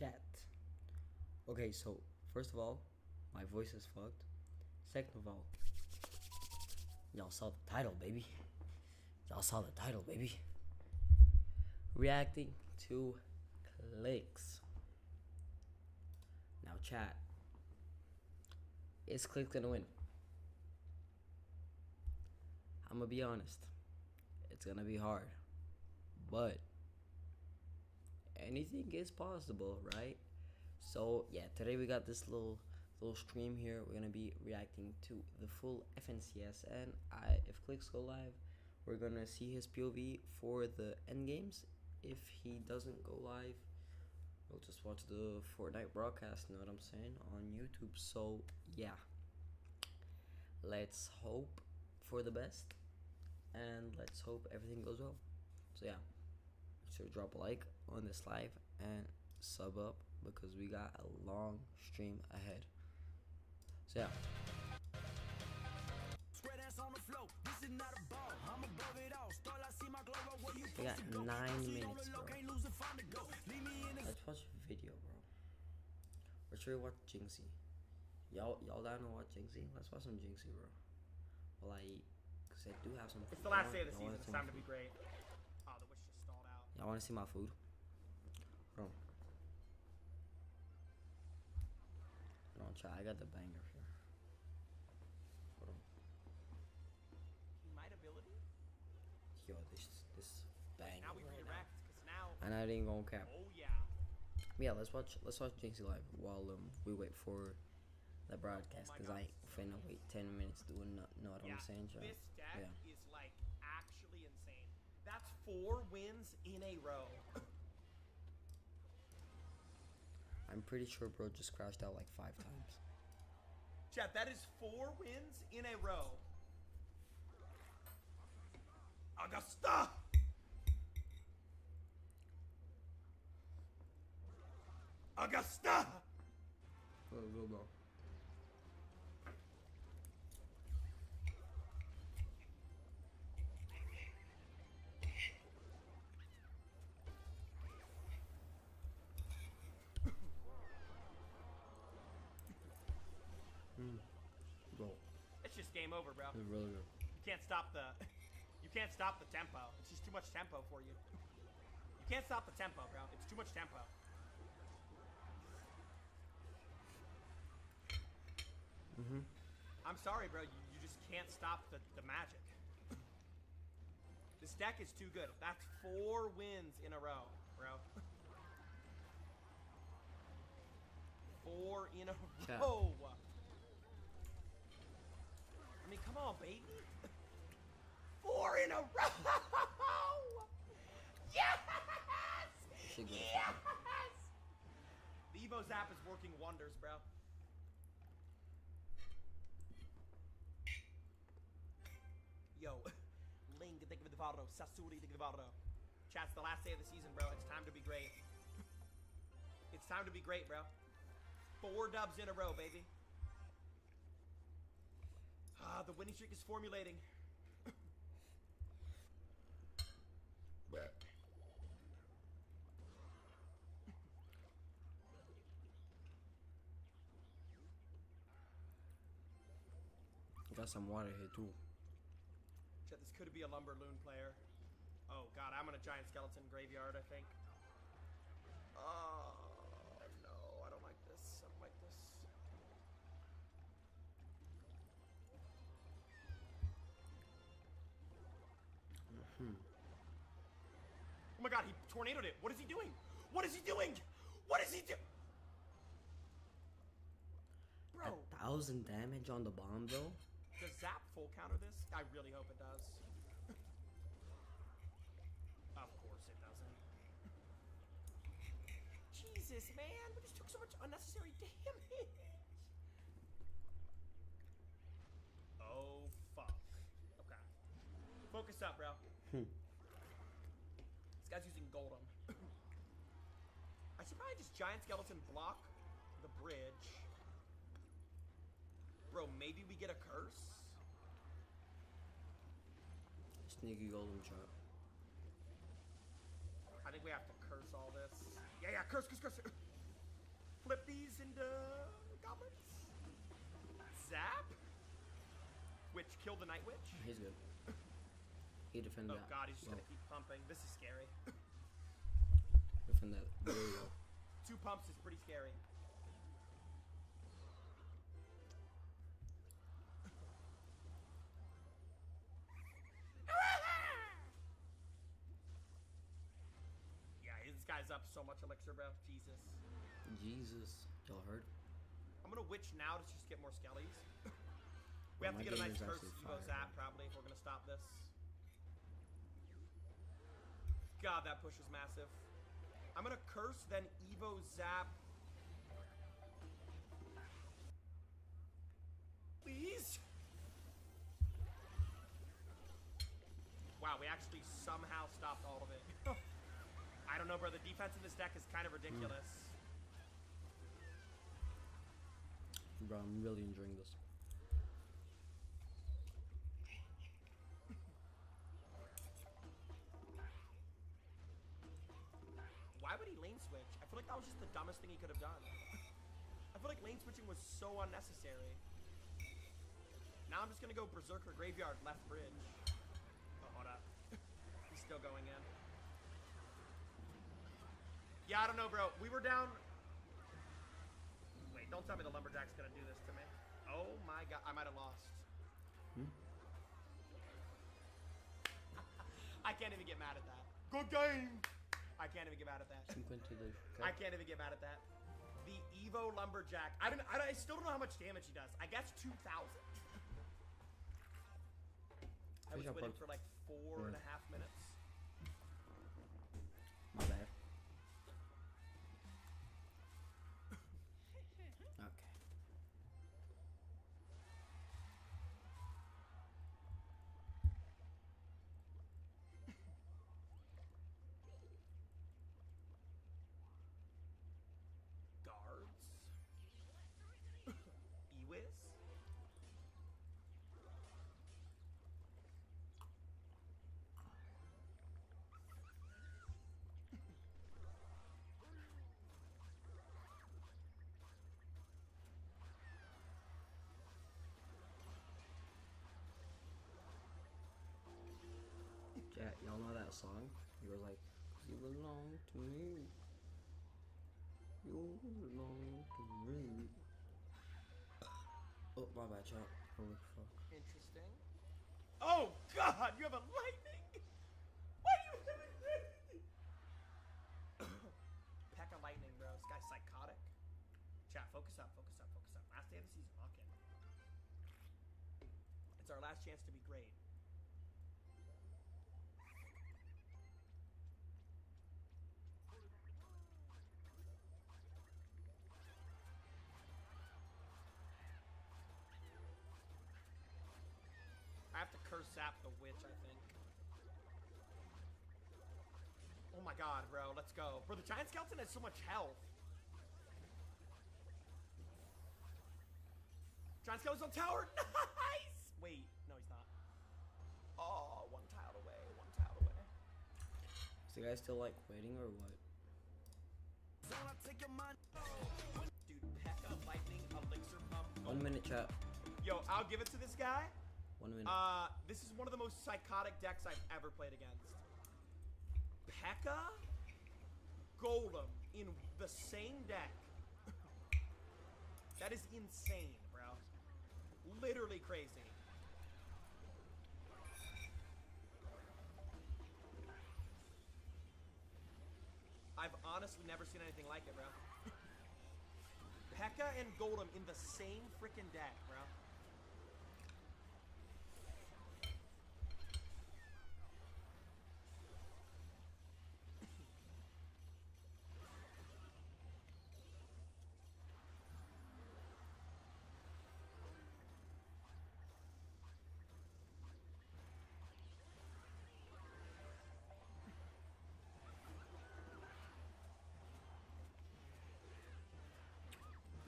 Chattt. Okay, so first of all, my voice is fucked. Second of all, y'all saw the title, baby. Y'all saw the title, baby. Reacting to Clix. Now, chat. Is Clix gonna win? I'm gonna be honest. It's gonna be hard, but anything is possible, right? So yeah, today we got this little stream here. We're gonna be reacting to the full FNCS, and if Clix go live, we're gonna see his POV for the end games. If he doesn't go live, we'll just watch the Fortnite broadcast. You know what I'm saying, on YouTube. So yeah, let's hope for the best, and let's hope everything goes well. So yeah, make sure to drop a like on this live and sub up because we got a long stream ahead. So yeah. We got 9 minutes, bro. Let's watch video, bro. Or should we watch Jinxie? Y'all down to watch Jinxie? Let's watch some Jinxie, bro. Well, cause I do have some. It's the last day of the season. It's time to be great. Oh, the wish just stalled out. Y'all want to see my food? Bro. Hold on, try. I got the banger here. Hold on. Might ability? Yo, this bang. Now we redirect, cause now. And I didn't go cap. Oh yeah. Yeah, let's watch Jinxie live while we wait for the broadcast, cause I ain't finna wait 10 minutes doing nothing. Know what I'm saying, Joe? This deck is like actually insane. That's 4 wins in a row. I'm pretty sure bro just crashed out like 5 times. Chat, that is 4 wins in a row. Augusta! Augusta! Go, bro. Bro. It's just game over, bro. It's really good. You can't stop the tempo. It's just too much tempo for you. You can't stop the tempo, bro. It's too much tempo. I'm sorry, bro. You just can't stop the magic. This deck is too good. That's 4 wins in a row, bro. 4 in a row. I mean, come on, baby. 4 in a row. Yes! Yes! The Evo Zap is working wonders, bro. Yo, Ling, think of the Vardo. Sasuri, think of the Vardo. Chat's the last day of the season, bro. It's time to be great. It's time to be great, bro. 4 dubs in a row, baby. Ah, the winning streak is formulating. Got some water here too. Chat, this could be a Lumberloon player. Oh god, I'm in a giant skeleton graveyard, I think. Oh no, I don't like this. I don't like this. Oh my god, he tornadoed it. What is he doing? What is he doing? What is he doing? Bro. 1,000 damage on the bomb though? Does Zap full counter this? I really hope it does. Of course it doesn't. Jesus, man. We just took so much unnecessary damage. Oh, fuck. Okay. Focus up, bro. This guy's using Golem. I should probably just Giant Skeleton block the bridge. Bro, maybe we get a curse? Sneaky golden shot. I think we have to curse all this. Yeah, curse. Zap? Which killed the Night Witch? He's good. He defended that. Oh god, he's just well. gonna keep pumping. This is scary. Defend that really well. 2 pumps is pretty scary. Yeah, this guy's up so much elixir, bro. Jesus. Jesus. Y'all heard? I'm gonna witch now to just get more skellies. We have My to get a game nice is curse actually Evo fire, Zap man. probably if we're gonna stop this. God, that push is massive. I'm gonna curse, then Evo Zap. Please? Wow, we actually somehow stopped all of it. I don't know, bro. The defense in this deck is kind of ridiculous. Bro, I'm really enjoying this. Why would he lane switch? I feel like that was just the dumbest thing he could have done. I feel like lane switching was so unnecessary. Now I'm just gonna go Berserker Graveyard left bridge. Oh, hold up. He's still going in. Yeah, I don't know, bro. We were down. Wait, don't tell me the Lumberjack's gonna do this to me. Oh my god, I might have lost. I can't even get mad at that. Good game. I can't even get mad at that. I can't even get mad at that. The Evo Lumberjack. I still don't know how much damage he does. I guess 2,000. I was waiting for like 4.5 minutes. My bad. Okay. Guards. Ewiz. Chat, y'all know that song? He was like, "You belong to me. You belong to me." Oh, my bad, chat. Holy fuck. Interesting. Oh god, you have a lightning? Why do you have a lightning? Pekka lightning, bro. This guy's psychotic. Chat, focus up, focus up, focus up. Last day of the season, lock in. It's our last chance to be great. I have to curse zap the witch, I think. Oh my god, bro, let's go. Bro, the giant skeleton has so much health. Giant skeleton's on tower. Nice! Wait, no, he's not. Oh, 1 tile away, 1 tile away. Is the guy still like waiting or what? Dude, Pekka, lightning, elixir pump. 1 minute, chat. Yo, I'll give it to this guy. 1 minute. This is one of the most psychotic decks I've ever played against. Pekka, Golem in the same deck. That is insane, bro. Literally crazy. I've honestly never seen anything like it, bro. Pekka and Golem in the same freaking deck, bro.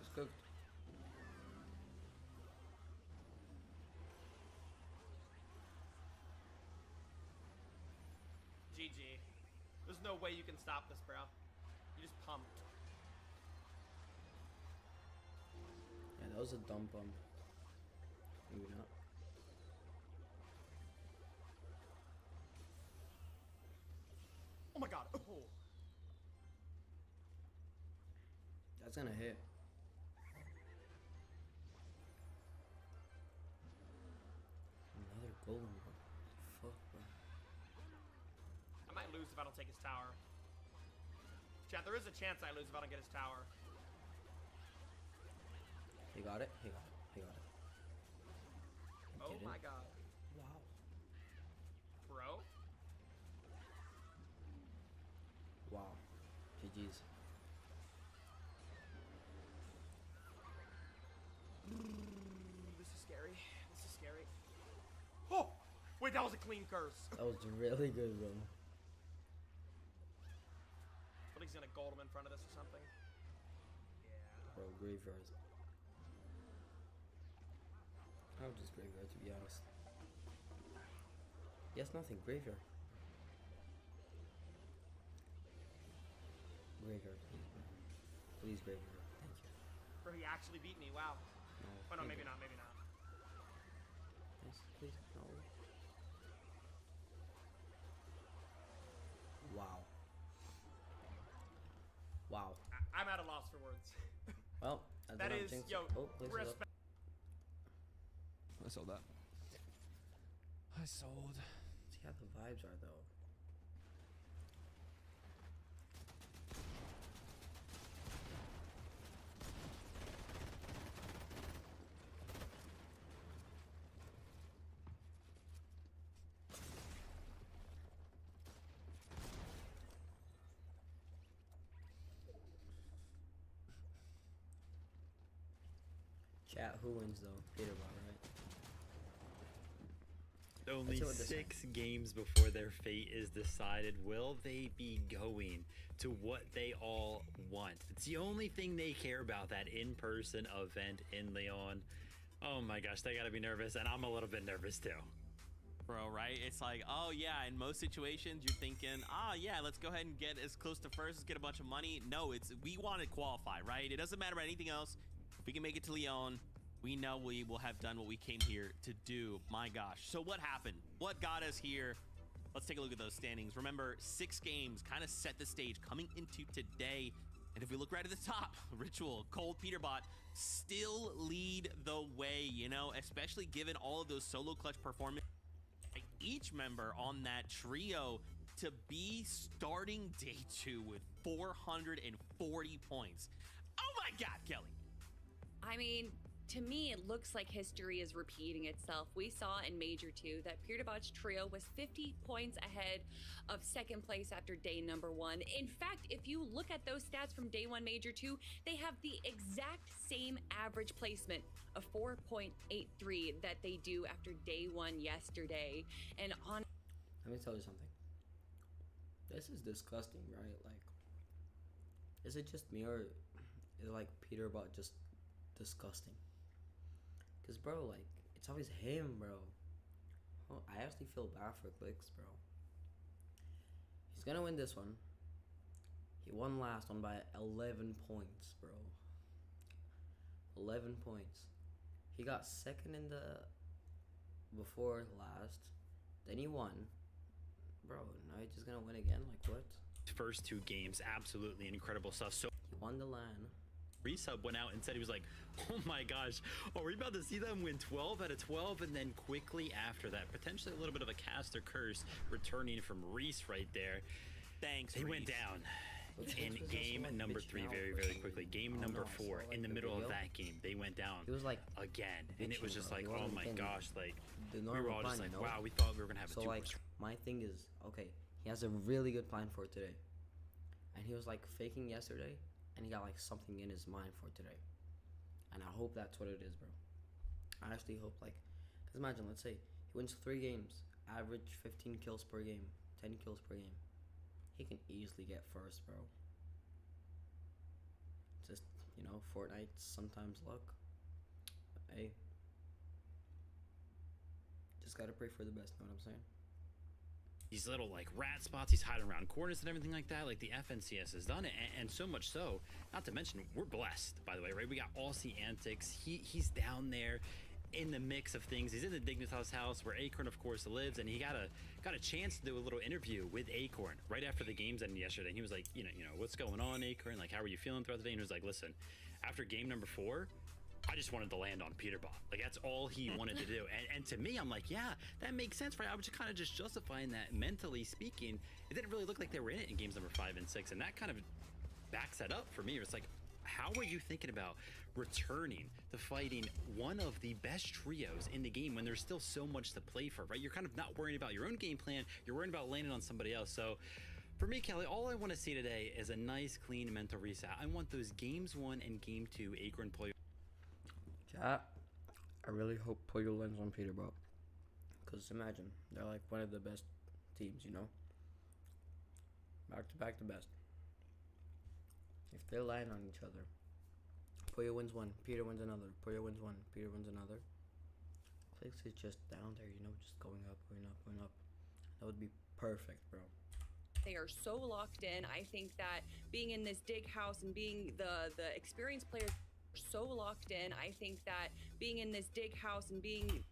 It's cooked. GG. There's no way you can stop this, bro. You just pumped. Yeah, that was a dumb bump. That's gonna hit. Another golem, bro. Fuck, bro. I might lose if I don't take his tower. Chat, there is a chance I lose if I don't get his tower. He got it. He got it. He got it. He Oh didn't. my god. Wow. Bro? Wow. GG's. This is scary. This is scary. Oh! Wait, that was a clean curse. That was really good, bro. But he's gonna gold him in front of this or something. Yeah. Bro, graveyard. I would just graveyard, to be honest. Yes, nothing. Graveyard. Graveyard, please, bro. Please, graveyard. Thank you. Bro, he actually beat me. Wow. No. Oh no, maybe not. Maybe not. Yes, please. No. Wow. Wow. I'm at a loss for words. Well, That is, yo, oh, place it up. respect. I sold that. I sold. See how the vibes are, though. Chat, who wins though? Peterbot, right? Only Let's see what this 6 games before their fate is decided. Will they be going to what they all want? It's the only thing they care about, that in-person event in Leon. Oh my gosh, they gotta be nervous, and I'm a little bit nervous too. Bro, right? It's like, oh yeah, in most situations you're thinking, yeah, let's go ahead and get as close to first, let's get a bunch of money. No, it's we want to qualify, right? It doesn't matter about anything else. If we can make it to Leon, we know we will have done what we came here to do. My gosh. So what happened? What got us here? Let's take a look at those standings. Remember, 6 games kind of set the stage coming into today. And if we look right at the top, Ritual, Cold, Peterbot still lead the way, you know, especially given all of those solo clutch performances. Each member on that trio to be starting day 2 with 440 points. Oh my God, Kelly. I mean, to me, it looks like history is repeating itself. We saw in Major 2 that Peterbot's trio was 50 points ahead of second place after day number 1. In fact, if you look at those stats from day 1 Major 2, they have the exact same average placement of 4.83 that they do after day 1 yesterday. And on... Let me tell you something. This is disgusting, right? Like, is it just me, or is like Peterbot just disgusting? Cause bro, like, it's always him, bro. Oh, I actually feel bad for Clix, bro. He's gonna win this one. He won last one by 11 points, bro. 11 points. He got second in the before last. Then he won. Bro, now he's just gonna win again? Like, what? First 2 games, absolutely incredible stuff. So He won the LAN. Resub went out and said, he was like, oh my gosh, are we about to see them win 12 out of 12? And then quickly after that, potentially a little bit of a caster curse returning from Reese right there. Thanks, They Reese. went down But in Clix was game also, like, number bitching 3 out very, for very some quickly. reason. Game I don't number know, I saw, 4, like, in the the middle of video. that game, they went down He was like again. And it was bitching, just bro. like, He oh wasn't my playing gosh, like, the we normal were all just plan, like, you know? wow, we thought we were going to have a So 2 like, my thing is, okay, he has a really good plan for today, and he was like faking yesterday, and he got like something in his mind for today, and I hope that's what it is, bro. I actually hope, like, cause imagine, let's say he wins 3 games, average 15 kills per game, 10 kills per game, he can easily get first, bro. Just, you know, Fortnite, sometimes luck. But, hey, just gotta pray for the best, know what I'm saying? these little like rat spots, he's hiding around corners and everything like that, like the FNCS has done it, and so much so, not to mention, we're blessed, by the way, right? We got Aussie Antics, he's down there in the mix of things. He's in the Dignitas house where Acorn, of course, lives, and he got a chance to do a little interview with Acorn right after the games ended yesterday. And he was like, you know, what's going on, Acorn? Like, how are you feeling throughout the day? And he was like, listen, after game number 4, I just wanted to land on Peterbot. Like, that's all he wanted to do. And to me, I'm like, yeah, that makes sense, right? I was just kind of just justifying that mentally speaking. It didn't really look like they were in it in games number 5 and 6. And that kind of backs that up for me. It's like, how are you thinking about returning to fighting one of the best trios in the game when there's still so much to play for, right? You're kind of not worrying about your own game plan. You're worrying about landing on somebody else. So for me, Kelly, all I want to see today is a nice, clean mental reset. I want those games 1 and game 2 Acorn Pollo. Chat, I really hope Pollo lands on Peterbot. Because imagine, they're like one of the best teams, you know? Back to back the best. If they land on each other, Pollo wins 1, Peter wins another, Pollo wins 1, Peter wins another. Clix is just down there, you know, just going up, going up, going up. That would be perfect, bro. They are so locked in. I think that being in this dig house and being the experienced players are so locked in. I think that being in this dig house and being...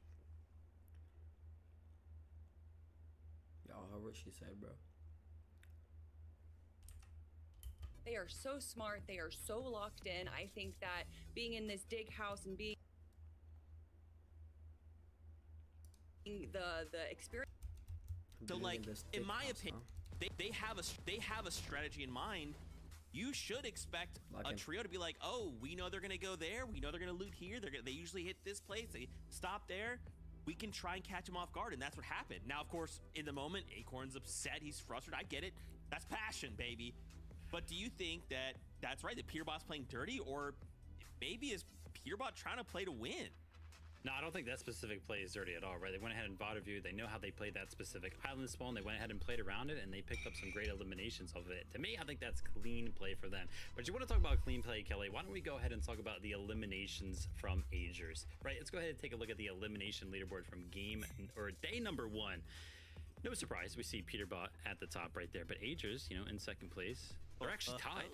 Y'all heard what she said, bro. They are so smart. They are so locked in. I think that being in this dig house and being the experience... So, Being like, this in thick my house, opinion, huh? they have a strategy in mind. You should expect Lock a in. trio to be like, oh, we know they're gonna go there. We know they're gonna loot here. They usually hit this place. They stop there. We can try and catch them off guard, and that's what happened. Now, of course, in the moment, Acorn's upset. He's frustrated. I get it. That's passion, baby. But do you think that that's right? That Peterbot's playing dirty, or maybe is Peterbot trying to play to win? No, I don't think that specific play is dirty at all, right? They went ahead and bought a view. They know how they played that specific island spawn. They went ahead and played around it, and they picked up some great eliminations of it. To me, I think that's clean play for them. But you want to talk about clean play, Kelly? Why don't we go ahead and talk about the eliminations from Agers, right? Let's go ahead and take a look at the elimination leaderboard from day number 1. No surprise, we see Peterbot at the top right there, but Agers, you know, in second place. They're actually tied.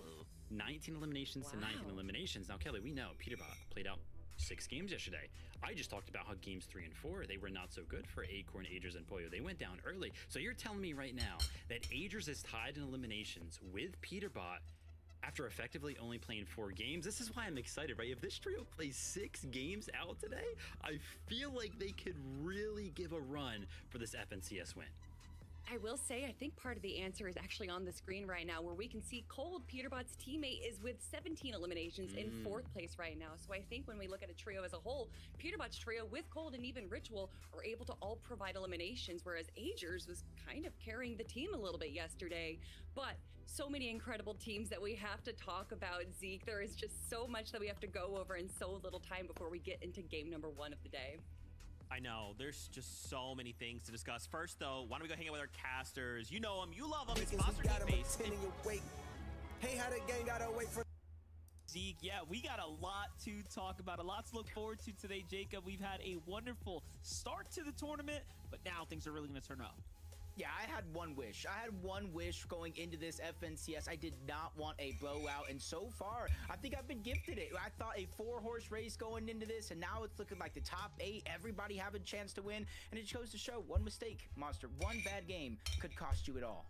19 eliminations to 19 eliminations. Now, Kelly, we know Peterbot played out 6 games yesterday. I just talked about how games 3 and 4, they were not so good for Acorn, Agers, and Pollo. They went down early. So you're telling me right now that Agers is tied in eliminations with Peterbot after effectively only playing 4 games? This is why I'm excited, right? If this trio plays 6 games out today, I feel like they could really give a run for this FNCS win. I will say, I think part of the answer is actually on the screen right now, where we can see Cold, Peterbot's teammate, is with 17 eliminations in 4th place right now. So I think when we look at a trio as a whole, Peterbot's trio with Cold and even Ritual are able to all provide eliminations, whereas Agers was kind of carrying the team a little bit yesterday. But so many incredible teams that we have to talk about, Zeke. There is just so much that we have to go over in so little time before we get into game number 1 of the day. I know, there's just so many things to discuss. First, though, why don't we go hang out with our casters? You know them, you love them. It's Monster Team-based. Hey, how the gang gotta wait for Zeke, yeah, we got a lot to talk about, a lot to look forward to today, Jacob. We've had a wonderful start to the tournament, but now things are really going to turn up. Yeah, I had one wish. I had one wish going into this FNCS. I did not want a blowout, and so far, I think I've been gifted it. I thought a 4-horse race going into this, and now it's looking like the top 8, everybody have a chance to win, and it goes to show one mistake, Monster, one bad game could cost you it all.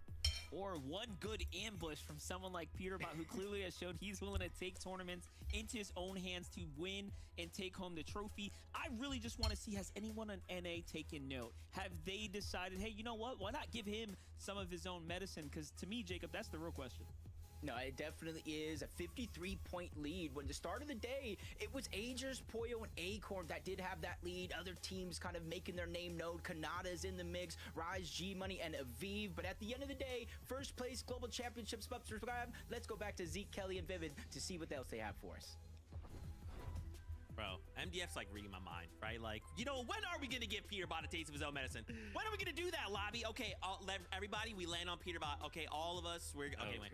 Or one good ambush from someone like Peterbot, who clearly has shown he's willing to take tournaments into his own hands to win and take home the trophy. I really just want to see, has anyone on NA taken note? Have they decided, hey, you know what? Why not give him some of his own medicine? Because to me, Jacob, that's the real question. No, it definitely is a 53-point lead. When the start of the day, it was Agers, Pollo, and Acorn that did have that lead. Other teams kind of making their name known. Kanata's in the mix, Rise, G-Money, and Aviv. But at the end of the day, first place Global Championships up for grab. Let's go back to Zeke, Kelly, and Vivid to see what else they have for us. Bro, MDF's like reading my mind, right? Like, you know, when are we going to give Peterbot a taste of his own medicine? When are we going to do that, Lobby? Okay, everybody, we land on Peterbot. Okay, all of us, we're... Okay, anyway.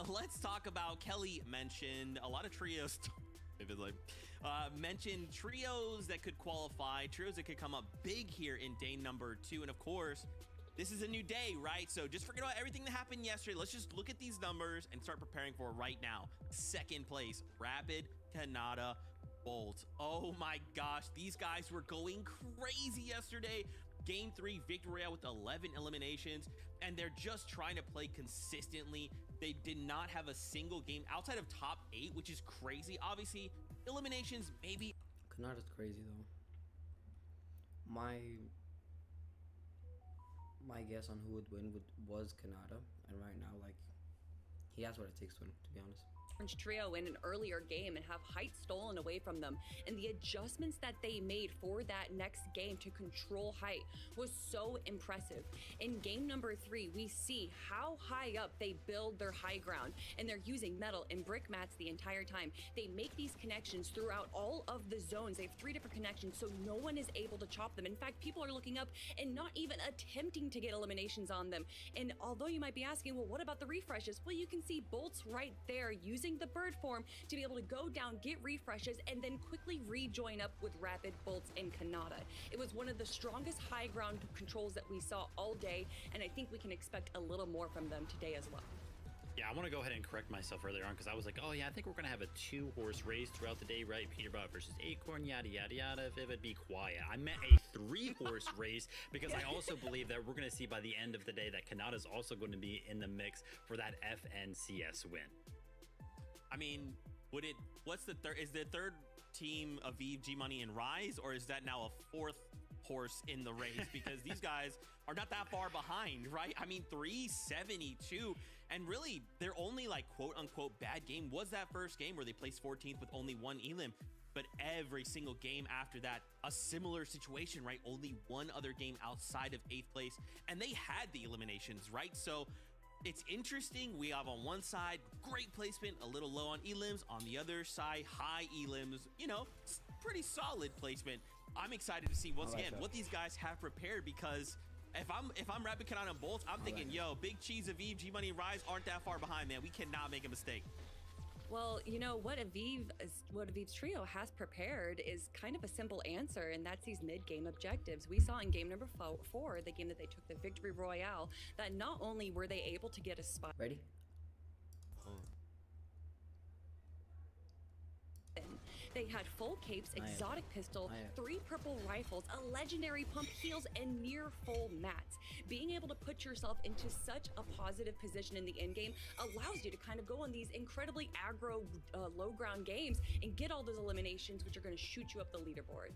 Let's talk about, Kelly mentioned a lot of trios. Mentioned trios that could qualify, trios that could come up big here in day number 2. And of course, this is a new day, right? So just forget about everything that happened yesterday. Let's just look at these numbers and start preparing for right now. 2nd place, Rapid, Kanata, Bolt. Oh my gosh, these guys were going crazy yesterday. Game 3 victory royale with 11 eliminations, and they're just trying to play consistently. They did not have a single game outside of top 8, which is crazy. Obviously, eliminations maybe. Kanata's crazy though. My guess on who would win was Kanata, and right now, like, he has what it takes to win, to be honest. Trio in an earlier game and have height stolen away from them, and the adjustments that they made for that next game to control height was so impressive. In game number 3, we see how high up they build their high ground, and they're using metal and brick mats the entire time. They make these connections throughout all of the zones. They have 3 different connections, so no one is able to chop them. In fact, people are looking up and not even attempting to get eliminations on them. And although you might be asking, well, what about the refreshes? Well, you can see Bolts right there using the bird form to be able to go down, get refreshes, and then quickly rejoin up with rapid bolts and Kanata. It was one of the strongest high ground controls that we saw all day, and I think we can expect a little more from them today as well. Yeah, I want to go ahead and correct myself earlier on because I was like, oh yeah, I think we're going to have a 2-horse race throughout the day, right? Peterbot versus Acorn, yada, yada, yada. If it would be quiet. I meant a 3-horse race because I also believe that we're going to see by the end of the day that Kanata is also going to be in the mix for that FNCS win. I mean, what's the third? Is the third team Aviv, G Money, and Rise, or is that now a 4th horse in the race? Because these guys are not that far behind, right? I mean, 372, and really, their only like quote unquote bad game was that first game where they placed 14th with only 1 elim. But every single game after that, a similar situation, right? Only 1 other game outside of 8th place, and they had the eliminations, right? So it's interesting. We have on one side great placement, a little low on elims. On the other side, high elims. You know, pretty solid placement. I'm excited to see once again what these guys have prepared, because if I'm rapping Kanata and Bolts, I'm thinking, yo, Big Cheese, Aviv, G Money, Rise aren't that far behind, man. We cannot make a mistake. Well, you know what Aviv's trio has prepared is kind of a simple answer, and that's these mid-game objectives. We saw in game number 4, the game that they took the victory royale, that not only were they able to get a spot. Ready? They had full capes, exotic pistol, 3 purple rifles, a legendary pump heals, and near full mats. Being able to put yourself into such a positive position in the end game allows you to kind of go on these incredibly aggro, low ground games and get all those eliminations, which are going to shoot you up the leaderboard.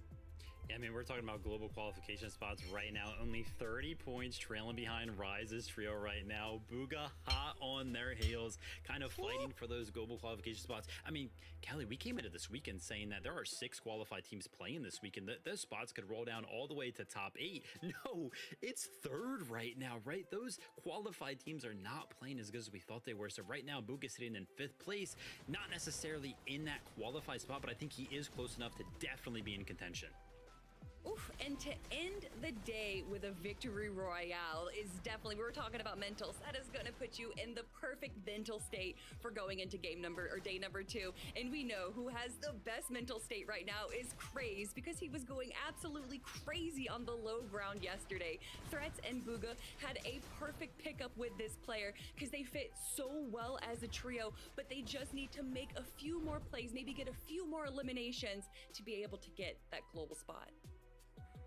Yeah, I mean, we're talking about global qualification spots right now. Only 30 points trailing behind Rise's trio right now. Booga hot on their heels, kind of fighting for those global qualification spots. I mean, Kelly, we came into this weekend saying that there are 6 qualified teams playing this weekend. Those spots could roll down all the way to top 8. No, it's 3rd right now, right? Those qualified teams are not playing as good as we thought they were. So right now, Booga's sitting in 5th place, not necessarily in that qualified spot, but I think he is close enough to definitely be in contention. Oof, and to end the day with a victory royale is definitely, we were talking about mentals, that is going to put you in the perfect mental state for going into day number 2. And we know who has the best mental state right now is Craze, because he was going absolutely crazy on the low ground yesterday. Threats and Booga had a perfect pickup with this player because they fit so well as a trio, but they just need to make a few more plays, maybe get a few more eliminations to be able to get that global spot.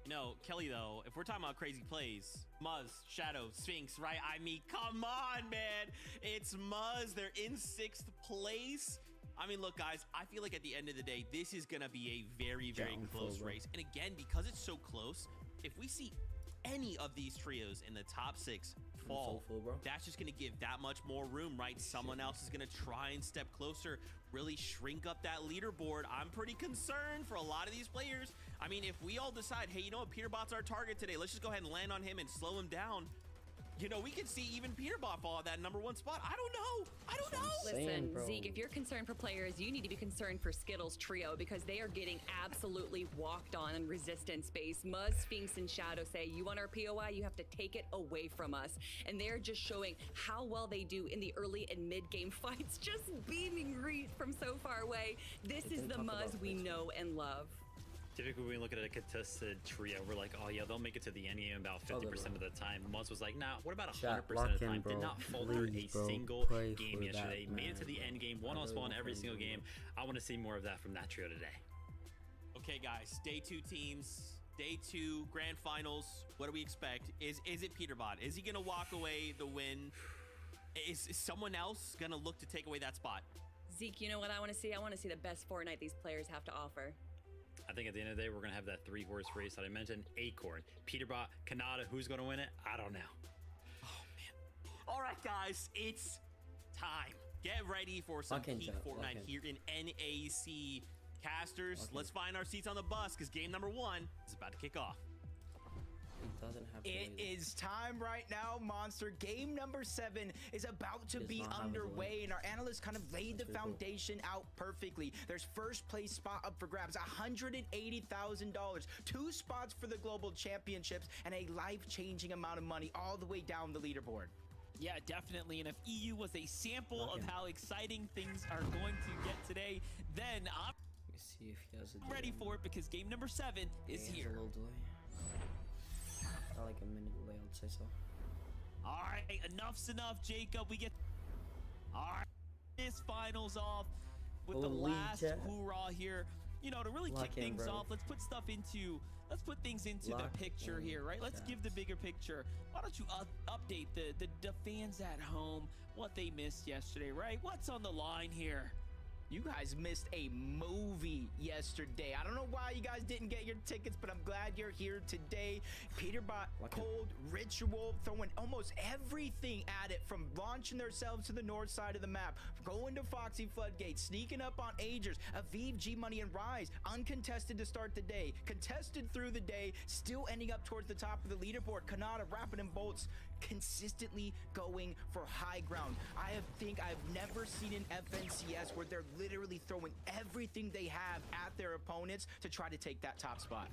No, Kelly, though, if we're talking about crazy plays, Muzz, Shadow, Sphinx, right? I mean, come on, man. It's Muzz. They're in 6th place. I mean, look, guys, I feel like at the end of the day, this is going to be a very, very close race. And again, because it's so close, if we see any of these trios in the top 6 fall, that's just going to give that much more room, right? Someone else is going to try and step closer, really shrink up that leaderboard. I'm pretty concerned for a lot of these players. I mean, if we all decide, hey, you know what, Peterbot's our target today, let's just go ahead and land on him and slow him down. You know, we could see even Peterbot fall at that number 1 spot. I don't know. Listen, Zeke, if you're concerned for players, you need to be concerned for Skittles trio, because they are getting absolutely walked on in resistance space. Muzz, Sphinx, and Shadow say, you want our POI, you have to take it away from us. And they're just showing how well they do in the early and mid-game fights, just beaming Reed from so far away. This is the Muzz we know and love. Typically, when we look at a contested trio, we're like, oh, yeah, they'll make it to the end game about 50% of the time. Muzz was like, nah, what about 100% of the time? Did not falter a single game yesterday. Made it to the end game, 1 on spawn every single game. I want to see more of that from that trio today. Okay, guys, day 2 teams, day 2 grand finals. What do we expect? Is it Peterbot? Is he gonna walk away the win? Is someone else gonna look to take away that spot? Zeke, you know what I want to see? I want to see the best Fortnite these players have to offer. I think at the end of the day, we're going to have that 3-horse race that I mentioned. Acorn, Peterbot, Chattt. Who's going to win it? I don't know. Oh, man. All right, guys. It's time. Get ready for some peak Fortnite here in NAC. Casters, let's find our seats on the bus because game number 1 is about to kick off. It is time right now, Monster. Game number 7 is about to be underway, and our analysts kind of laid the foundation out perfectly. There's first place spot up for grabs, $180,000, 2 spots for the global championships, and a life-changing amount of money all the way down the leaderboard. Yeah, definitely. And if EU was a sample of how exciting things are going to get today, then I'm see if he has ready for it because game number 7 is here. A little delay. Like a minute delay, I'd say so. All right, enough's enough, Jacob. We get all right. This finals off with the last hoorah here. You know, to really kick things off, let's put things into the picture here, right? Let's give the bigger picture. Why don't you update the fans at home what they missed yesterday, right? What's on the line here? You guys missed a movie yesterday. I don't know why you guys didn't get your tickets, but I'm glad you're here today. Peterbot, Cold, Ritual, throwing almost everything at it, from launching themselves to the north side of the map, going to Foxy Floodgate, sneaking up on Agers, Aviv, G-Money, and Rise, uncontested to start the day, contested through the day, still ending up towards the top of the leaderboard. Chattt, Rapid, and Bolts consistently going for high ground. I've never seen an FNCS where they're literally throwing everything they have at their opponents to try to take that top spot.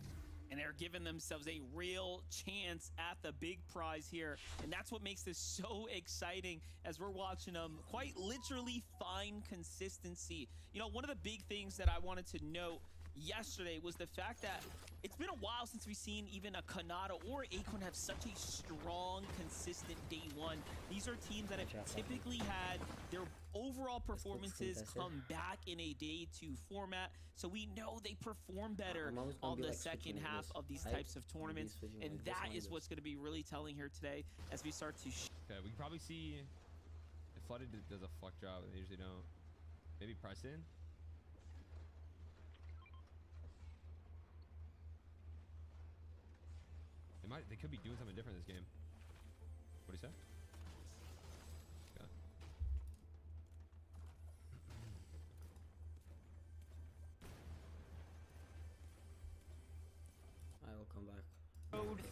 And they're giving themselves a real chance at the big prize here. And that's what makes this so exciting as we're watching them quite literally find consistency. You know, one of the big things that I wanted to note yesterday was the fact that it's been a while since we've seen even a Chattt or Acorn have such a strong, consistent day 1. These are teams that have typically had their overall performances come back in a day 2 format, so we know they perform better on the second half of these types of tournaments, and that is what's going to be really telling here today as we start to okay, we can probably see if Flooded does a fuck job, and they usually don't. Maybe press in. They could be doing something different this game. What do you say? Okay. I will come back.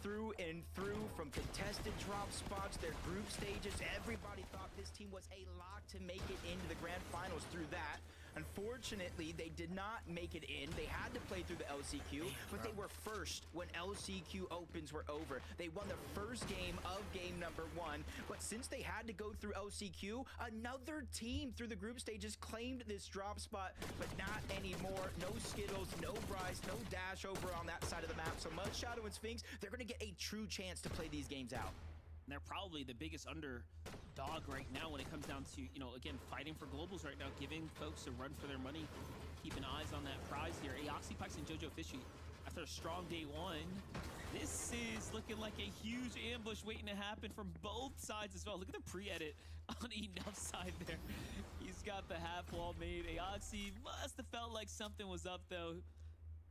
Through and through, from contested drop spots, their group stages, everybody thought this team was a lock to make it into the grand finals through that. Unfortunately, they did not make it in. They had to play through the LCQ, but they were first when LCQ opens were over. They won the first game of game number 1, but since they had to go through LCQ, another team through the group stages claimed this drop spot, but not anymore. No Skittles, no Bryce, no Dash over on that side of the map. So Mud, Shadow, and Sphinx, they're going to get a true chance to play these games out. And they're probably the biggest underdog right now when it comes down to, you know, again, fighting for globals right now, giving folks a run for their money, keeping eyes on that prize here. Aoxy Pikes and Jojo Fishy, after a strong day 1, this is looking like a huge ambush waiting to happen from both sides as well. Look at the pre-edit on Enough's side there. He's got the half wall made. Aoxy must have felt like something was up, though.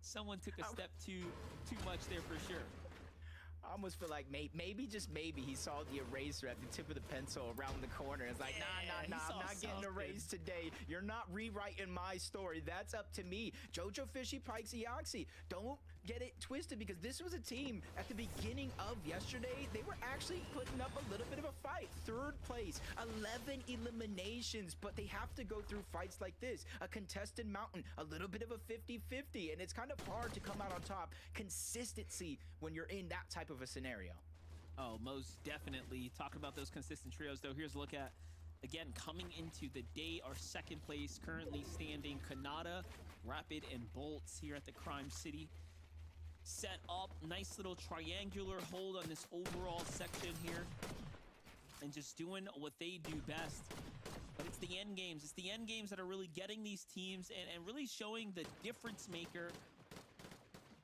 Someone took a step too much there for sure. I almost feel like maybe, just maybe, he saw the eraser at the tip of the pencil around the corner. It's like, nah, I'm not getting erased today. You're not rewriting my story. That's up to me. Jojo Fishy, Pikes, Eoxy. Don't get it twisted, because this was a team at the beginning of yesterday. They were actually putting up a little bit of a fight. 3rd place, 11 eliminations, but they have to go through fights like this. A contested mountain, a little bit of a 50-50, and it's kind of hard to come out on top. Consistency when you're in that type of a scenario. Oh, most definitely. Talking about those consistent trios, though, here's a look at, again, coming into the day, our 2nd place, currently standing Chattt, Rapid, and Bolts here at the Crime City. Set up, nice little triangular hold on this overall section here, and just doing what they do best. But it's the end games. It's the end games that are really getting these teams and really showing the difference maker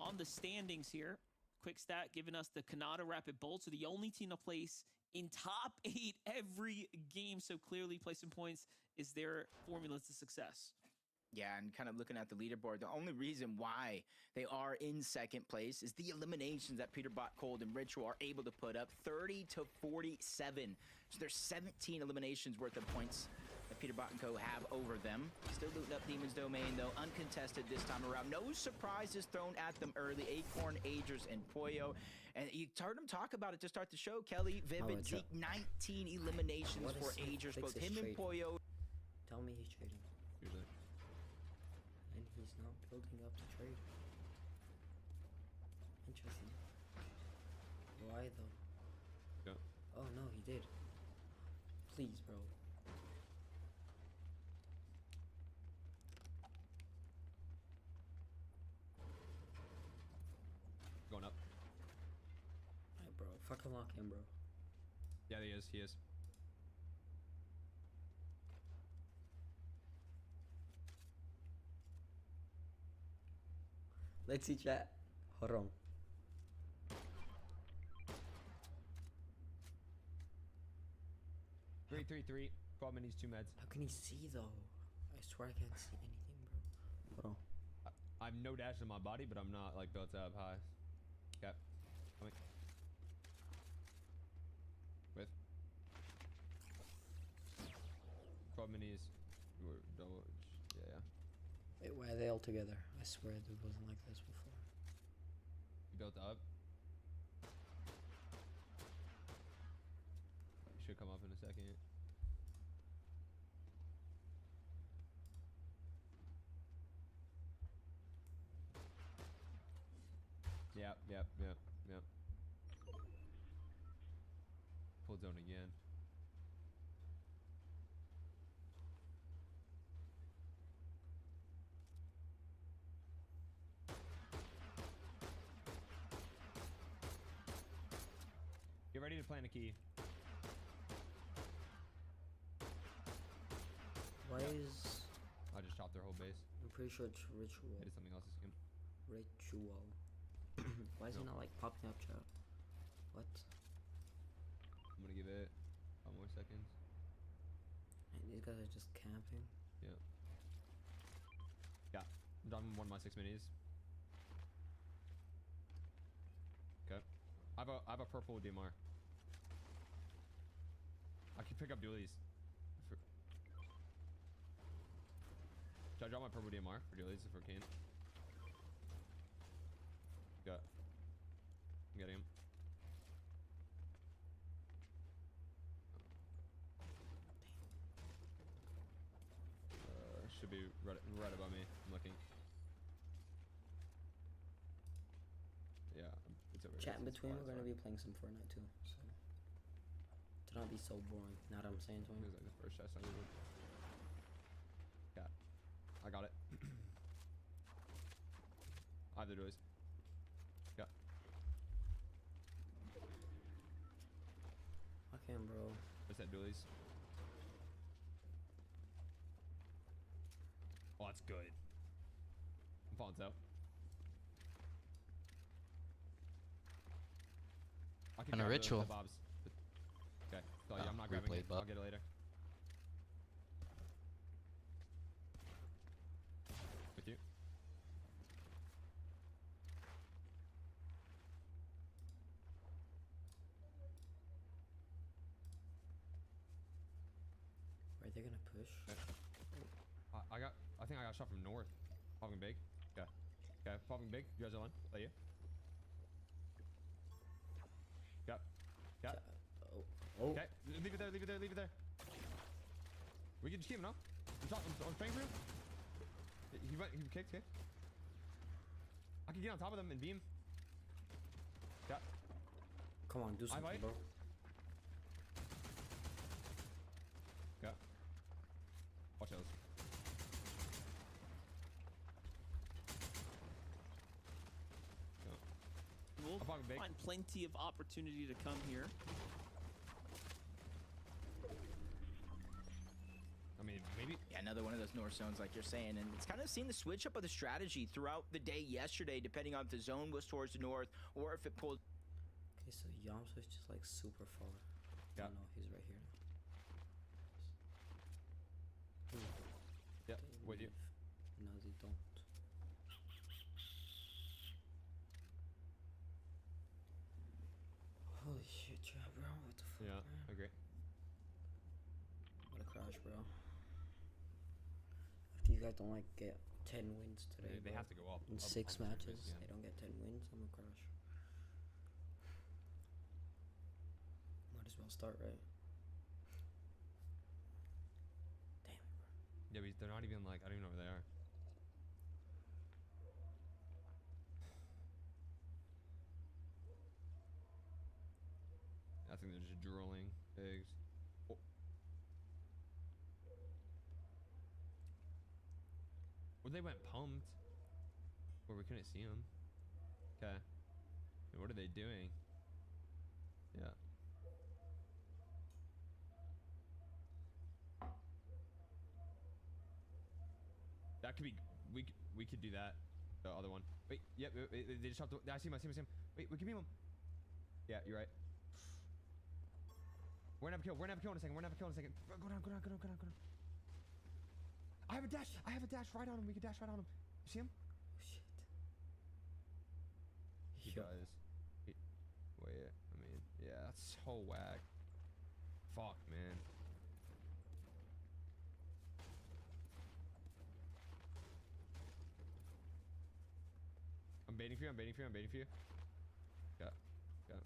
on the standings here, quick stat giving us the Kanata Rapid Bolts are the only team to place in top 8 every game. So clearly placing points is their formula to success. Yeah, and kind of looking at the leaderboard, the only reason why they are in second place is the eliminations that Peterbot, Cold, and Ritual are able to put up, 30 to 47. So there's 17 eliminations worth of points that Peterbot and Co. have over them. Still looting up Demon's Domain, though, uncontested this time around. No surprises thrown at them early. Acorn, Agers, and Poyo. And you heard him talk about it to start the show. Kelly, Vivid, Zeke, 19 eliminations for Agers, both him and Poyo. Tell me he's trading. Usually. And he's not building up to trade. Interesting. Why though? Yeah. Oh no, he did. Please, bro. Going up. Alright, bro. Fucking lock him, bro. Yeah, he is. He is. Let's see chat. Hold on. Three. 12 minis, 2 meds. How can he see though? I swear I can't see anything, bro. Hold on. I have no dash in my body, but I'm not like built up high. Okay. Coming. With 12 minis. We're double. Yeah. Wait, why are they all together? I swear it wasn't like this before. You built up. You should come up in a second. Yep. Pulled zone again. Get ready to plant a key. Why is... I just chopped their whole base. I'm pretty sure it's Ritual. It is something else this game. Ritual. Why is he not like popping up, chat? What? I'm gonna give it 5 more seconds. Man, these guys are just camping. Yeah. I'm dropping 1 of my 6 minis. Okay. I have a purple DMR. I can pick up dualies. Should I drop my purple DMR for dualies if we can? Got. I'm getting him. Should be right above me. I'm looking. Yeah, it's over here. Chat in between, we're gonna be playing some Fortnite too. So to not be so boring. Know what I'm saying to him? It was like the first chest I did. Yeah, I got it. I have the doors. Yeah. Okay, bro. What's that, dualies? Oh, that's good. I'm falling out. I can And a grab ritual. The bobs. Okay, so yeah, I'm not grabbing replay it. bot. I'll get it later. With you. Are they gonna push? Okay. I think I got shot from north. Popping big. Okay. Okay, popping big. You guys are on. Is that you? Yep. Yep. Oh. Okay. Leave it there. We can just keep him, no? I'm praying for him. He kicked, okay? I can get on top of them and beam. Yeah. Come on, do something, bro. Yeah. Watch those. We'll I'm fucking big. find plenty of opportunity to come here. I mean, maybe. Yeah, another one of those north zones like you're saying, and it's kind of seen the switch up of the strategy throughout the day yesterday, depending on if the zone was towards the north or if it pulled. Okay, so Yamso is just like super far. Yeah. Oh no, he's right here. Yeah, They with you. leave. No, they don't. Holy shit, yeah, bro. What the fuck, Yeah, man? agree. What a crash, bro. If you guys don't like get 10 wins today, They bro, have to go up. in up 6 on the matches, surface, they don't get 10 wins, I'm gonna crash. Might as well start, right? Damn it, bro. Yeah, but they're not even like, I don't even know where they are. I think they're just drooling pigs. Oh. Well, they went pumped. Where we couldn't see them. Okay. What are they doing? Yeah. That could be. We could do that. The other one. Wait. Yep. They just dropped. I see him. I see him. I see him. Wait. We can beam him. Yeah. You're right. We're gonna have a kill. We're gonna have a kill in a second. We're gonna have a kill in a second. Go down. Go down. Go down. Go down. Go down. I have a dash. I have a dash right on him. We can dash right on him. You see him? Shit. He Yo. does. Wait. I mean, yeah. That's so whack. Fuck, man. I'm baiting for you. I'm baiting for you. I'm baiting for you. Got it. Got it.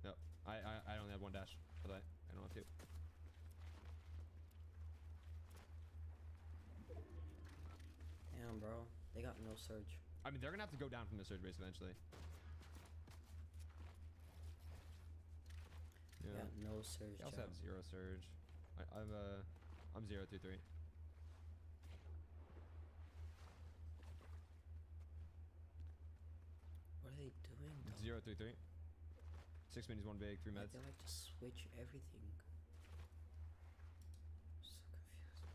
No, I only have one dash, but I don't have two. Damn, bro. They got no surge. I mean, they're gonna have to go down from the surge base eventually. Yeah, no surge. I also Joe. have 0 surge. I'm 0-3-3. What are they doing, though? 0-3-3. 6 minis, 1 big, 3 meds. They like to switch everything. So confused.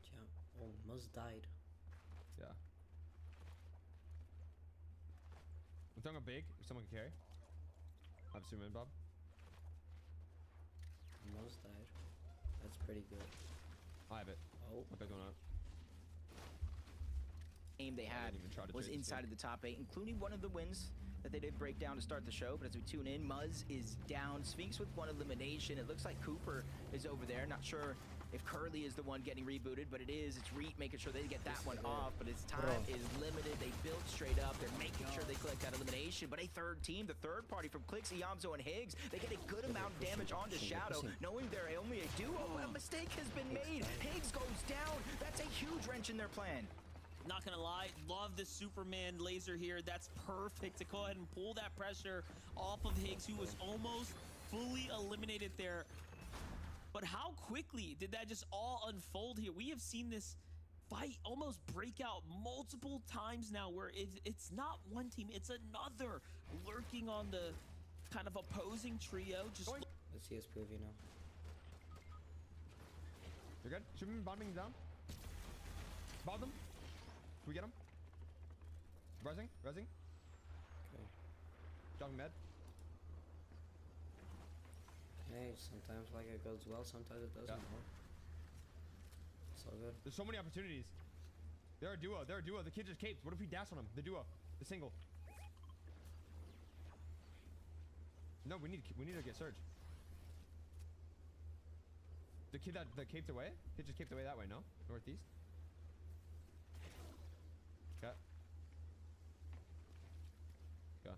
Jump. Oh, Muzz died. Yeah. I'm throwing a big. If someone can carry. I have Superman Bob. Muzz died. That's pretty good. I have it. Oh. I'll pick one up. Game they had didn't even try to was trade this inside game. of the top 8, including one of the wins that they did break down to start the show. But as we tune in, Muzz is down. Sphinx with 1 elimination. It looks like Cooper is over there. Not sure if Curly is the one getting rebooted, but it is. It's Reet making sure they get that one off. But his time is limited. They build straight up. They're making sure they collect that elimination. But a third team, the third party from Clix, Iamzo, and Higgs, they get a good amount of damage onto Shadow, knowing they're only a duo. A mistake has been made. Higgs goes down. That's a huge wrench in their plan. Not gonna lie, love the Superman laser here. That's perfect to go ahead and pull that pressure off of Higgs, who was almost fully eliminated there. But how quickly did that just all unfold here? We have seen this fight almost break out multiple times now, where it's not one team, it's another lurking on the kind of opposing trio. Just Let's see his preview now. You're good? Superman bombing down. Bomb them. Can we get him? Resing? Resing? Okay. Dropping med. Hey, sometimes like it goes well, sometimes it doesn't. Yeah. Bro. It's all good. There's so many opportunities. They're a duo. They're a duo. The kid just caped. What if we dash on him? The duo. The single. No, we need to get Surge. The kid that caped away? Kid just caped away that way, no? Northeast? Okay. Go.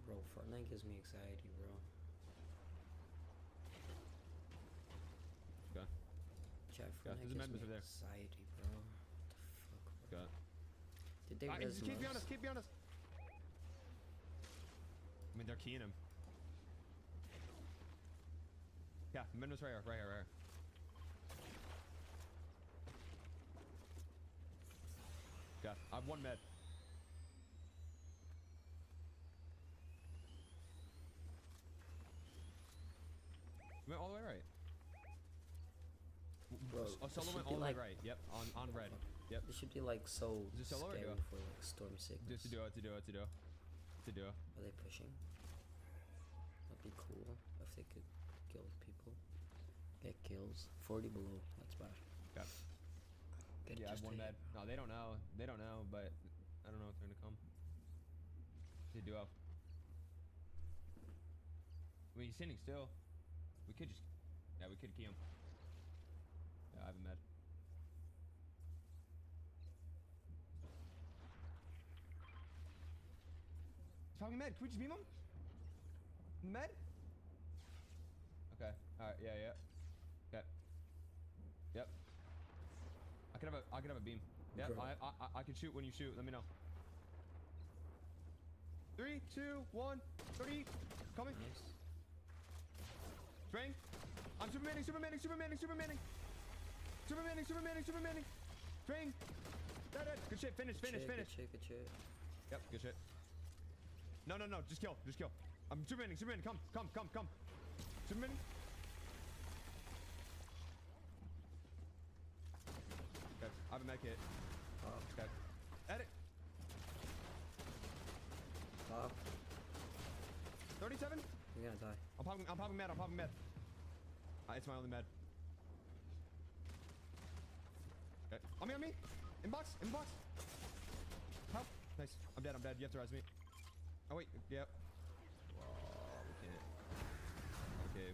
Bro, Fortnite gives me anxiety, bro. Go. Chat, Yeah, Fortnite there's a gives members me over there. anxiety, bro. What the fuck, bro? Go. Did they res Keep behind Muzz? us. Keep behind us. I mean, they're keying him. Yeah, Mendo's right here, right here, right here. Yeah, I have 1 med. Went all the way right. Bro, Oh, this solo should went be all the way like- right. Yep, on red. Yep. This should be like so Is it solo or scary duo? for like storm sickness. Just to do it. Are they pushing? That'd be cool if they could kill people. Get kills. 40 below. That's bad. Okay. Get Yeah, I have just one a med. hit. No, they don't know. They don't know, but I don't know if they're gonna come. They do have. I mean, he's standing still. We could just. Yeah, we could key him. Yeah, I have a med. He's probably med. Can we just beam him? Med? Okay. Alright, yeah. Okay. Yep. I could have a beam. Yep, Bro. I can shoot when you shoot. Let me know. 3, 2, 1, 3. Coming. Nice. Spraying. I'm supermaning. Spraying. Dead. Good shit. Finish. Good shit. Yep, good shit. No. Just kill. I'm supermaning. Come. Supermaning. Okay, I have a med kit. Okay. Edit. Stop. 37. You're gonna die. I'm popping med. It's my only med. Okay. On me. Inbox. Help. Nice. I'm dead. You have to rise me. Oh wait. Yep. Whoa, we can't. Okay.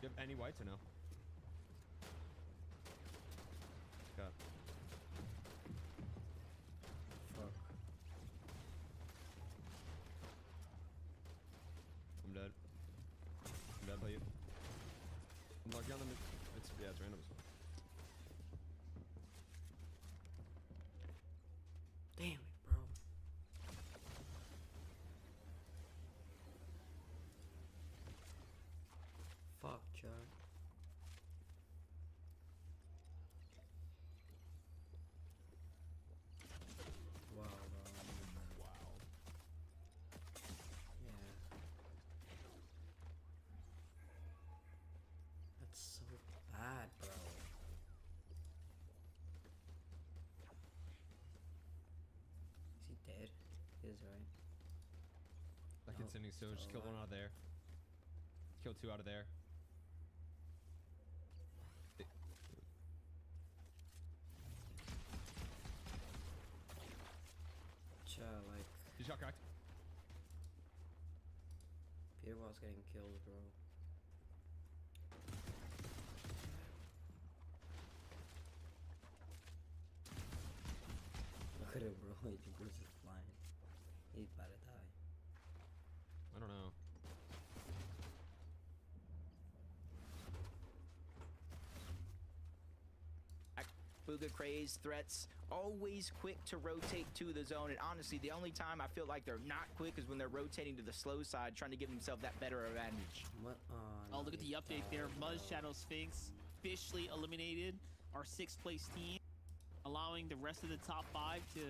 You have any whites or no? God. Fuck. I'm dead by you. I'm lucky on them. It's random. Damn it, bro. Fuck, John. Wow, bro. Wow. Yeah. That's so bad, bro. Is he dead? He is, right? That No, kid's sending so still just kill one alive. out of there. Kill 2 out of there. Like, He shot cracked. Peter was getting killed, bro. Look at him, bro. He just flying. He's about to die. I don't know. Booga Craze threats always quick to rotate to the zone, and honestly, the only time I feel like they're not quick is when they're rotating to the slow side, trying to give themselves that better advantage. What? Oh, look at the update there. Muzz Shadow Sphinx officially eliminated our 6th place team, allowing the rest of the top 5 to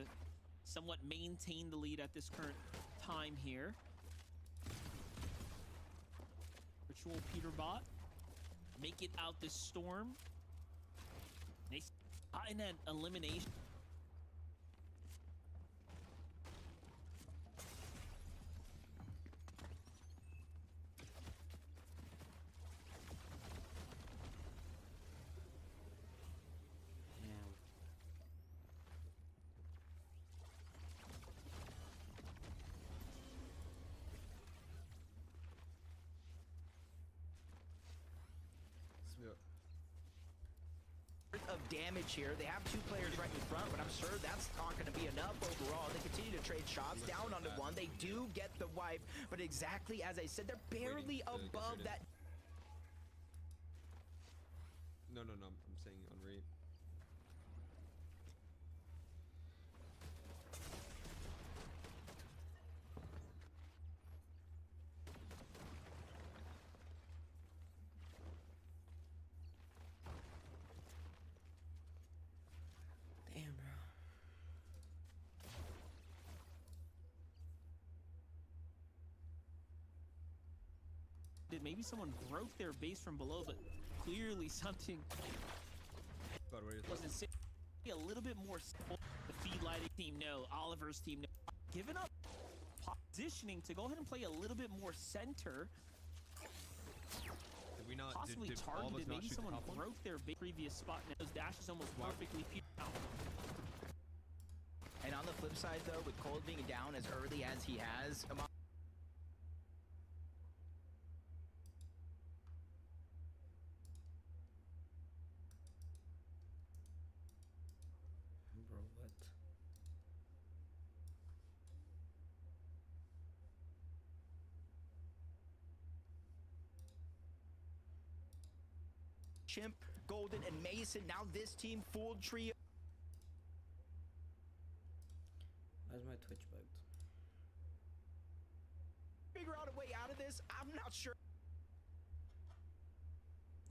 somewhat maintain the lead at this current time here. Virtual Peterbot make it out this storm. Nice in that elimination. Damn. Of damage here. They have 2 players right in front, but I'm sure that's not going to be enough overall. They continue to trade shots down onto one. They do get the wipe, but exactly as I said, they're barely above that. No. I'm saying on raid. Damn, bro. maybe someone broke their base from below, but clearly something God, where is it? wasn't safe. A little bit more simple. The feed lighting team, no. Oliver's team, no. Giving up positioning to go ahead and play a little bit more center. Did we not? Possibly did all of us targeted. not Maybe shoot the someone top one? broke their previous spot. And those dashes almost Wow. perfectly peeled out. And on the flip side, though, with Cold being down as early as he has, Bro, what? Chimp, Golden, and Mason. Now this team full trio. Why's my Twitch bugged? Figure out a way out of this. I'm not sure.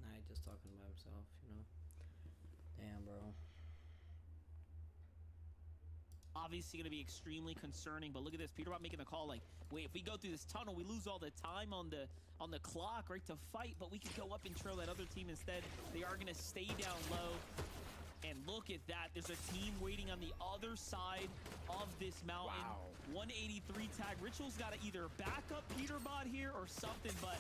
Nah, he just talking by himself, you know? Damn, bro. Obviously going to be extremely concerning, but look at this. Peterbot making the call like, wait, if we go through this tunnel, we lose all the time on the clock, right, to fight, but we can go up and trail that other team instead. They are going to stay down low. And look at that. There's a team waiting on the other side of this mountain. Wow. 183 tag. Ritual's got to either back up Peterbot here or something, but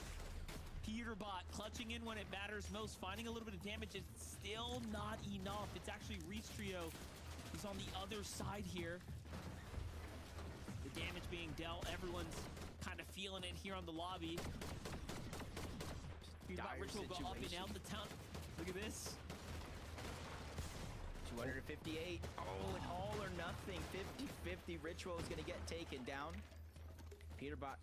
Peterbot clutching in when it matters most, finding a little bit of damage is still not enough. It's actually Reach Trio who's on the other side here. The damage being dealt. Everyone's kind of feeling it here on the lobby. Peterbot Dire Ritual go up and situation. out the town. Look at this. 258. Oh, and all or nothing. 50-50. Ritual is going to get taken down. Peterbot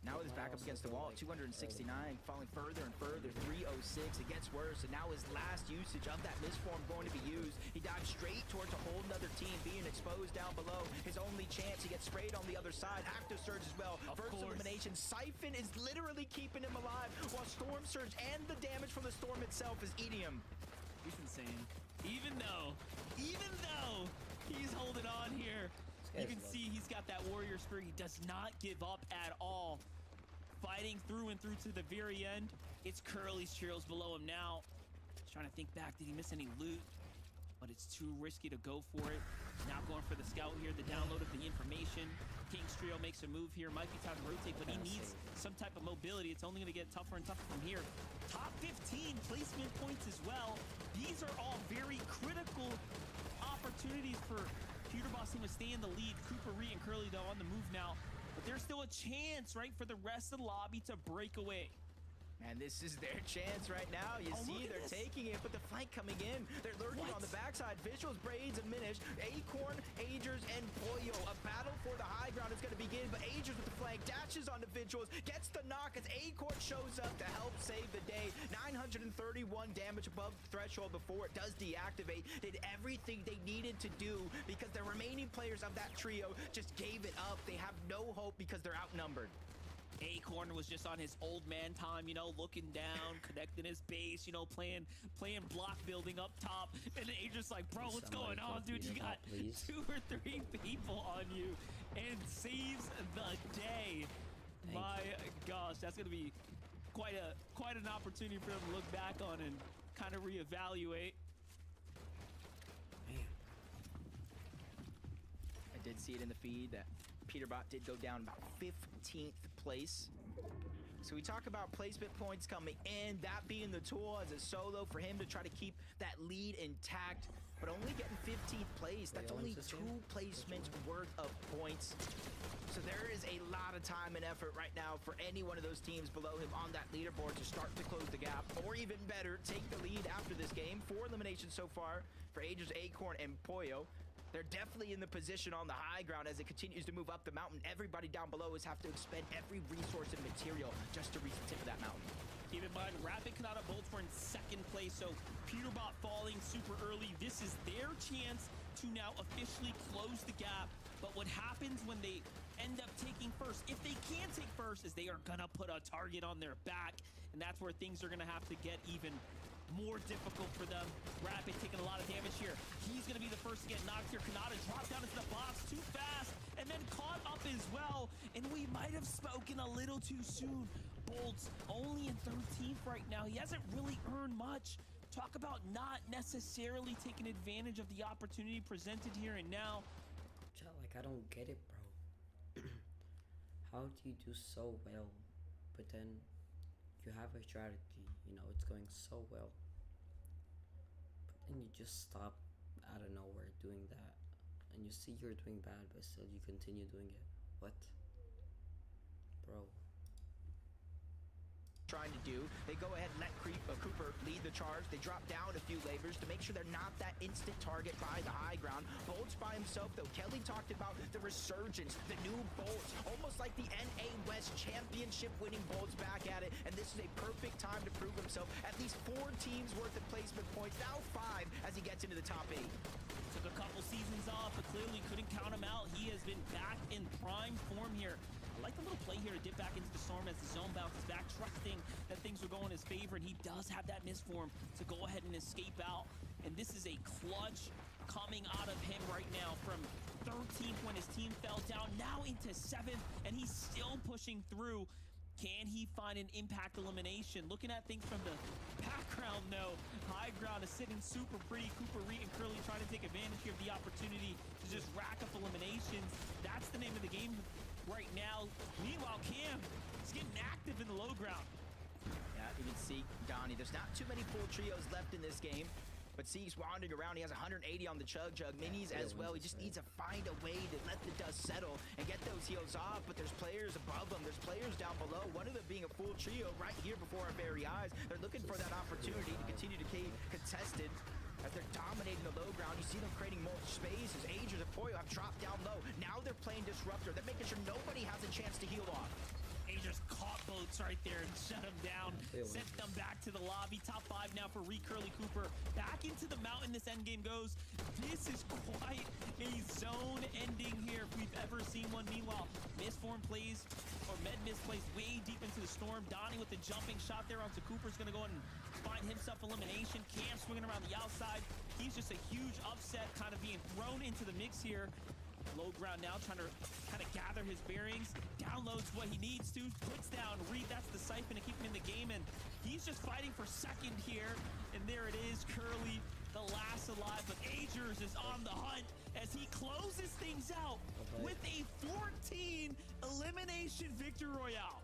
now with his back up against the wall. 269, falling further and further. 306. It gets worse. And now his last usage of that misform going to be used. He dives straight towards a whole nother team being exposed down below. His only chance. He gets sprayed on the other side. Active Surge as well. First elimination. Siphon is literally keeping him alive, while Storm Surge and the damage from the storm itself is eating him. He's insane. Even though he's holding on here, you can see he's got that warrior spirit. He does not give up at all. Fighting through and through to the very end. It's Curly's Trios below him now. He's trying to think back. Did he miss any loot? But it's too risky to go for it. Now going for the scout here, the download of the information. King's Trio makes a move here. Might be time to rotate, but he needs some type of mobility. It's only going to get tougher and tougher from here. Top 15 placement points as well. These are all very critical opportunities for Peterbot team to stay in the lead. Cooper, Ree, and Curly, though, on the move now. But there's still a chance, right, for the rest of the lobby to break away. And this is their chance right now. You see they're taking it, but the flank coming in. They're lurking on the backside. Visuals, Braids, and Minish. Acorn, Agers, and Pollo. A battle for the high ground is going to begin, but Agers with the flank dashes onto Visuals, gets the knock as Acorn shows up to help save the day. 931 damage above the threshold before it does deactivate. Did everything they needed to do because the remaining players of that trio just gave it up. They have no hope because they're outnumbered. Acorn was just on his old man time, you know, looking down, connecting his base, you know, playing block building up top. And Adrian's like, bro, what's going on, dude? You got 2 or 3 people on you, and saves the day. My gosh, that's gonna be quite an opportunity for him to look back on and kind of reevaluate. Man. I did see it in the feed that Peterbot did go down about 15th place. So we talk about placement points coming in, that being the tool as a solo for him to try to keep that lead intact, but only getting 15th place. That's only 2 placements worth of points. So there is a lot of time and effort right now for any one of those teams below him on that leaderboard to start to close the gap, or even better, take the lead after this game. 4 eliminations so far for Agers, Acorn, and Pollo. They're definitely in the position on the high ground as it continues to move up the mountain. Everybody down below is have to expend every resource and material just to reach the tip of that mountain. Keep in mind, Rapid Kanata both were in 2nd place, so Peterbot falling super early. This is their chance to now officially close the gap. But what happens when they end up taking first, if they can take first, is they are gonna put a target on their back, and that's where things are gonna have to get even more difficult for them. Rapid taking a lot of damage here. He's going to be the first to get knocked here. Kanata drops down into the box too fast and then caught up as well. And we might have spoken a little too soon. Bolt's only in 13th right now. He hasn't really earned much. Talk about not necessarily taking advantage of the opportunity presented here and now. Chat, like, I don't get it, bro. How do you do so well, but then you have a strategy, you know, it's going so well, but then you just stop out of nowhere doing that, and you see you're doing bad, but still you continue doing it. What? Bro. Trying to do. They go ahead and let Cooper lead the charge. They drop down a few labors to make sure they're not that instant target by the high ground. Bolt's by himself, though. Kelly talked about the resurgence, the new Bolts, almost like the NA West championship winning Bolts back at it, and this is a perfect time to prove himself. At least 4 teams worth of placement points, now 5 as he gets into the top 8. Took a couple seasons off, but clearly couldn't count him out. He has been back in prime form here. I like the little play here to dip back into the storm as the zone bounces back, trusting that things will go in his favor, and he does have that miss form to go ahead and escape out. And this is a clutch coming out of him right now from 13th when his team fell down, now into 7th, and he's still pushing through. Can he find an impact elimination? Looking at things from the background, though, high ground is sitting super pretty. Cooper, Reed, and Curly trying to take advantage here of the opportunity to just rack up eliminations. That's the name of the game right now. Meanwhile, Cam is getting active in the low ground. Yeah, you can see Donnie. There's not too many full trios left in this game, but Seek's wandering around. He has 180 on the Chug. Minis as well. He just needs to find a way to let the dust settle and get those heals off, but there's players above them. There's players down below. One of them being a full trio right here before our very eyes. They're looking for that opportunity to continue to keep contested. As they're dominating the low ground, you see them creating more spaces. Agers and Poyo have dropped down low. Now they're playing Disruptor. They're making sure nobody has a chance to heal off. Agers caught Boats right there and shut him down. Sent them back to the lobby. Top 5 now for Curly Cooper. Back into the mountain this endgame goes. This is quite a zone ending here if we've ever seen one. Meanwhile, Misform plays, or Med Miss plays way deep into the storm. Donnie with the jumping shot there onto Cooper's gonna go and find himself elimination. Cam swinging around the outside. He's just a huge upset kind of being thrown into the mix here. Low ground now, trying to kind of gather his bearings. Downloads what he needs to. Puts down Reed. That's the siphon to keep him in the game. And he's just fighting for second here. And there it is. Curly, the last alive. But Agers is on the hunt as he closes things out with a 14 elimination victory royale.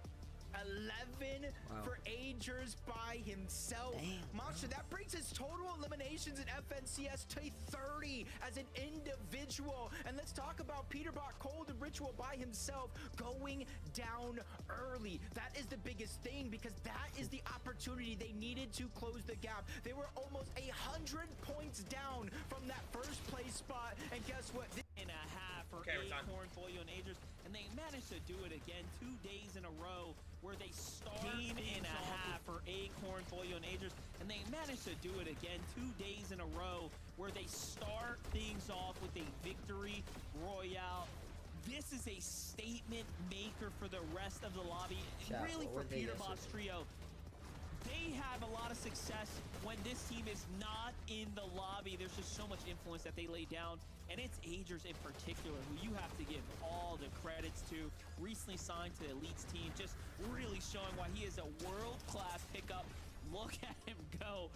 11 for Agers by himself. Monster, that brings his total eliminations in FNCS to 30 as an individual. And let's talk about Peterbot, Cold, and Ritual by himself going down early. That is the biggest thing, because that is the opportunity they needed to close the gap. They were almost 100 points down from that first place spot. And guess what? And a half for Acorn, Foyo, and Agers, and they managed to do it again 2 days in a row where they start and a half for Acorn, Foyo, and Agers, and they managed to do it again 2 days in a row where they start things off with a victory royale. This is a statement maker for the rest of the lobby, really for Peterbot's trio. They have a lot of success when this team is not in the lobby. There's just so much influence that they lay down, and it's Agers in particular who you have to give all the credits to. Recently signed to the Elites team, just really showing why he is a world-class pickup. Look at him go.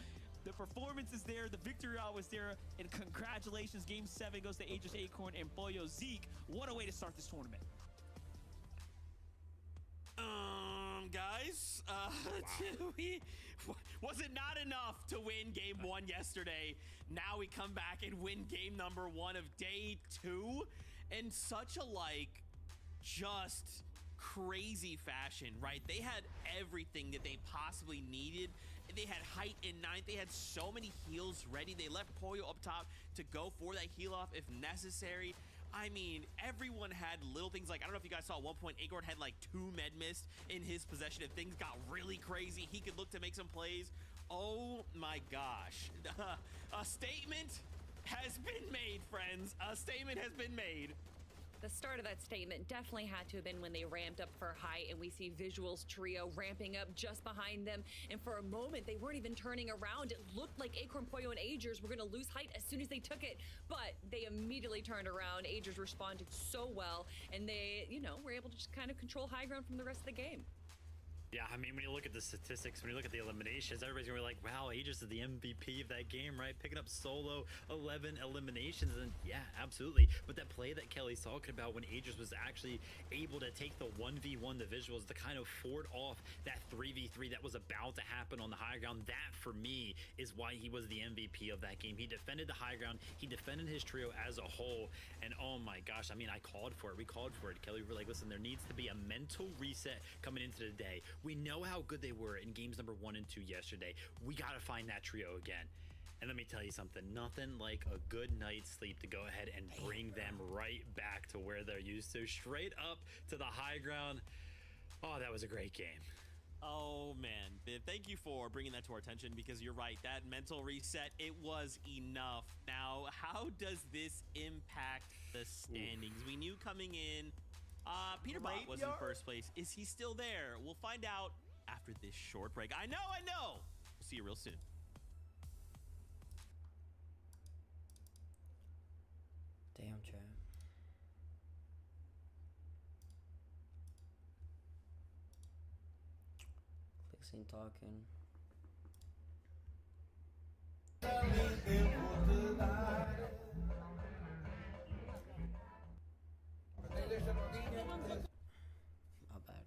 The performance is there, the victory was there, and congratulations. Game 7 goes to Agers, Acorn, and Foyo. Zeke, what a way to start this tournament. Guys, was it not enough to win game 1 yesterday? Now we come back and win game number 1 of day 2 in such a, like, just crazy fashion, right? They had everything that they possibly needed. They had height in 9th. They had so many heals ready. They left Poyo up top to go for that heal off if necessary. I mean, everyone had little things like, I don't know if you guys saw at one point, Acorn had like 2 med mist in his possession. If things got really crazy, he could look to make some plays. Oh my gosh. A statement has been made, friends. A statement has been made. The start of that statement definitely had to have been when they ramped up for height, and we see Visuals trio ramping up just behind them. And for a moment, they weren't even turning around. It looked like Acorn, Poyo, and Agers were going to lose height as soon as they took it, but they immediately turned around. Agers responded so well, and they, you know, were able to just kind of control high ground from the rest of the game. Yeah, I mean, when you look at the statistics, when you look at the eliminations, everybody's gonna be like, wow, Aegis is the MVP of that game, right? Picking up solo 11 eliminations, and yeah, absolutely. But that play that Kelly's talking about when Aegis was actually able to take the 1v1, the visuals, to kind of ford off that 3v3 that was about to happen on the high ground, that for me is why he was the MVP of that game. He defended the high ground, he defended his trio as a whole, and oh my gosh, I mean, I called for it, we called for it. Kelly, we were like, listen, there needs to be a mental reset coming into the day. We know how good they were in games number 1 and 2 yesterday. We gotta find that trio again. And let me tell you something, nothing like a good night's sleep to go ahead and bring them right back to where they're used to, straight up to the high ground. Oh, that was a great game. Oh man, Viv, thank you for bringing that to our attention, because you're right, that mental reset, it was enough. Now, how does this impact the standings? We knew coming in, Peterbot was in first place. Is he still there? We'll find out after this short break. I know! We'll see you real soon. Damn, chat. Clix ain't talking. My bad.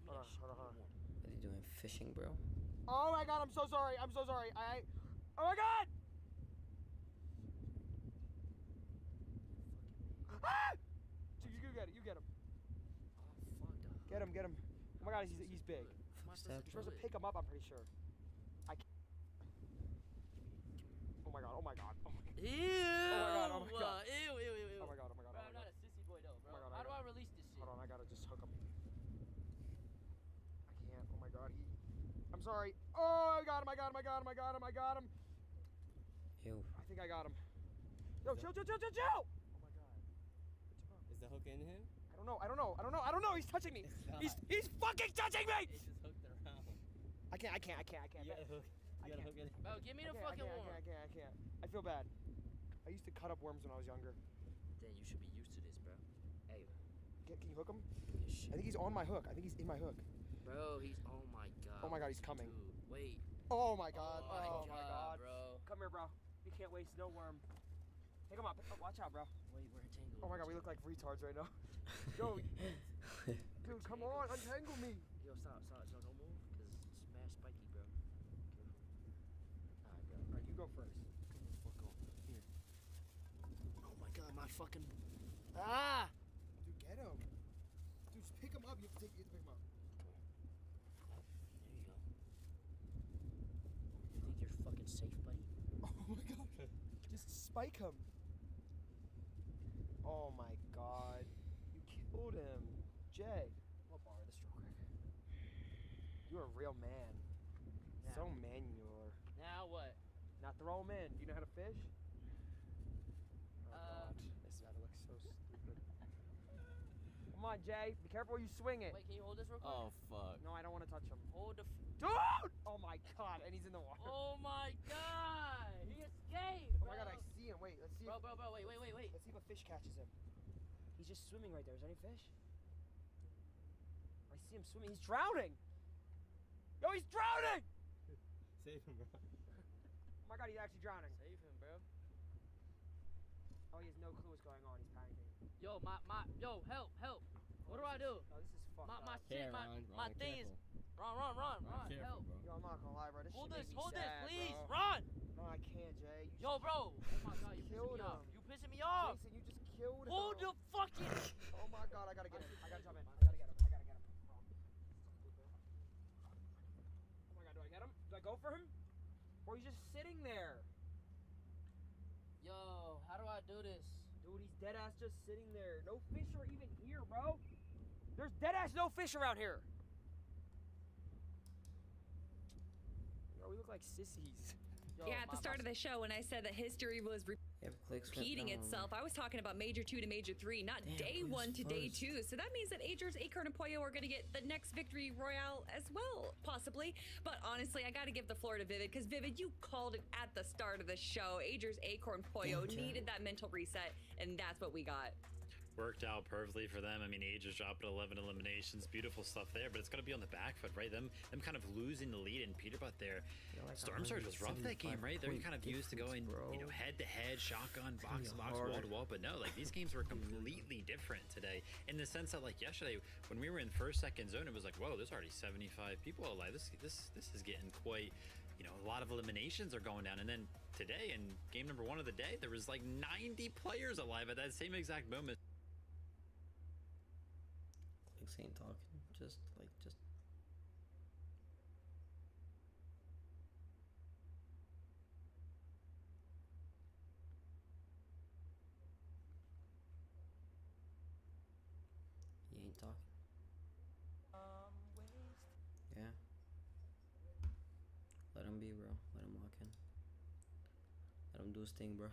Hold on. What are you doing? Fishing, bro? Oh my god, I'm so sorry. Oh my god! Ah! You get him. Get him. Oh my god, he's big. Fuck's that, You're bro? supposed to pick him up, I'm pretty sure. I can't. Oh my god. Ew! Oh my god. Ew! Oh my god. Bro, I'm not a sissy boy though, bro. Oh my God, How do I release this shit? Hold on, I gotta just hook him. I can't. Oh my god, I'm sorry. Oh, I got him. Ew. I think I got him. Yo, chill! Oh my god. Is the hook in him? I don't know. He's touching me. He's fucking touching me. It just hooked around. I can't. You gotta hook. You gotta hook it. Bro, give me the I fucking can't. worm. I can't. I feel bad. I used to cut up worms when I was younger. Then you should be used to this, bro. Hey, Can you hook him? shit. I think he's on my hook. I think he's in my hook. Bro, he's. Oh my god. Oh my god, he's What's he coming. do? Wait. Oh my god. Oh my god, bro. Come here, bro. You can't waste no worm. Pick him up. Watch out, bro. Wait, we're entangled. Oh my god, we look like retards right now. Yo, dude, come on, untangle me. Yo, stop. Don't move, cause it's mad spiky, bro. Careful. Alright, bro. Alright, you go first. Come the fuck on. Here. Oh my god, my fucking. Ah! Dude, get him. Dude, just pick him up. You have to pick him up. There you go. You think you're fucking safe, buddy? Oh my god. Just spike him. Oh my god. You killed him. Jay. I'll borrow this real quick. You're a real man. Now. So manual. Now what? Now throw him in. You know how to fish? Oh god. This gotta look so stupid. Come on, Jay. Be careful you swing it. Wait, can you hold this real quick? Oh, fuck. No, I don't want to touch him. Hold the. Dude! Oh my god, and he's in the water. Oh my god! He escaped! Oh my god, I see him. Wait, let's see. Bro, wait. Let's see if a fish catches him. He's just swimming right there. Is there any fish? I see him swimming. He's drowning! Yo, he's drowning! Save him, bro. Oh my god, he's actually drowning. Save him, bro. Oh, he has no clue what's going on. He's panicking. Yo, yo, help. What do I do? Oh, this is fucked My up. shit, my thing is. Run, help. Yo, I'm not gonna lie, bro. This Hold shit this, makes me sad, please, bro. run! No, I can't, Jay. You Yo, bro! Oh my god, you Killed pissing me off. him. You pissing me off! Jason, you just killed him. Hold the fucking. Oh my god, I gotta get him. I gotta jump in. I gotta get him. Oh my god, do I get him? Do I go for him? Or he's just sitting there? Yo, how do I do this? Dude, he's dead ass just sitting there. No fish are even here, bro. There's dead ass no fish around here. Bro, we look like sissies. Yo, Yeah, at the start of the show, when I said that history was Yeah, but Clix went repeating down. itself, I was talking about Major 2 to Major 3, not Damn, day who's 1 to day first? 2. So that means that Aegis, Acorn, and Pollo are going to get the next victory royale as well, possibly. But honestly, I got to give the floor to Vivid, because Vivid, you called it at the start of the show. Aegis, Acorn, Pollo Damn, Jack. needed that mental reset, and that's what we got. worked out perfectly for them. I mean, Age is dropping 11 eliminations, beautiful stuff there, but it's going to be on the back foot, right? Them kind of losing the lead, and Peterbot there. Like Storm Surge was rough that game, right? They're kind of used to going, you know, head to head, shotgun, box to box, wall to wall, but no, like these games were completely different today in the sense that, like yesterday when we were in first, second zone, it was like, whoa, there's already 75 people alive. This is getting quite, you know, a lot of eliminations are going down, and then today in game number 1 of the day, there was like 90 players alive at that same exact moment. Clix ain't talking, just he ain't talking. Yeah. Let him be, bro. Let him walk in. Let him do his thing, bro.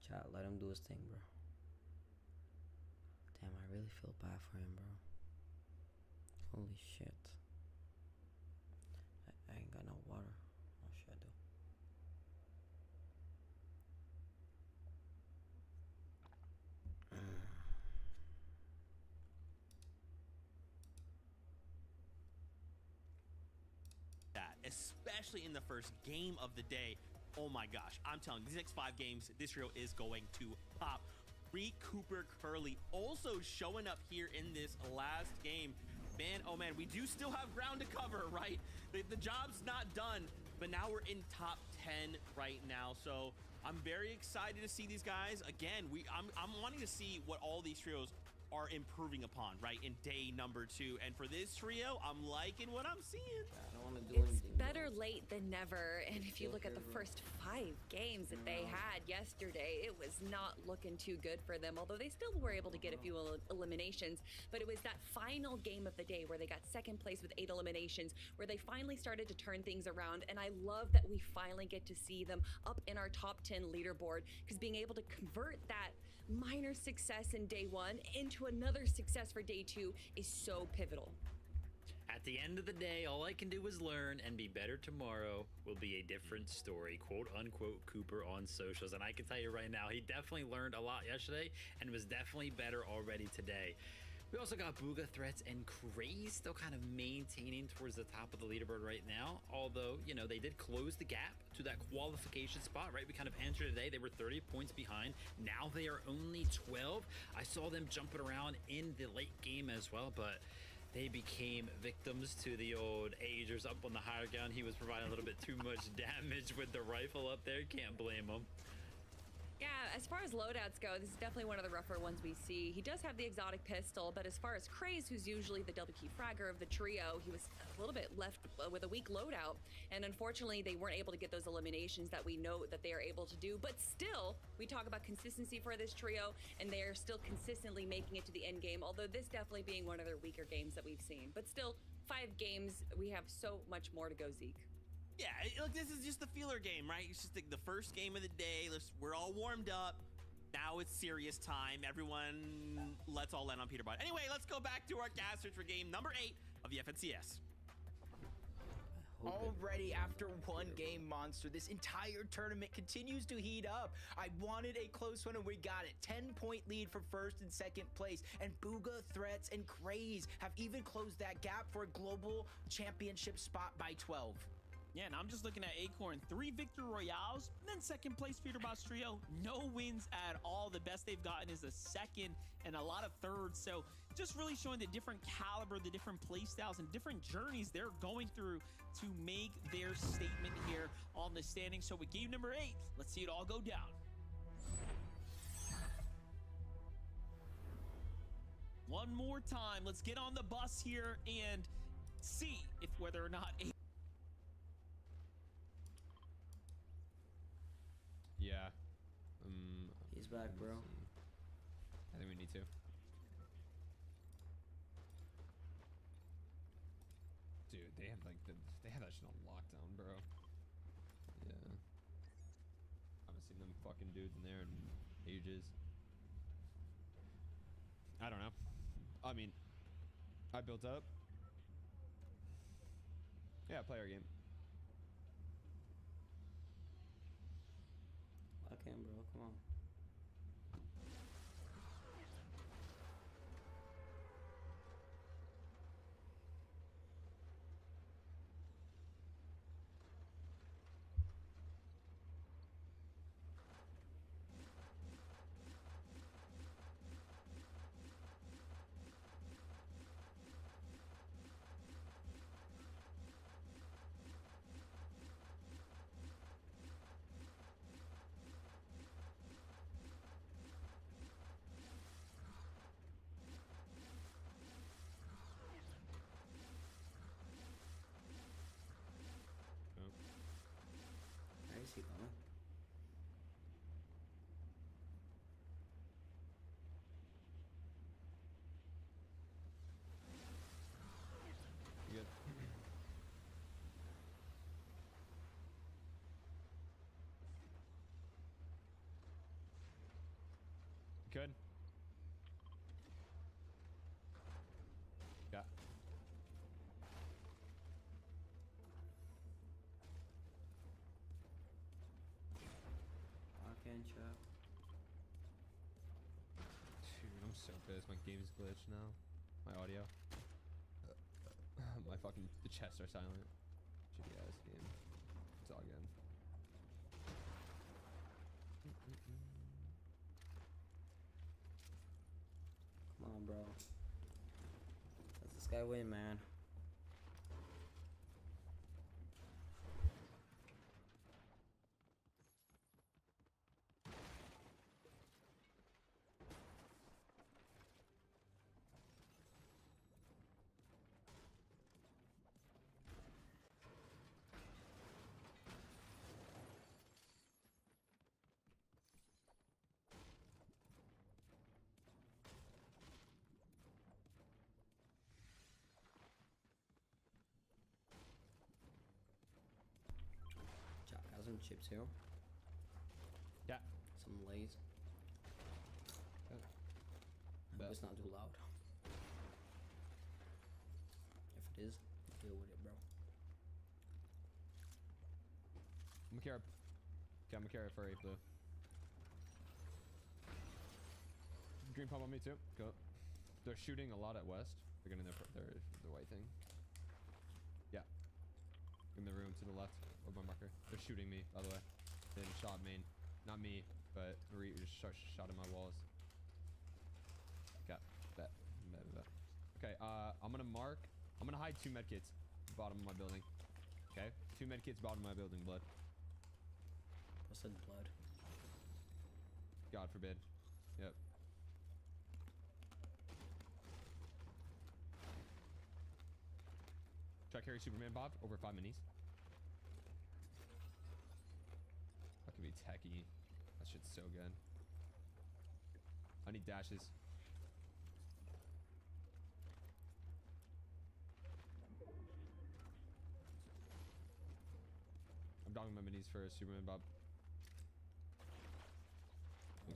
Chat, let him do his thing, bro. Damn, I really feel bad for him, bro. Holy shit. I ain't got no water. Oh shit, I do. That, especially in the first game of the day. Oh my gosh, I'm telling you, these next 5 games, this trio is going to pop. Free Cooper Curly also showing up here in this last game. Man, oh man, we do still have ground to cover, right? The job's not done, but now we're in top 10 right now. So I'm very excited to see these guys. Again, I'm wanting to see what all these trios are improving upon, right, in day number 2. And for this trio, I'm liking what I'm seeing. I don't want to do It's anything. better bro. late than never. And if you Still look at here, the bro. first 5 games that they had yesterday, it was not looking too good for them, although they still were able to get a few eliminations. But it was that final game of the day where they got second place with 8 eliminations, where they finally started to turn things around. And I love that we finally get to see them up in our top 10 leaderboard, because being able to convert that minor success in day 1 into another success for day 2 is so pivotal. At the end of the day, all I can do is learn, and be better tomorrow will be a different story, quote unquote Cooper on socials. And I can tell you right now, he definitely learned a lot yesterday and was definitely better already today. We also got Booga, Threats, and Craze still kind of maintaining towards the top of the leaderboard right now. Although, you know, they did close the gap to that qualification spot, right? We kind of entered today. They were 30 points behind. Now they are only 12. I saw them jumping around in the late game as well, but they became victims to the old Agers up on the higher ground. He was providing a little bit too much damage with the rifle up there. Can't blame him. Yeah, as far as loadouts go, this is definitely one of the rougher ones we see. He does have the exotic pistol, but as far as Craze, who's usually the double key fragger of the trio, he was a little bit left with a weak loadout. And unfortunately, they weren't able to get those eliminations that we know that they are able to do. But still, we talk about consistency for this trio, and they are still consistently making it to the end game, although this definitely being one of their weaker games that we've seen. But still, 5 games, we have so much more to go, Zeke. Yeah, look, this is just the feeler game, right? It's just the first game of the day. We're all warmed up. Now it's serious time. Everyone, let's all land on Peterbot. Anyway, let's go back to our gas search for game number 8 of the FNCS. Already after 1 game, Monster, this entire tournament continues to heat up. I wanted a close one and we got it. 10-point lead for first and second place. And Booga, Threats, and Craze have even closed that gap for a global championship spot by 12. Yeah, and I'm just looking at Acorn, 3 victory royales, and then second place Peterbot's trio, no wins at all. The best they've gotten is a second and a lot of thirds. So just really showing the different caliber, the different play styles, and different journeys they're going through to make their statement here on the standings. So with game number 8, let's see it all go down. One more time, let's get on the bus here and see if whether or not Yeah. He's back, bro. I think we need to. Dude, they have they have that shit on lockdown, bro. Yeah. Haven't seen them fucking dudes in there in ages. I don't know. I mean, I built up. Yeah, play our game. back in, bro. Come on. I see going. You good? Good. Yeah. I can't chat. Dude, I'm so pissed. My game's glitched now. My audio. My fucking the chests are silent. Shitty ass game. It's all good. Come on, bro. Let this guy win, man. Chat, got some chips here. Yeah. Some Lays. I hope it's not too loud. If it is, deal with it, bro. I'm a carrot. Okay, I'm a carrot for 8 blue. Green pump on me too. Go. They're shooting a lot at west. They're getting their white thing. Yeah. In the room to the left of my marker. They're shooting me, by the way. They shot main. Not me, but Marie just shot in my walls. Got that. Okay, I'm gonna mark. I'm gonna hide 2 medkits bottom of my building. Okay? 2 medkits bottom of my building, blood. What's in blood? God forbid. Yep. Try carry Superman Bob over 5 minis. That could be techie. That shit's so good. I need dashes. I'm dogging my minis for a Superman Bob.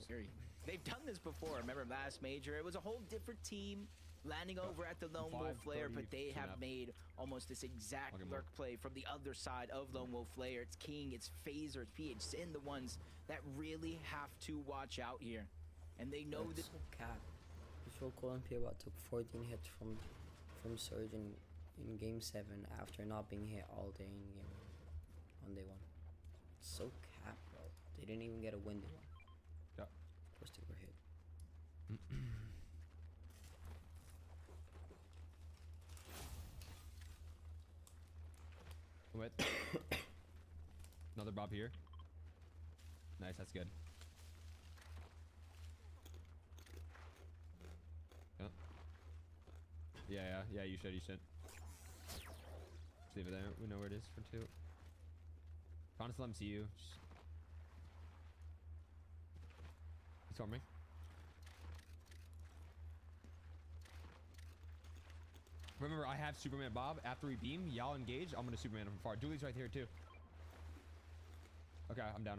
Scary. They've done this before. Remember last major? It was a whole different team landing over at the Lone Wolf Flare, but they have made almost this exact lurk play from the other side of Lone Wolf Flare. It's King, it's Phaser, it's PH Sin, the ones that really have to watch out here. And they know that. So cap. Visual Olympia took 14 hits from Surge in game 7 after not being hit all day in game on day 1. It's so cap, bro. They didn't even get a win day 1. Yeah. First they were hit. What? Another Bob here. Nice, that's good. Yeah, you should. Just leave it there. We know where it is for 2. Honest, let him see you. He's on me. Remember, I have Superman Bob. After we beam, y'all engage. I'm gonna Superman him from far. Dooley's right here too. Okay, I'm down.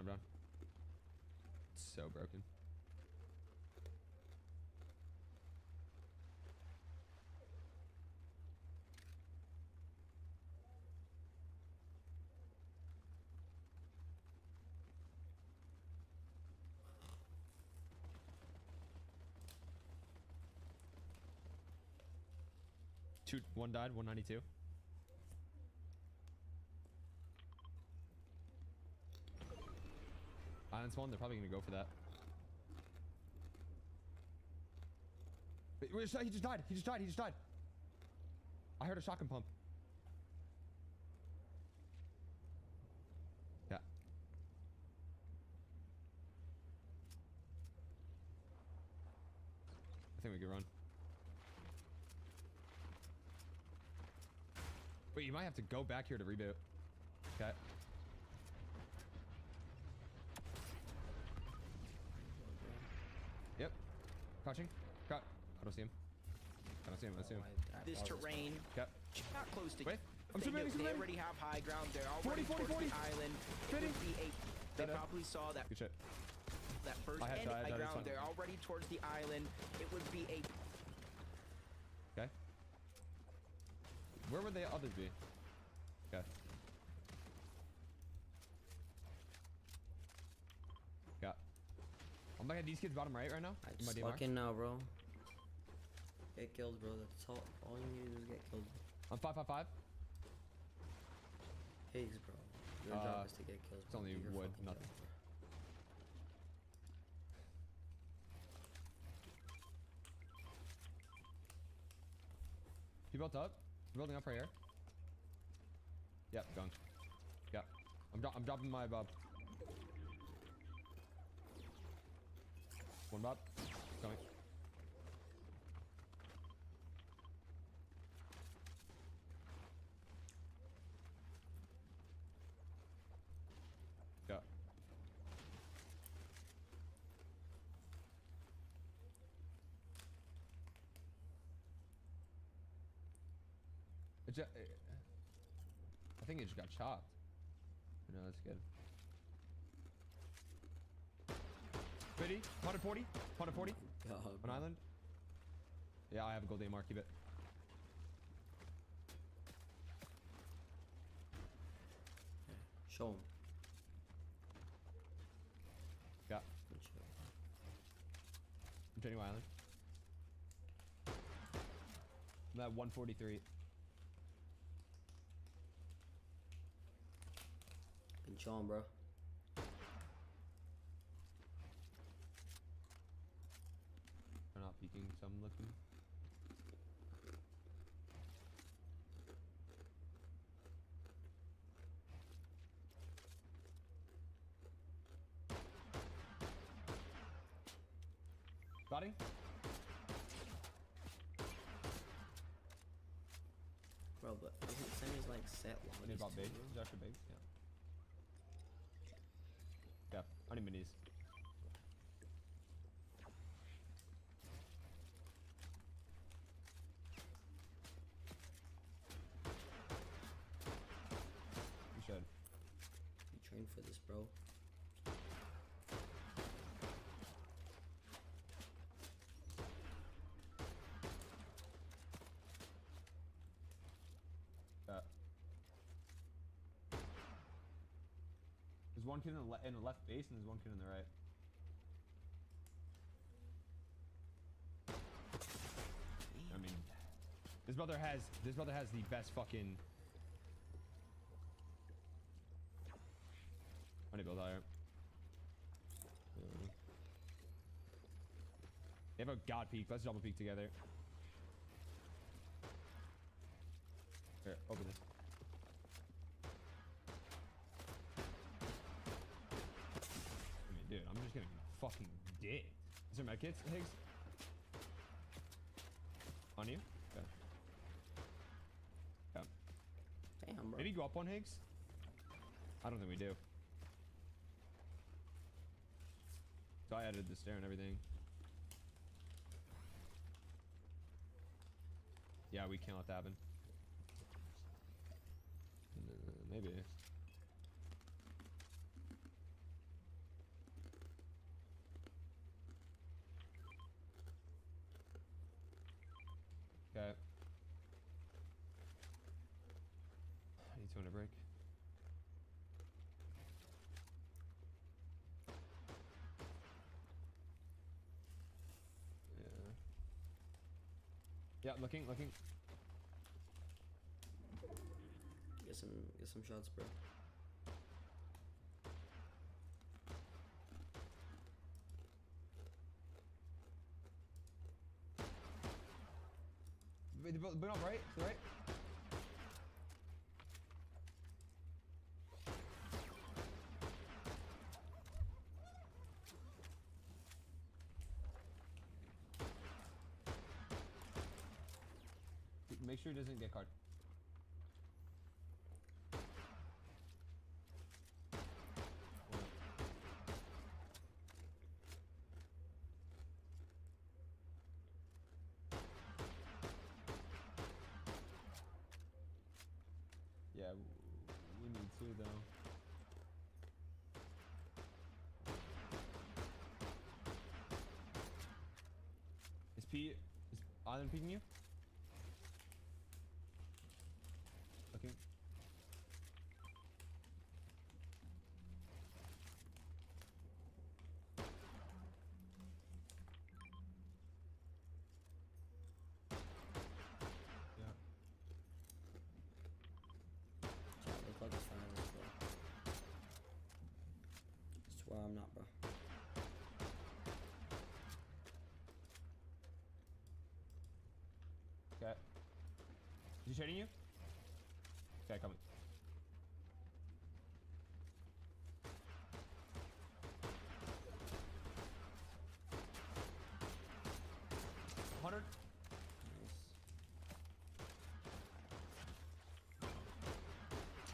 It's so broken. Shoot, one died, 192. Island spawn, they're probably gonna go for that. Wait, he just died. He just died. He just died. I heard a shotgun pump. Yeah. I think we can run. Wait, you might have to go back here to reboot. Okay. Yep. Crouching. I don't see him. I don't see him. I see him. This terrain, Yep. not close to. Wait. I'm They, zooming. they already have high ground. They're already 40, towards 40. the island. It would be a. They probably saw that Good shit. that first I had and to- I high had to ground. respond. They're already towards the island. It would be a. Okay. Where would the others be? Okay. Yeah. I'm looking at these kids bottom right now. I In my just DMR. lock in now, bro. Get killed, bro. That's all you need to do is get killed. I'm 555. Higgs, bro. Your job is to get kills. it's bro. only Do your wood, fucking nothing. job, bro. He built up. Building up right here. Yep, gone. Yep. I'm dropping my bob. One bob. Coming. Yeah. It just, I think it just got chopped. No, that's good. 50, 140, 140 God, on bro. island. Yeah, I have a gold AMR. Keep it. Show him. Yeah, Good shit. I'm turning island. I'm at 143. Been chilling, bro. They're not peeking, so I'm looking. Spotting? Bro, but isn't semis like set I need lobbies about too, big. bro? Is actually big? Yeah. Yeah, I need minis. You should. You train for this, bro. There's one kid in the left base and there's one kid in the right. I mean, this brother has the best fucking. I need to build higher. They have a god peak. Let's double peek together. Here, open this. I mean, dude, I'm just getting fucking dick. Is there medkits, Higgs? On you? Okay. Yeah. Damn, bro. Maybe go up on Higgs? I don't think we do. So I added the stair and everything. Yeah, we can't let that happen. Maybe. Okay. I need 200 break. Yeah. Yeah, looking. Get some shots, bro. Wait, they're up right? To the right? Make sure it doesn't get caught. Yeah, we need to though. Is Island peeking you? Looking. Yeah. Chat, look like it's fine as well. I swear I'm not, bro. Okay. Is he shading you? Okay, coming. $100. Nice.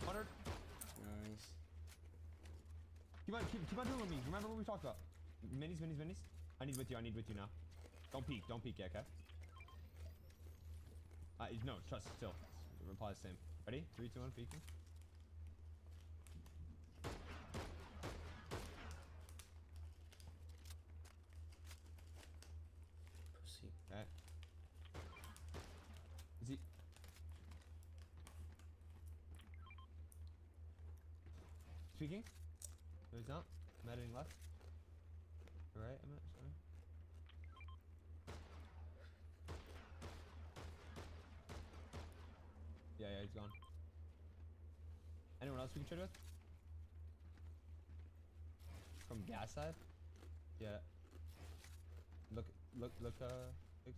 100. Nice. Keep on doing with me. Remember what we talked about? Minis. I need with you now. Don't peek yet, okay? No, trust, still. Reply the same. Ready? 3, 2, 1, peeking. Pussy. Okay. Is he? Speaking? No, he's not. I'm editing left. Alright, I'm not. Sorry. Yeah, he's gone. Anyone else we can trade with? From gas side? Yeah. Look, Clix. Is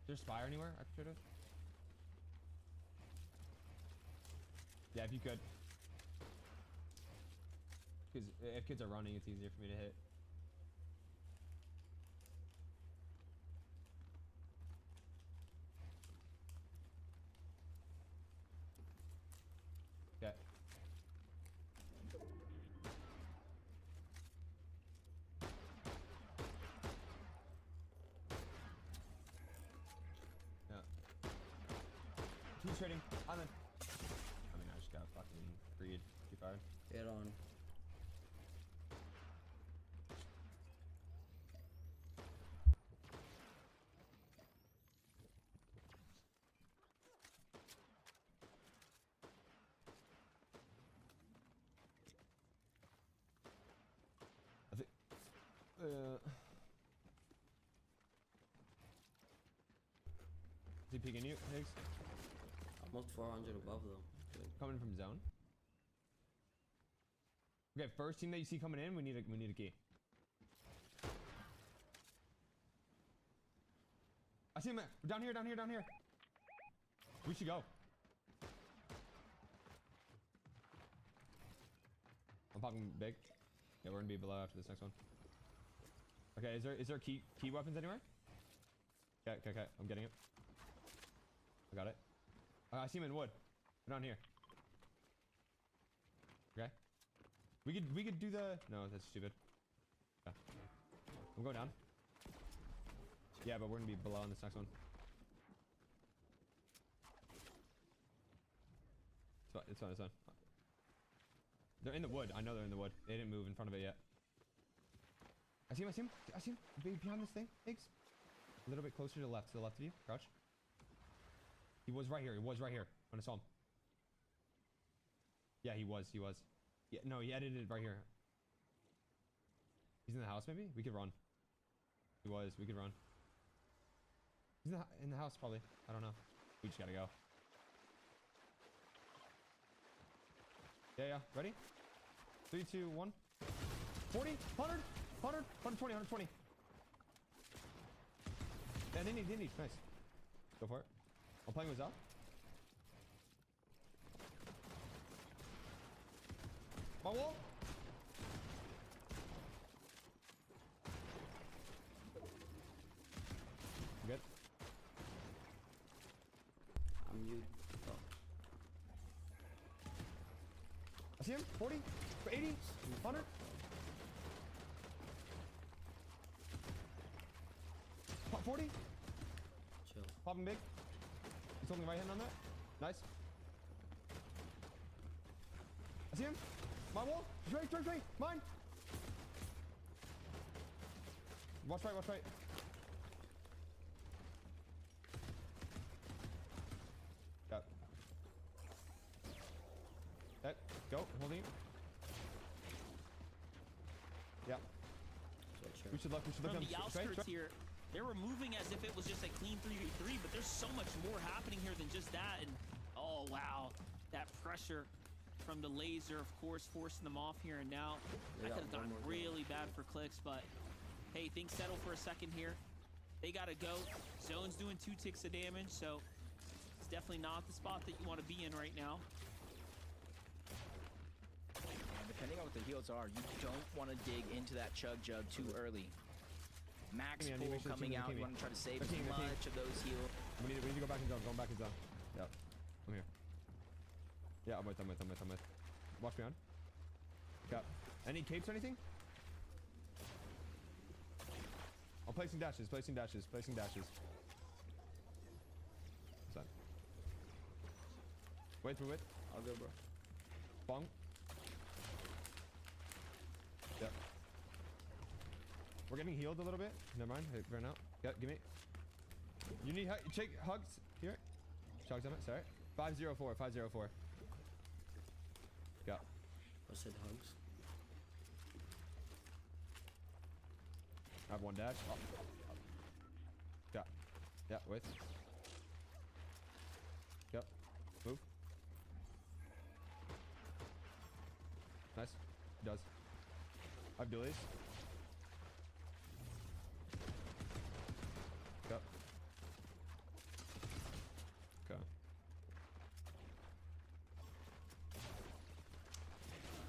there a spire anywhere I can trade with? Yeah, if you could. Because if kids are running, it's easier for me to hit. Okay. Yeah. Who's trading? I'm in. I mean, I just got fucking freed. Too hard. Get on. I think. Is he peeking you, Higgs? Almost 400 above though. Good. Coming from zone. Okay, first team that you see coming in, we need a key. I see him down here. We should go. I'm popping big. Yeah, we're gonna be below after this next one. Okay, is there key weapons anywhere? Okay. I'm getting it. I got it. I see him in wood. Down here. Okay. We could do the. No, that's stupid. Okay. I'm going down. Yeah, but we're gonna be below on this next one. It's fine. They're in the wood. I know they're in the wood. They didn't move in front of it yet. I see him. Behind this thing. Higgs. A little bit closer to the left of you. Crouch. He was right here. When I saw him. Yeah, he was. Yeah, no, he edited right here. He's in the house, maybe? We could run. We could run. He's in the house, probably. I don't know. We just gotta go. Yeah. Ready? 3, 2, 1. 40, 100, 100, 120, 120. Yeah, they need. Nice. Go for it. I'm playing with Zal. My wall. You good? I'm you. Oh. I see him. 40, 80, 100. Pop 40. Chill. Pop him big. He's holding the right hand on that. Nice. I see him. My wall. Straight. Mine. Watch right. Got it. Okay, go. Holding it. Yeah. Sure. We should look From him the straight. outskirts here, they were moving as if it was just a clean 3v3, but there's so much more happening here than just that. And oh wow, that pressure from the laser, of course, forcing them off here. And now They that got could have one gone more really bad for Clix, but hey, things settle for a second here. They gotta go. Zone's doing 2 ticks of damage, so it's definitely not the spot that you want to be in right now. And depending on what the heals are, you don't want to dig into that chug jug too early. Max Give me, pull make sure the coming team- out. give You me. want to try to save The as team, the team. much of those heals. We need to go back in zone. Going back in zone. Yep. I'm here. Yeah, I'm with. Watch me on. Got any capes or anything? I'm placing dashes. Son. Wait. I'll go, bro. Bong. Yep. We're getting healed a little bit. Never mind. Hey, burn out. Yep, give me. You need shake hugs here. Chugs on it. Sorry. 504. Go. I said hugs. I have one dash. Oh. Got. Yeah, wait. Yep. Move. Nice. He does. I have delays. Yep. Okay.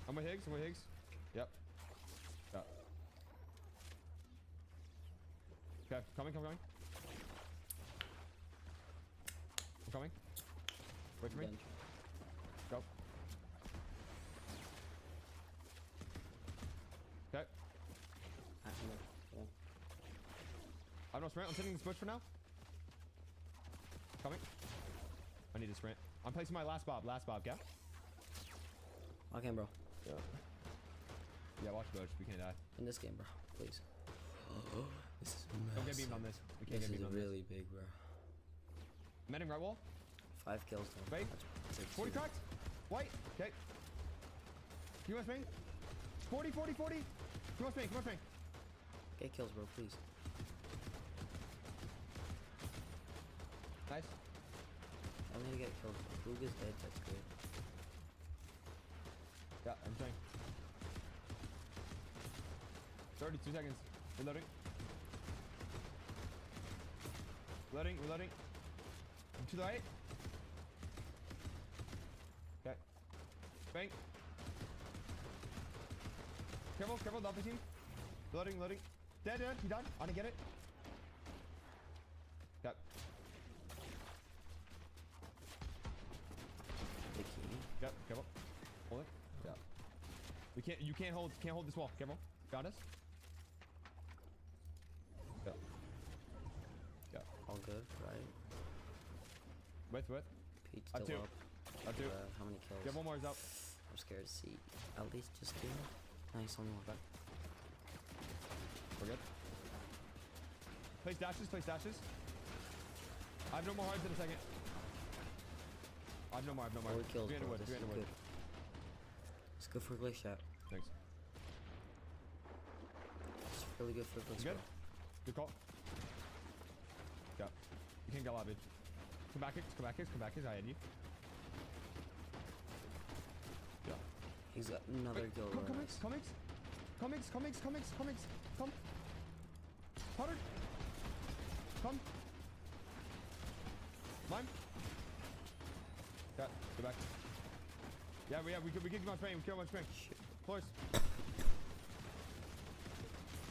I'm with Higgs. Yep. Yep. Okay, coming. I'm coming. Wait for me. Bench. Go. Okay. Ah, no. Oh. I have no sprint. I'm sitting in this bush for now. Coming. I need a sprint. I'm placing my last bob, yeah? Okay, bro. Yeah, watch bush. We can't die. In this game, bro. Please. This is Don't get massive. beamed on this. We can't This get is beamed on this. really big, bro. Men in right wall. 5 kills though. Wait. That's like 40 2. cracked. White. Okay. You want me? 40. You want me? Get kills, bro, please. Nice. I need to get kills. Boog is dead. That's good. Yeah, I'm trying. 32 seconds. Reloading. Reloading. To the right. Okay. Bang. Careful, double team. Loading. Dead. He died. I didn't get it. Yep. The key. Yep. Careful. Hold it. Yeah. You can't hold this wall. Careful. Got us. Yep. Yeah. All good, right? With. Pete's Up still two. up. Up two. How many kills? Yeah, one more is up. I'm scared to see. At least just 2. Nice, only 1. We're good. Place dashes. I have no more hearts in a second. I have no more. 4 kills, 300 bro. wood. This 300 is wood. good. Let's go for Glitch Chat. Thanks. It's really good for Glitch. Good. Good call. Yeah. You can't get lobbied. Come back, Clix. Come back, Clix. Come back, Clix. I had you. Yeah. He's got another kill. Come, Clix. Come, Clix. Come, Clix. Come, Clix. Come, Clix. Come, Clix. Come. Potter. Come. Mine. Yeah, go back. Yeah, we can keep on spraying. We keep on spraying. Force.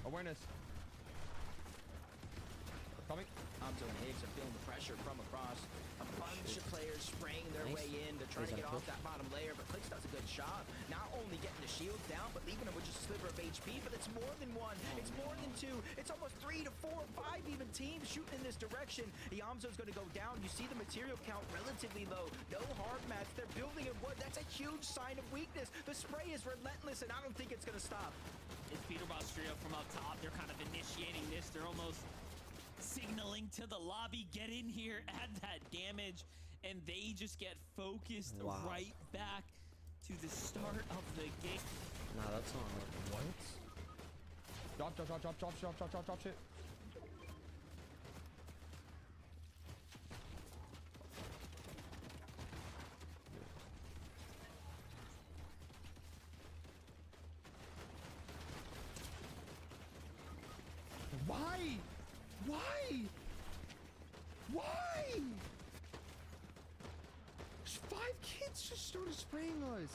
Awareness. Coming. Hamzo and Higgs are feeling the pressure from across. A bunch of players spraying their Nice. way in. They're trying to Nice get on off that bottom layer, but Clix does a good job. Not only getting the shields down, but leaving them with just a sliver of HP, but it's more than one. It's more than two. It's almost 3 to 4 or 5 even teams shooting in this direction. Hamzo's going to go down. You see the material count relatively low. No hard mats. They're building in wood. That's a huge sign of weakness. The spray is relentless, and I don't think it's going to stop. It's Peterbot's trio from up top. They're kind of initiating this. They're almost signaling to the lobby, get in here, add that damage, and they just get focused right back to the start of the game. Nah, that's not working. What? Drop shit. Why? Why? Why? 5 kids just started spraying us.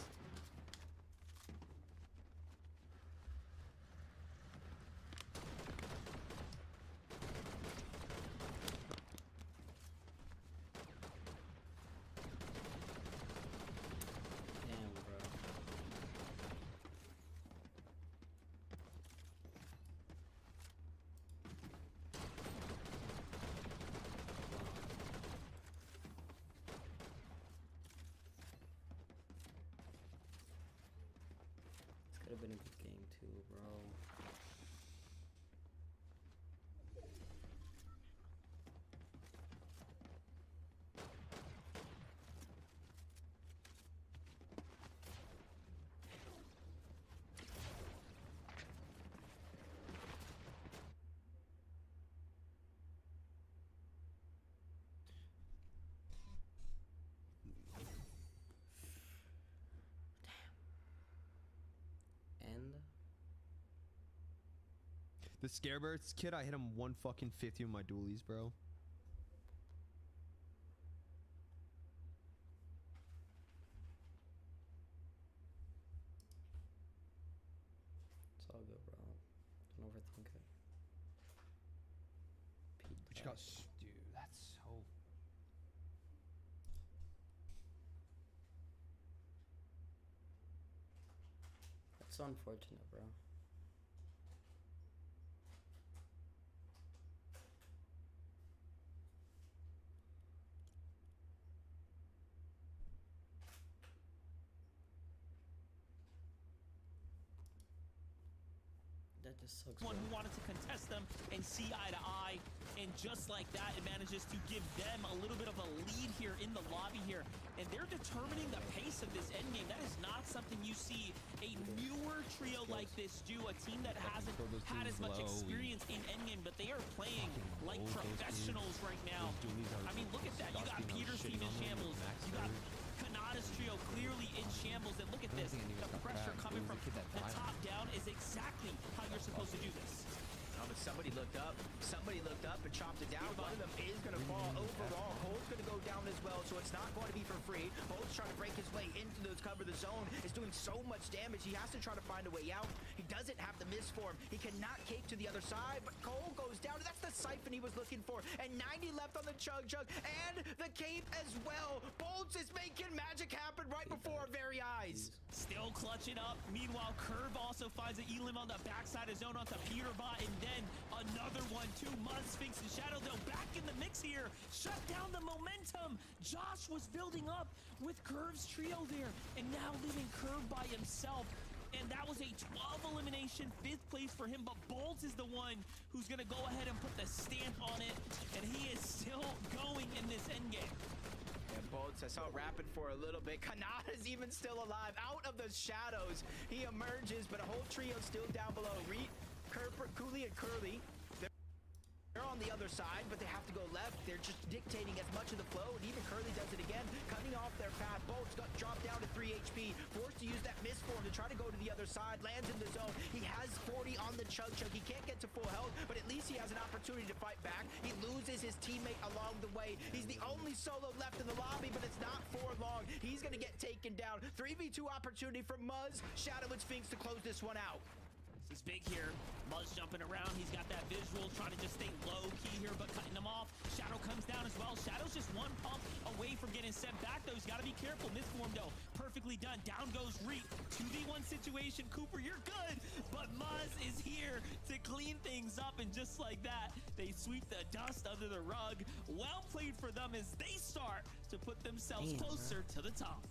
Damn, bro. This could have been a good game too, bro. And The Scarebirds kid, I hit him 150 with my dualies, bro. it's all good, bro. Don't overthink it. Pete But you got, Dash. dude, that's so. That's unfortunate, bro. That just sucks. One bro. who wanted to contest them and see eye to eye, and just like that, it manages to give them a little bit of a lead here in the lobby here, and they're determining the pace of this endgame. That is not something you see a newer trio like this do, a team that hasn't had as much experience in endgame, but they are playing like professionals right now. I mean, look at that. You got Peter's team in shambles. You got Kanata's trio clearly in shambles, and look at this. The pressure coming from the top down is exactly how you're supposed to do this. But somebody looked up and chopped it down. One of them is going to fall overall. Cole's going to go down as well, so it's not going to be for free. Bolt's trying to break his way into those cover. The zone is doing so much damage. He has to try to find a way out. He doesn't have the miss form. He cannot cape to the other side, but Cole goes down. That's the siphon he was looking for. And 90 left on the chug and the cape as well. Bolts is making magic happen right before our very eyes. Still clutching up. Meanwhile, Curve also finds an Elim on the backside of zone onto Peterbot, and then another one. 2 Mud Sphinx and Shadow, though, back in the mix here. Shut down the momentum. Josh was building up with Curve's trio there, and now leaving Curve by himself. And that was a 12 elimination, 5th place for him, but Bolts is the one who's going to go ahead and put the stamp on it, and he is still going in this endgame. And Bolts, I saw rapid for a little bit. Kanata's even still alive. Out of the shadows, he emerges, but a whole trio still down below. Cooley and Curly, they're on on the other side, but they have to go left. They're just dictating as much of the flow, and even Curly does it again, cutting off their path. Bolt's got dropped down to 3 HP, forced to use that misform to try to go to the other side, lands in the zone. He has 40 on the chug. He can't get to full health, but at least he has an opportunity to fight back. He loses his teammate along the way. He's the only solo left in the lobby, but it's not for long. He's gonna get taken down. 3v2 opportunity for Muzz, Shadow, and Sphinx to close this one out. This is big here. Muzz jumping around. He's got that visual, trying to just stay low key here, but cutting them off. Shadow comes down as well. Shadow's just one pump away from getting sent back, though. He's got to be careful. Misform, though. Perfectly done. Down goes Reap. 2v1 situation. Cooper, you're good. But Muzz is here to clean things up, and just like that, they sweep the dust under the rug. Well played for them as they start to put themselves closer to the top.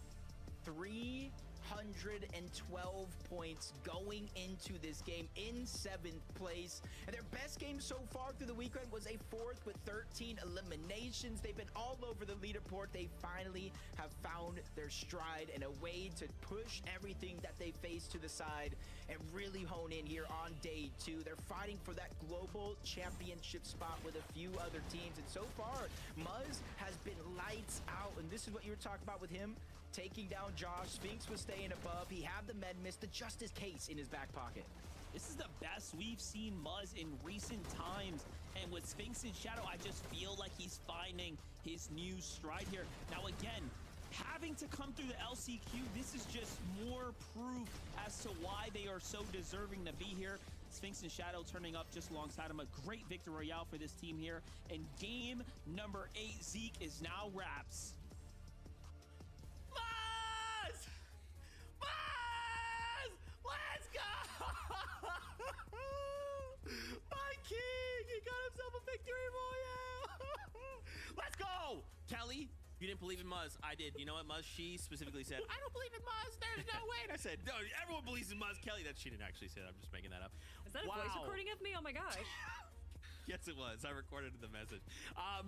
312 points going into this game in 7th place, and their best game so far through the weekend was a 4th with 13 eliminations. They've been all over the leaderboard. They finally have found their stride and a way to push everything that they face to the side and really hone in here on day 2. They're fighting for that global championship spot with a few other teams, and so far Muzz has been lights out, and this is what you were talking about with him taking down Josh. Sphinx was staying above. He had the med miss, the justice case in his back pocket. This is the best we've seen Muzz in recent times. And with Sphinx and Shadow, I just feel like he's finding his new stride here. Now again, having to come through the LCQ, this is just more proof as to why they are so deserving to be here. Sphinx and Shadow turning up just alongside him. A great victory royale for this team here. And game number 8, Zeke, is now wraps. Let's go! My king! He got himself a victory royale! Let's go! Kelly, you didn't believe in Muzz. I did. You know what, Muzz? She specifically said, I don't believe in Muzz. There's no way. And I said, no, everyone believes in Muzz. Kelly, that she didn't actually say that. I'm just making that up. Is that a voice recording of me? Oh my gosh. Yes, it was. I recorded the message.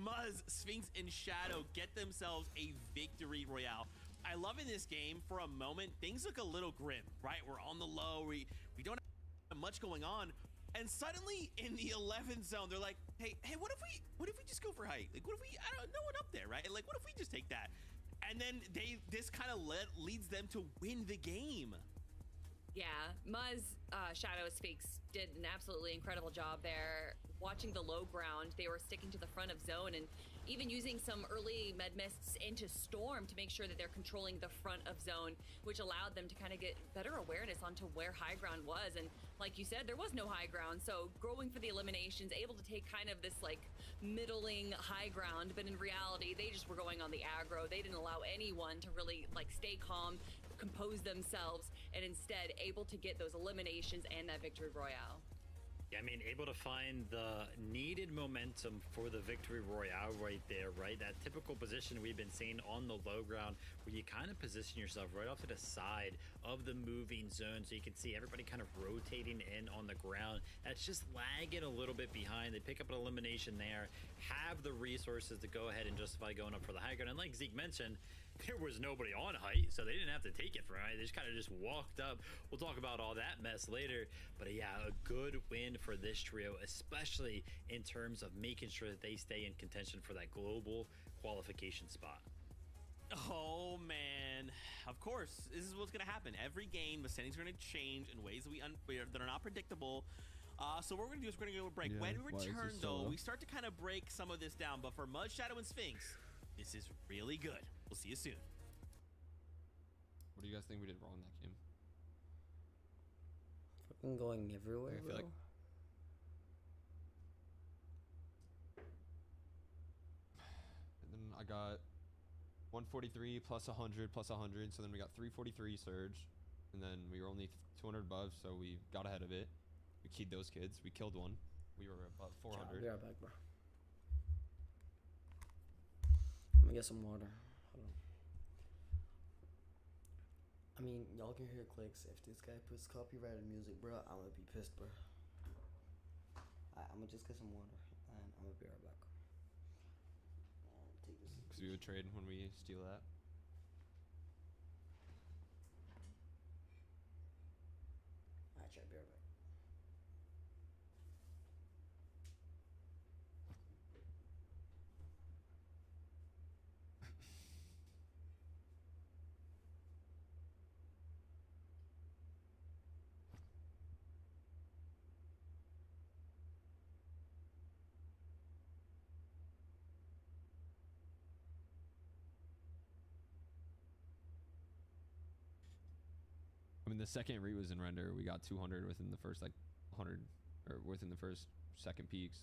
Muzz, Sphinx, and Shadow get themselves a victory royale. I love in this game, for a moment, things look a little grim, right? We're on the low. We don't have much going on. And suddenly in the 11th zone, they're like, hey, what if we just go for height? Like, what if we, no one up there, right? Like, what if we just take that? And then this kind of leads them to win the game. Yeah, Muzz, Shadow, Sphinx did an absolutely incredible job there. Watching the low ground, they were sticking to the front of zone and even using some early med mists into Storm to make sure that they're controlling the front of zone, which allowed them to kind of get better awareness onto where high ground was. And like you said, there was no high ground, so going for the eliminations, able to take kind of this like middling high ground, but in reality, they just were going on the aggro. They didn't allow anyone to really like stay calm, compose themselves, and instead able to get those eliminations and that victory royale. Yeah, I mean, able to find the needed momentum for the victory royale right there, right? That typical position we've been seeing on the low ground where you kind of position yourself right off to the side of the moving zone so you can see everybody kind of rotating in on the ground. That's just lagging a little bit behind. They pick up an elimination there, have the resources to go ahead and justify going up for the high ground. And like Zeke mentioned, there was nobody on height, so they didn't have to take it from height. They just kind of just walked up. We'll talk about all that mess later. But yeah, a good win for this trio, especially in terms of making sure that they stay in contention for that global qualification spot. Oh, man. Of course, this is what's going to happen. Every game, the settings are going to change in ways that are not predictable. So what we're going to do is we're going to go to a break. Yeah, when we return, though, solo? we start to kind of break some of this down. But for Muzz, Shadow, and Sphinx, this is really good. We'll see you soon. What do you guys think we did wrong in that game? Fucking going everywhere, I feel bro. like- And then I got 143 plus 100 plus 100, so then we got 343 surge, and then we were only 200 above, so we got ahead of it. We keyed those kids. We killed one. We were above 400. Be right back, bro. I'm gonna get some water. Hold on. I mean, y'all can hear Clix. If this guy puts copyrighted music, bro, I'm gonna be pissed, bro. I'm gonna just get some water, and I'm gonna be right back. Take this. Because we would trade when we steal that. Alright, chat, be right back. the second Reed was in render, we got 200 within the first like 100 or within the first second peaks.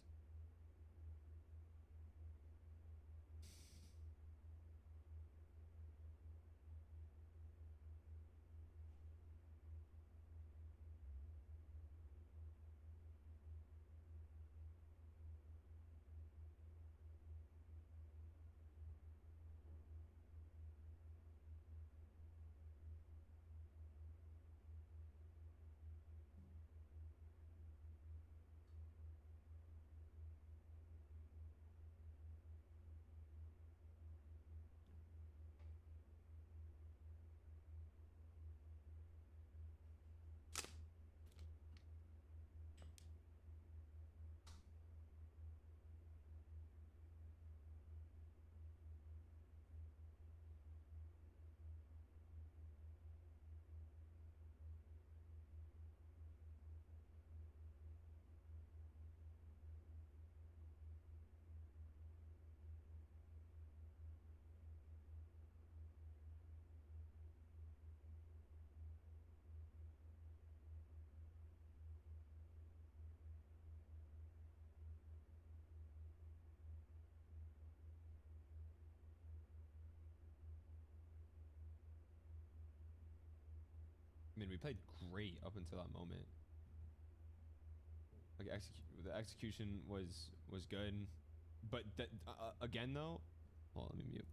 I mean, we played great up until that moment. Like the execution was good, but that again though. Hold on, let me mute.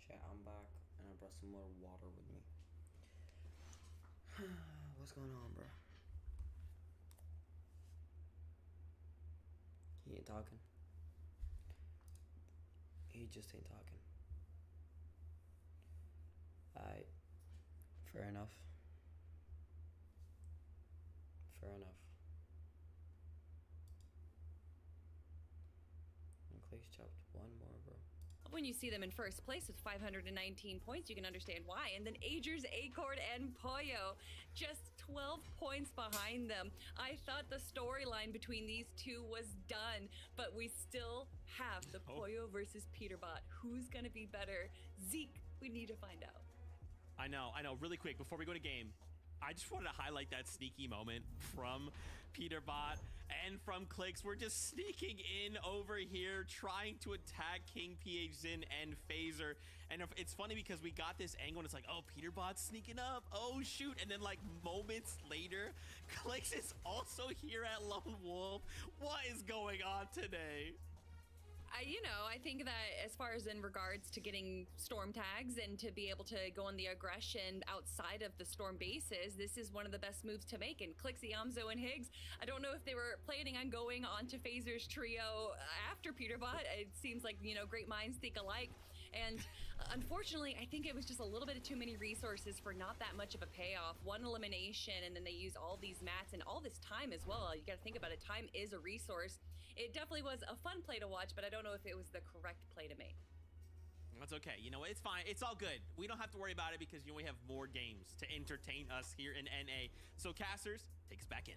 Chat, I'm back, and I brought some more water with me. What's going on, bro? He ain't talking. He just ain't talking. Alright. Fair enough. Fair enough. chopped one more, bro. When you see them in first place with 519 points, you can understand why. And then Agers, Acorn, and Pollo just 12 points behind them. I thought the storyline between these two was done, but we still have the Pollo versus Peterbot. Who's gonna be better? Zeke, we need to find out. I know. Really quick, before we go to game, I just wanted to highlight that sneaky moment from Peterbot and from Clix. We're just sneaking in over here, trying to attack King PH Zin and Phaser. And it's funny because we got this angle and it's like, oh, Peterbot's sneaking up. Oh, shoot. And then like moments later, Clix is also here at Lone Wolf. What is going on today? I think that as far as in regards to getting storm tags and to be able to go on the aggression outside of the storm bases, this is one of the best moves to make. And Clix, Iamzo, and Higgs, I don't know if they were planning on going onto Phaser's trio after Peterbot. It seems like, great minds think alike. And unfortunately, I think it was just a little bit of too many resources for not that much of a payoff. One elimination, and then they use all these mats and all this time as well. You got to think about it. Time is a resource. It definitely was a fun play to watch, but I don't know if it was the correct play to make. That's okay. It's fine. It's all good. We don't have to worry about it because we have more games to entertain us here in NA. So, Casters, take us back in.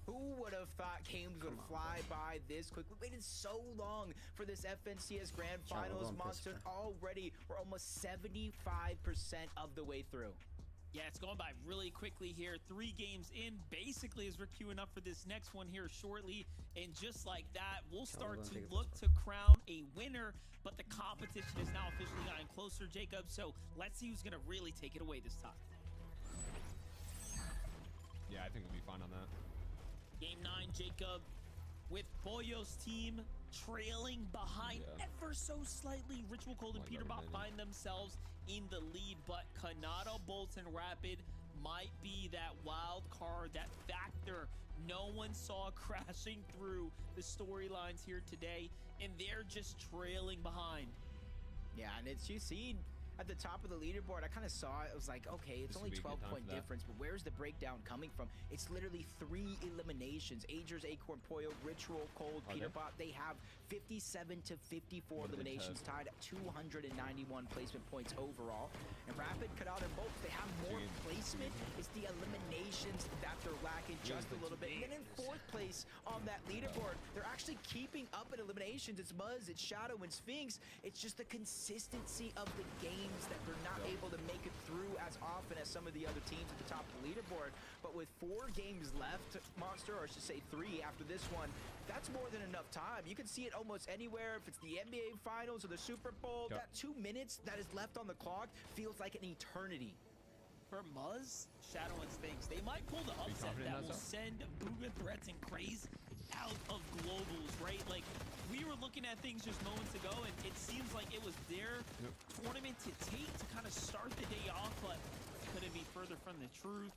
Who would have thought games would fly by this quick? We waited so long for this FNCS Grand Finals. Monster already. We're almost 75% of the way through. Yeah, it's going by really quickly here. 3 games in, basically, as we're queuing up for this next one here shortly. And just like that, we'll start to look to crown a winner. But the competition has now officially gotten closer, Jacob. So let's see who's going to really take it away this time. Yeah, I think we'll be fine on that. Game 9, Jacob, with Pollo's team trailing behind ever so slightly. Ritual Cold and Peterbot find themselves in the lead, but Kanata, Bolts, and Rapid might be that wild card, that factor no one saw crashing through the storylines here today, and they're just trailing behind. Yeah, and you see at the top of the leaderboard, I kind of saw it. I was like, okay, it's only 12-point difference, but where's the breakdown coming from? It's literally 3 eliminations. Agers, Acorn, Pollo, Ritual, Cold, Peterbot. They have 57 to 54 eliminations, tied at 291 placement points overall. And Rapid, Kanata, and Bolts, they have more placement. It's the eliminations that they're lacking just a little bit. And then in 4th place on that leaderboard, they're actually keeping up in eliminations. It's Muzz, it's Shadow, and Sphinx. It's just the consistency of the game that they're not able to make it through as often as some of the other teams at the top of the leaderboard. But with 4 games left, Monster, or I should say 3 after this one, that's more than enough time. You can see it almost anywhere. If it's the NBA Finals or the Super Bowl, that 2 minutes that is left on the clock feels like an eternity. For Muzz, Shadow, and Sphinx, they might pull the upset that will send Booga, Threats, and Craze out of globals, right? Like, we were looking at things just moments ago, and it seems like it was their tournament to take to kind of start the day off, but couldn't be further from the truth.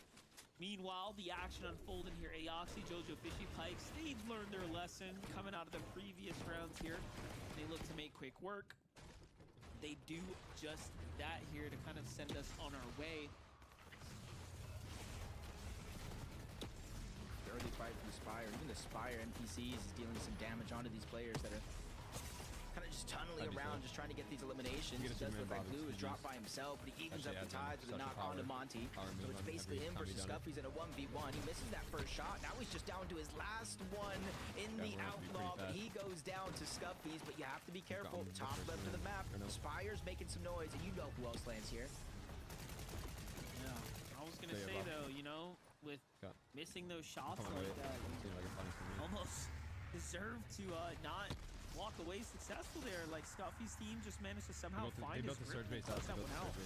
Meanwhile, the action unfolding here. Aoxy, Jojo, Fishy Pikes, they've learned their lesson coming out of the previous rounds here. They look to make quick work. They do just that here to kind of send us on our way. Early fight from the Spire. Even the Spire NPCs is dealing some damage onto these players that are kind of just tunneling around, just trying to get these eliminations. It does look like Blue is dropped by himself, but he evens up the tides with a knock onto Monty. So it's basically him versus Scuffy's in a 1v1. He misses that first shot. Now he's just down to his last one in the Outlaw, but he goes down to Scuffy's, but you have to be careful. Top left of the map. Spire's making some noise, and you know who else lands here. Yeah, I was going to say, though, with missing those shots like that, almost deserve to not walk away successful there. Like, Scuffy's team just managed to somehow find his grip and close that one out.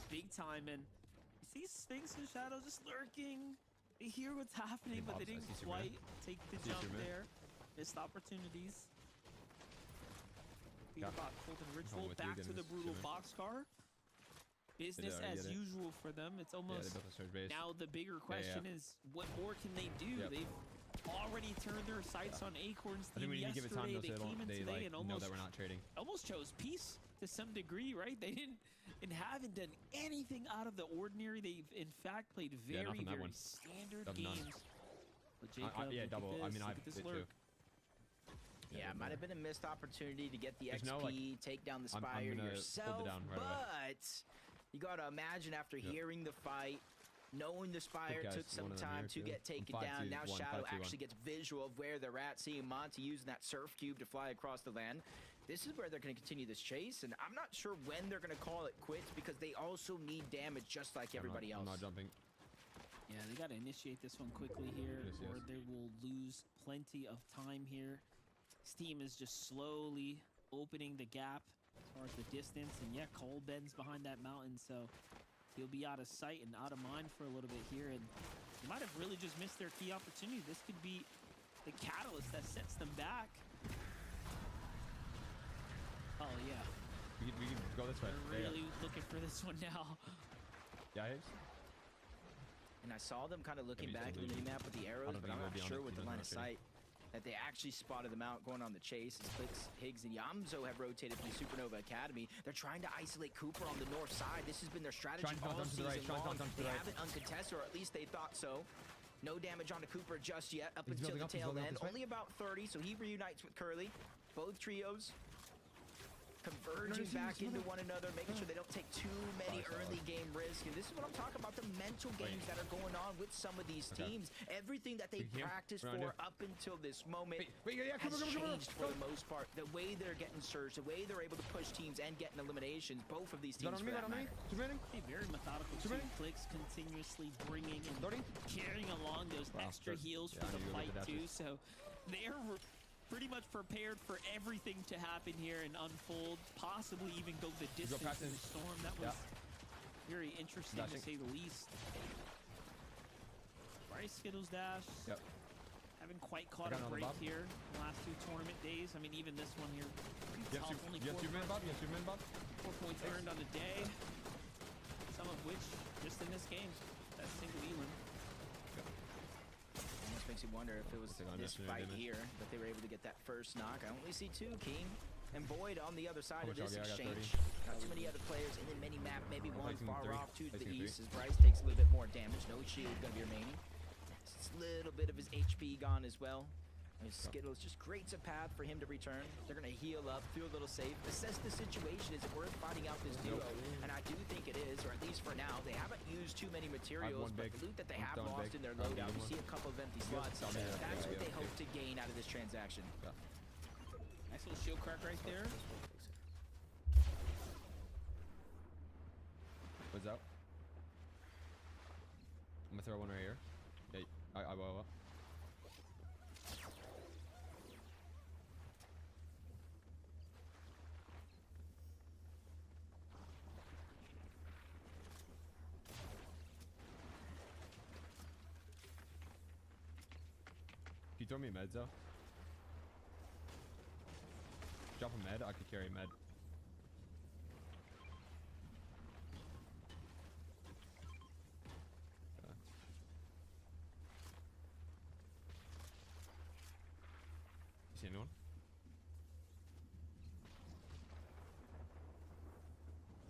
Big time, and you see Sphinx and Shadow just lurking. They hear what's happening, but they didn't quite take the jump there. Missed opportunities. Peterbot, Colt, and Ritual back to the brutal boxcar. Business as usual for them. It's almost now the bigger question is, what more can they do? They've already turned their sights on Acorn's team yesterday. They came in today and almost chose peace to some degree, right? They haven't done anything out of the ordinary. They've in fact played very standard games. But Jacob, double. I mean, I look at this lurk. Yeah, it might have been a missed opportunity to get the There's XP, no, like, take down the I'm Spire gonna hold it yourself, down right away. but you gotta imagine after hearing the fight, knowing the Spire guys, took some one of them time here, to too. get taken I'm down. 5-2, Now 1, Shadow 5-2, 1. actually gets visual of where they're at, seeing Monty using that surf cube to fly across the land. This is where they're going to continue this chase, and I'm not sure when they're going to call it quits because they also need damage just like everybody else. I'm not jumping. Yeah, they got to initiate this one quickly here, Yes, or yes. they will lose plenty of time here. Steam is just slowly opening the gap as far as the distance, and yeah, Cole bends behind that mountain, so he'll be out of sight and out of mind for a little bit here, and they might have really just missed their key opportunity. This could be the catalyst that sets them back. Oh yeah, We can go this way. they're really looking for this one now. Yeah, Higgs? And I saw them kind of looking Maybe back at the somebody- minimap with the arrows, don't but think I'm we'll not be on sure it. with He the line of doesn't know sight that they actually spotted them out going on the chase. As Clix, Higgs, and Yamzo have rotated from the Supernova Academy. They're trying to isolate Cooper on the north side. This has been their strategy Trying to all jump to the right, season trying to long. jump to They the right. haven't uncontested, or at least they thought so. No damage onto Cooper just yet, up He's until building the up, he's tail building up end. this way. Only about 30, so he reunites with Curly. Both trios converging back into one another, making sure they don't take too many early game risks. And this is what I'm talking about, the mental games that are going on with some of these teams. Everything that they've Here, practiced around for here. up until this moment Yeah, come has on, changed for the most part. The way they're getting surged, the way they're able to push teams and getting eliminations, both of these teams for that matter. Hey, very methodical too. Clicks continuously bringing and carrying along those extra heals for the fight too. So they're pretty much prepared for everything to happen here and unfold, possibly even go the distance past in him. the storm. That was very interesting to say the least. Bryce Skittles dash. Yep. Haven't quite caught a got another break bob. here the last two tournament days. I mean, even this one here, pretty tough. Only You have 2 minutes, Bob? You have 2 minutes, Bob? 4 points earned on the day. Some of which just in this game. That single Elam. Almost makes you wonder if it was Take on this this fight damage. here that they were able to get that first knock. I only see 2, King and Boyd on the other side of much this I got? I got exchange. 30. Not too many other players in the mini map, maybe one Placing far 3. off to the Placing 3. east as Bryce takes a little bit more damage. No shield gonna be remaining. It's a little bit of his HP gone as well. As Skittles just creates a path for him to return. They're gonna heal up, feel a little safe, assess the situation. Is it worth fighting out this duo? And I do think it is, or at least for now. They haven't used too many materials, one but big. the loot that they I'm have throwing lost big. in their I'm loadout, getting you one. see a couple of empty slots. tell me that. That's what Yeah, they yeah, hope yeah. to gain out of this transaction. Nice little shield crack right there. What's up? I'm gonna throw one right here. Yeah, I will. Can you throw me meds though? Drop a med, I could carry a med. You see anyone?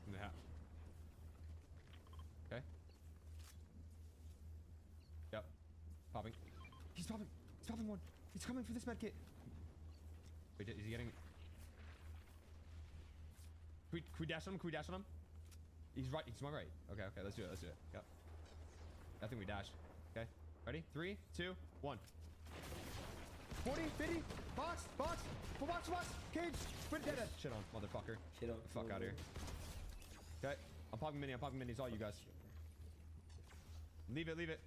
In the hat. Okay. Yep. Popping. He's popping. He's popping one. He's coming for this med kit. Wait, is he getting? Can we dash on him? Can we dash on him? He's right. He's my right. Okay, okay. Let's do it. Let's do it. Yep. I think we dash. Okay. Ready? 3, 2, 1. 40, 50. Box, box, full box, cage. Quit dead. Shit on, motherfucker. Shit on. Fuck out of here. Okay. I'm popping mini. I'm popping minis. All you guys. Leave it. Leave it.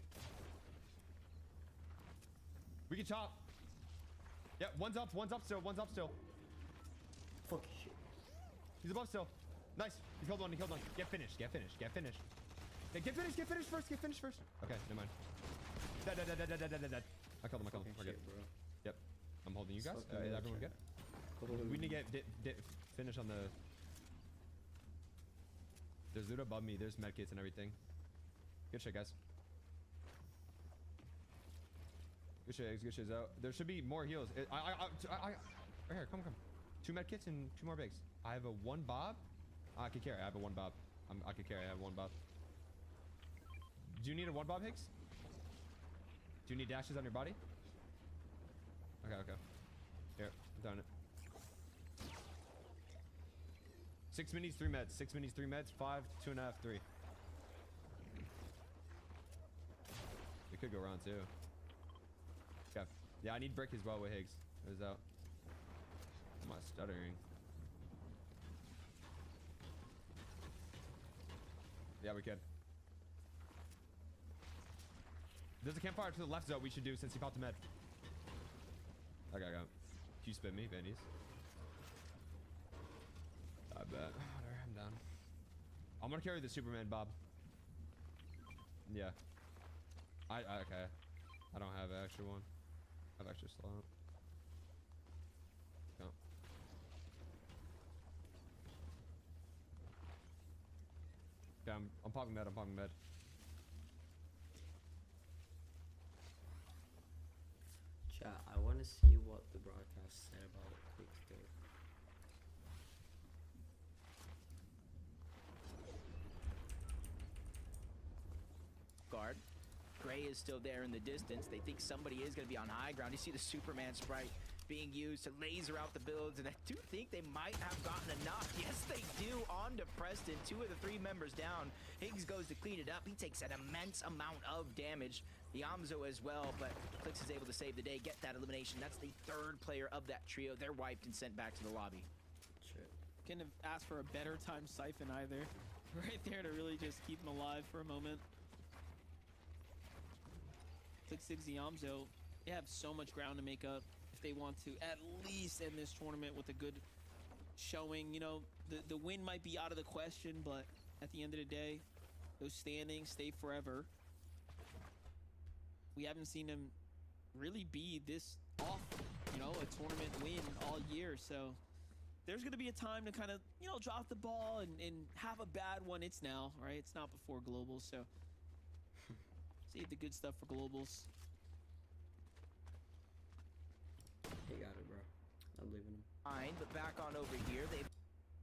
We can chop. Yeah, one's up still. One's up still. Fuck shit. He's above still. Nice. He killed one. He killed one. Get finished. Get finished. Get finished. Yeah, get finished. Get finished first. Get finished first. Okay, never mind. Dead. I killed him. I killed him. We're good. Shit, bro. Yep. I'm holding you guys. Fucking Is everyone okay. good? We need to get finish on the. There's loot above me. There's medkits and everything. Good shit, guys. Good shit, good shit. There should be more heals. Right here, come. 2 medkits and 2 more bigs. I have a 1 bob. I can carry. I have a 1 bob. I can carry. I have 1 bob. Do you need a 1 bob, Higgs? Do you need dashes on your body? Okay. Here. Done it. 6 minis, 3 meds. 6 minis, 3 meds. 5, 2.5, 3. We could go round 2. Okay. Yeah, I need brick as well with Higgs. It was out. Am I stuttering? Yeah, we could. There's a campfire to the left, Zoe, we should do since he popped the med. Okay, I got it. You spit me, Benny's. I bet. Whatever, I'm down. I'm gonna carry the Superman, Bob. Yeah. Okay. I don't have an extra one. I have extra slot. No. Okay, I'm popping med. I'm popping med. Chat, I want to see what the broadcast said about Clix though. Guard. Gray is still there in the distance. They think somebody is going to be on high ground. You see the Superman sprite being used to laser out the builds, and I do think they might have gotten enough. Yes, they do. On to Preston. 2 of the 3 members down. Higgs goes to clean it up. He takes an immense amount of damage. The Amzo as well, but Clix is able to save the day, get that elimination. That's the 3rd player of that trio. They're wiped and sent back to the lobby. Shit. Couldn't have asked for a better time siphon either. Right there to really just keep him alive for a moment. Clix 6 Amzo, they have so much ground to make up if they want to at least end this tournament with a good showing. You know, the win might be out of the question, but at the end of the day, those standings stay forever. We haven't seen him really be this off, you know, a tournament win all year. So there's going to be a time to kind of, you know, drop the ball and have a bad one. It's now, right? It's not before globals. So save the good stuff for globals. He got it, bro. I'm leaving him. Fine, but back on over here,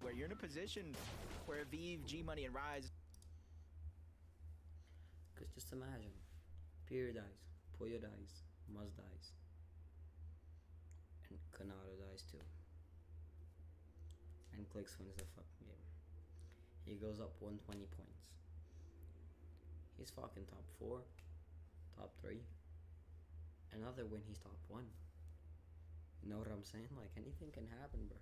where you're in a position where Vive, G Money, and Rise. Cause just imagine, Pierre dies, Pollo dies, Muz dies, and Kanata dies too. And Clix wins the fucking game. He goes up 120 points. He's fucking top 4, top 3. Another win, he's top 1. You know what I'm saying? Like, anything can happen, bro.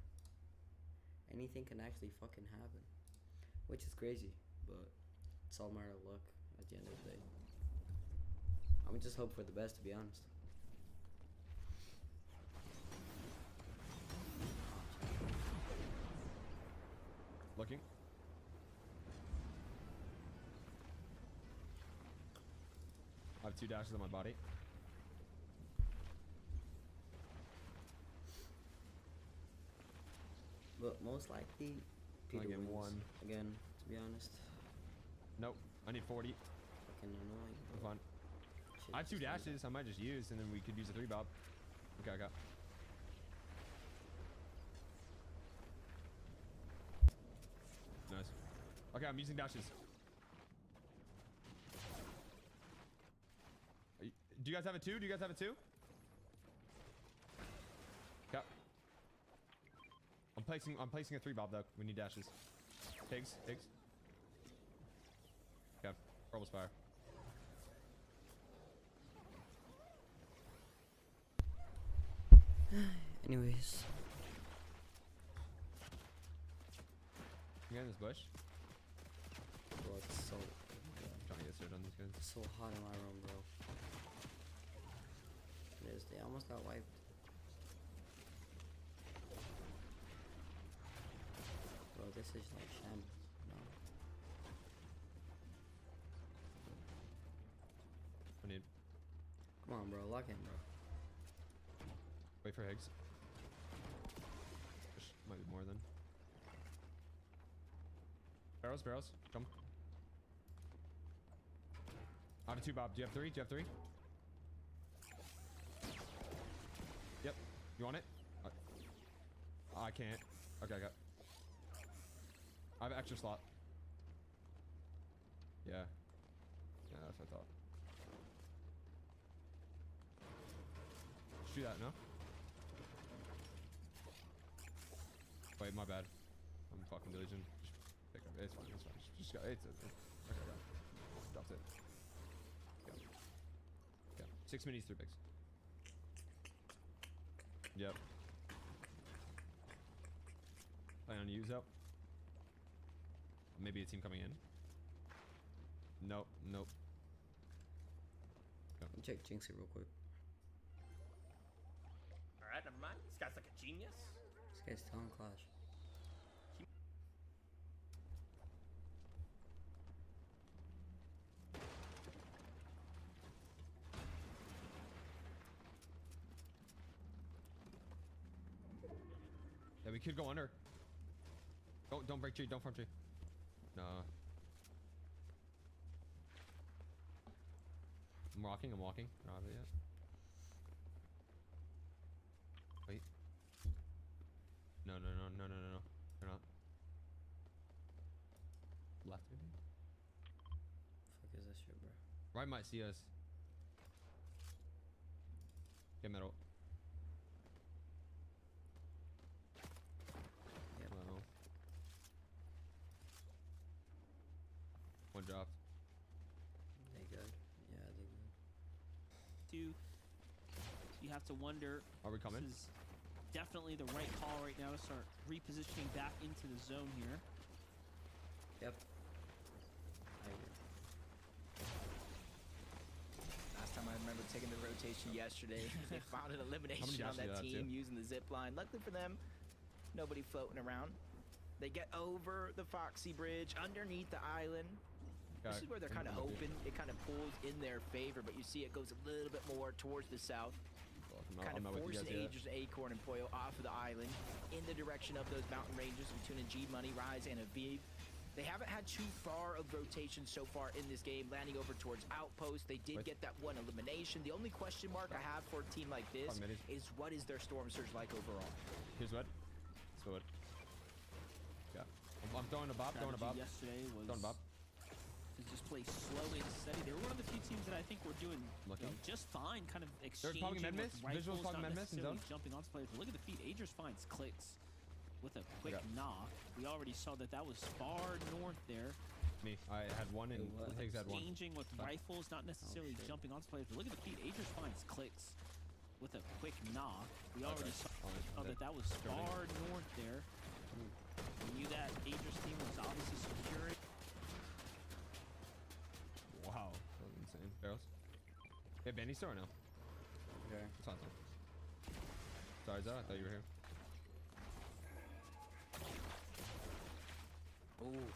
Anything can actually fucking happen. Which is crazy, but it's all a matter of luck at the end of the day. I'm just hope for the best, to be honest. Looking. I have 2 dashes on my body. But most likely, Peter get wins. 1. Again, to be honest. Nope. I need 40. Fucking annoying. I'm bro. fine. Shit, I have 2 just like dashes. I might just use, and then we could use a 3 bob. Okay, I got. Nice. Okay, I'm using dashes. Do you guys have a 2? Do you guys have a 2? Okay. I'm placing a 3 bob though. We need dashes. Higgs. Okay. Orbital Spire. Anyways. You get in this bush? Bro, it's so, I'm trying to get started on these guys. so hot in my room, bro. It is. They almost got wiped. Bro, this is like shambles. No. I need. Come on, bro. Lock in, bro. Wait for Higgs. Bush might be more than. Barrels. Come. I have a 2 bob. Do you have 3? Yep. You want it? I can't. Okay, I got. I have an extra slot. Yeah. Yeah, that's what I thought. Shoot that, no? Wait, my bad. I'm fucking diligent. Just pick up. It's fine. It's fine. Just go. It's okay. Go. Dropped it. Go. 6 minis, 3 bigs. Yep. Plan on use up. Maybe a team coming in. Nope. Go. Check Jinxie real quick. Alright, never mind. This guy's like a genius. This guy's telling Clash. Yeah, we could go under. Don't break tree. Don't farm tree. No. I'm walking. Not out of it yet. Wait. No. They're not. Left maybe? Fuck is this shit, bro? Right might see us. Get metal. Yep. Hello. One dropped. They good. Yeah, they good. You have to wonder. Are we coming? This is definitely the right call right now to start repositioning back into the zone here. Yep. I agree. Last time I remember taking the rotation yesterday, they found an elimination on that team using the zip line. Luckily for them, nobody floating around. They get over the Foxy Bridge underneath the island. This is where they're kind of hoping it kind of pulls in their favor, but you see it goes a little bit more towards the south. Kind of forcing Aegis, Acorn, and Poyo off of the island in the direction of those mountain ranges between G Money, Rise, and Aviv. They haven't had too far of rotation so far in this game, landing over towards Outpost. They did get that one elimination. The only question mark I have for a team like this is what is their Storm Surge like overall? Here's what? So what? Yeah. I'm throwing a bop. Yesterday was throwing a bop. to just play slow and steady. They were one of the few teams that I think were doing just fine, kind of exchanging with rifles, not necessarily jumping onto players. But look at the feed. Agers finds Clix with a quick knock. We already saw that was far north there. Me. I had one and Higgs had one. Exchanging with rifles, not necessarily jumping onto players. But look at the feed. Agers finds Clix with a quick knock. We already saw that was far north there. We knew that Agers team was obviously securing. Wow, that was insane. Barrels. Hey, Benny store now. Okay. It's on there. Sorry, Zara, I thought you were here. Ooh.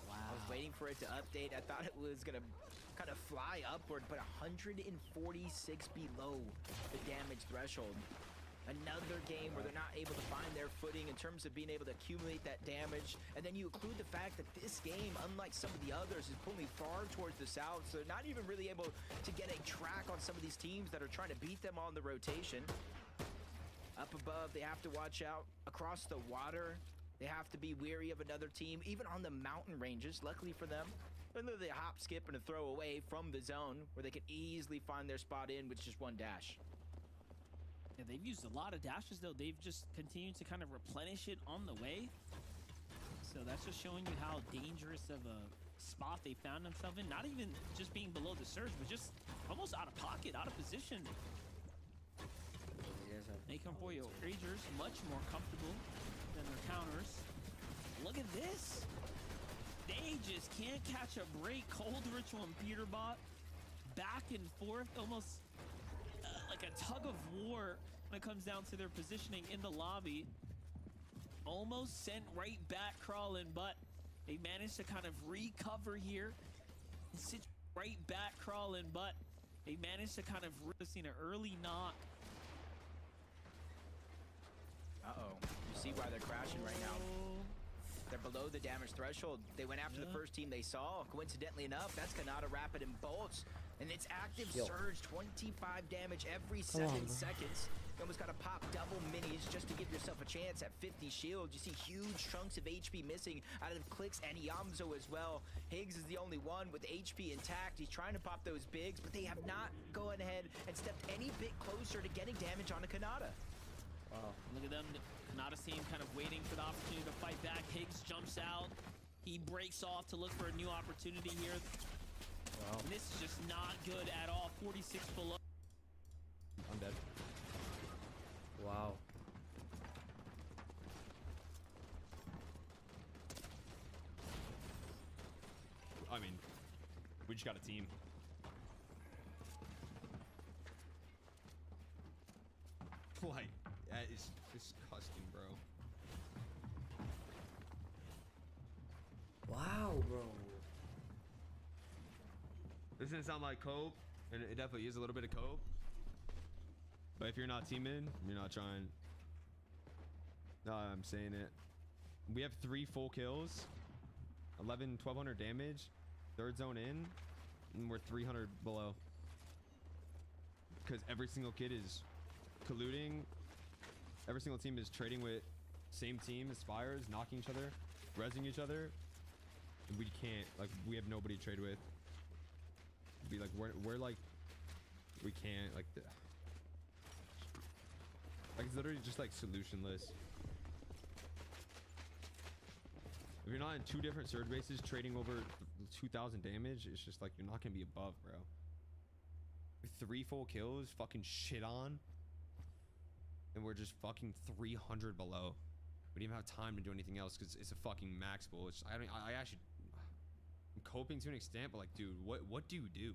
Wow. I was waiting for it to update. I thought it was going to kind of fly upward, but 146 below the damage threshold. Another game where they're not able to find their footing in terms of being able to accumulate that damage. And then you include the fact that this game, unlike some of the others, is pulling far towards the south. So they're not even really able to get a track on some of these teams that are trying to beat them on the rotation. Up above, they have to watch out. Across the water, they have to be wary of another team. Even on the mountain ranges, luckily for them, they're literally a hop, skip, and a throw away from the zone where they can easily find their spot in with just one dash. Yeah, they've used a lot of dashes, though. They've just continued to kind of replenish it on the way. So that's just showing you how dangerous of a spot they found themselves in. Not even just being below the surge, but just almost out of pocket, out of position. Nakon Boyo Ragers much more comfortable than their counters. Look at this. They just can't catch a break. Cold Ritual and Peterbot back and forth, almost like a tug of war when it comes down to their positioning in the lobby. Almost sent right back crawling, but they managed to kind of recover here. Sit right back crawling, but they managed to kind of seen an early knock. Uh-oh. You see why they're crashing right now. They're below the damage threshold. They went after the first team they saw. Coincidentally enough, that's Kanata Rapid and Bolts. And it's active surge, 25 damage every 7 seconds. You almost got to pop double minis just to give yourself a chance at 50 shield. You see huge chunks of HP missing out of Clix and Yamzo as well. Higgs is the only one with HP intact. He's trying to pop those bigs, but they have not gone ahead and stepped any bit closer to getting damage on a Kanata. Wow. Look at them. Kanata's team kind of waiting for the opportunity to fight back. Higgs jumps out. He breaks off to look for a new opportunity here. Wow. And this is just not good at all. 46 below. I'm dead. Wow. I mean, we just got a team. Like, that is disgusting, bro. Wow, bro. This doesn't sound like cope, and it definitely is a little bit of cope. But if you're not teaming, you're not trying. No, I'm saying it. We have 3 full kills, 1,200 damage, 3rd zone in, and we're 300 below. Because every single kid is colluding. Every single team is trading with same team, Aspires, knocking each other, rezzing each other. And we can't, like, we have nobody to trade with. Be like, we're like, we can't, like, like, it's literally just like solutionless. If you're not in 2 different surge bases trading over 2,000 damage, it's just like, you're not gonna be above, bro. With 3 full kills, fucking shit on, and we're just fucking 300 below. We didn't even have time to do anything else because it's a fucking max bull. It's, I actually, I'm coping to an extent, but like, dude, what do you do?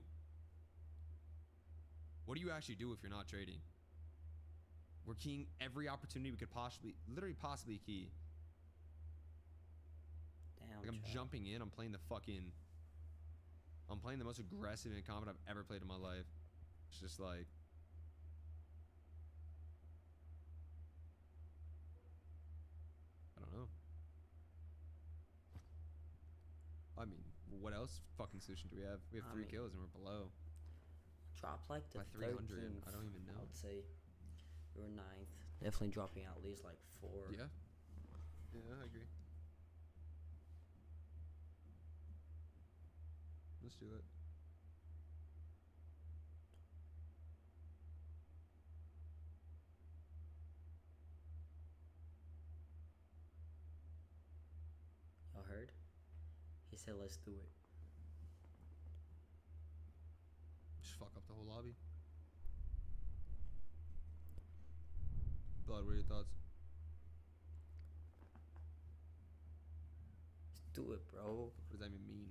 What do you actually do if you're not trading? We're keying every opportunity we could literally possibly key. Damn. Like, I'm Chattt. jumping in. I'm playing the most aggressive and confident I've ever played in my life. It's just like, I don't know. I mean, what else fucking solution do we have? We have 3 kills and we're below. Drop like the By 300, 13th, I don't even know. I would say we were 9th. Definitely dropping at least like 4. Yeah. Yeah, I agree. Let's do it. Y'all heard? He said, let's do it. Just fuck up the whole lobby. Blood, what are your thoughts? Let's do it, bro. What does that even mean?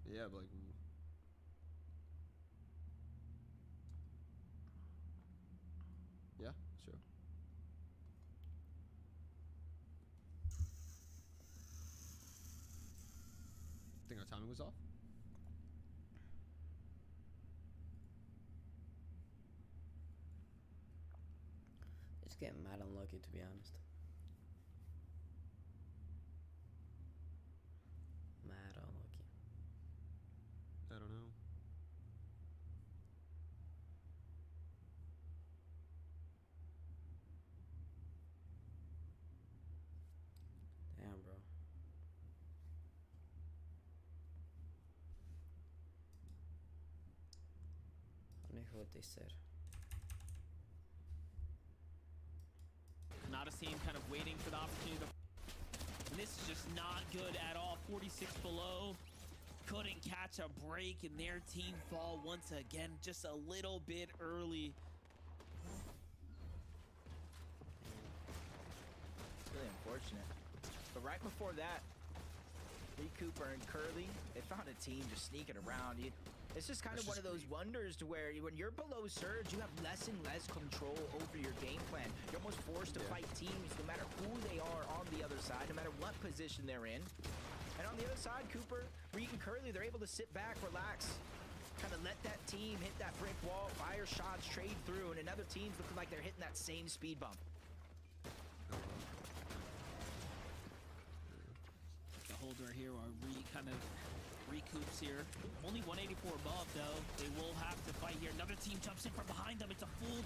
Yeah, but like, yeah, sure. Think our timing was off? It's getting mad unlucky, to be honest. Mad unlucky. I don't know. Damn, bro. I don't hear what they said. Kanata's team kind of waiting for the opportunity to. And this is just not good at all. 46 below. Couldn't catch a break, and their team fall once again, just a little bit early. It's really unfortunate. But right before that, Lee Cooper and Curly, they found a team just sneaking around. It's just kind of one of those wonders to where when you're below surge, you have less and less control over your game plan. You're almost forced to fight teams no matter who they are on the other side, no matter what position they're in. And on the other side, Cooper, Reed, and Curly, they're able to sit back, relax, kind of let that team hit that brick wall, fire shots, trade through, and another team's looking like they're hitting that same speed bump. The holder here are kind of recoups here. Only 184 above, though. They will have to fight here. Another team jumps in from behind them. It's a full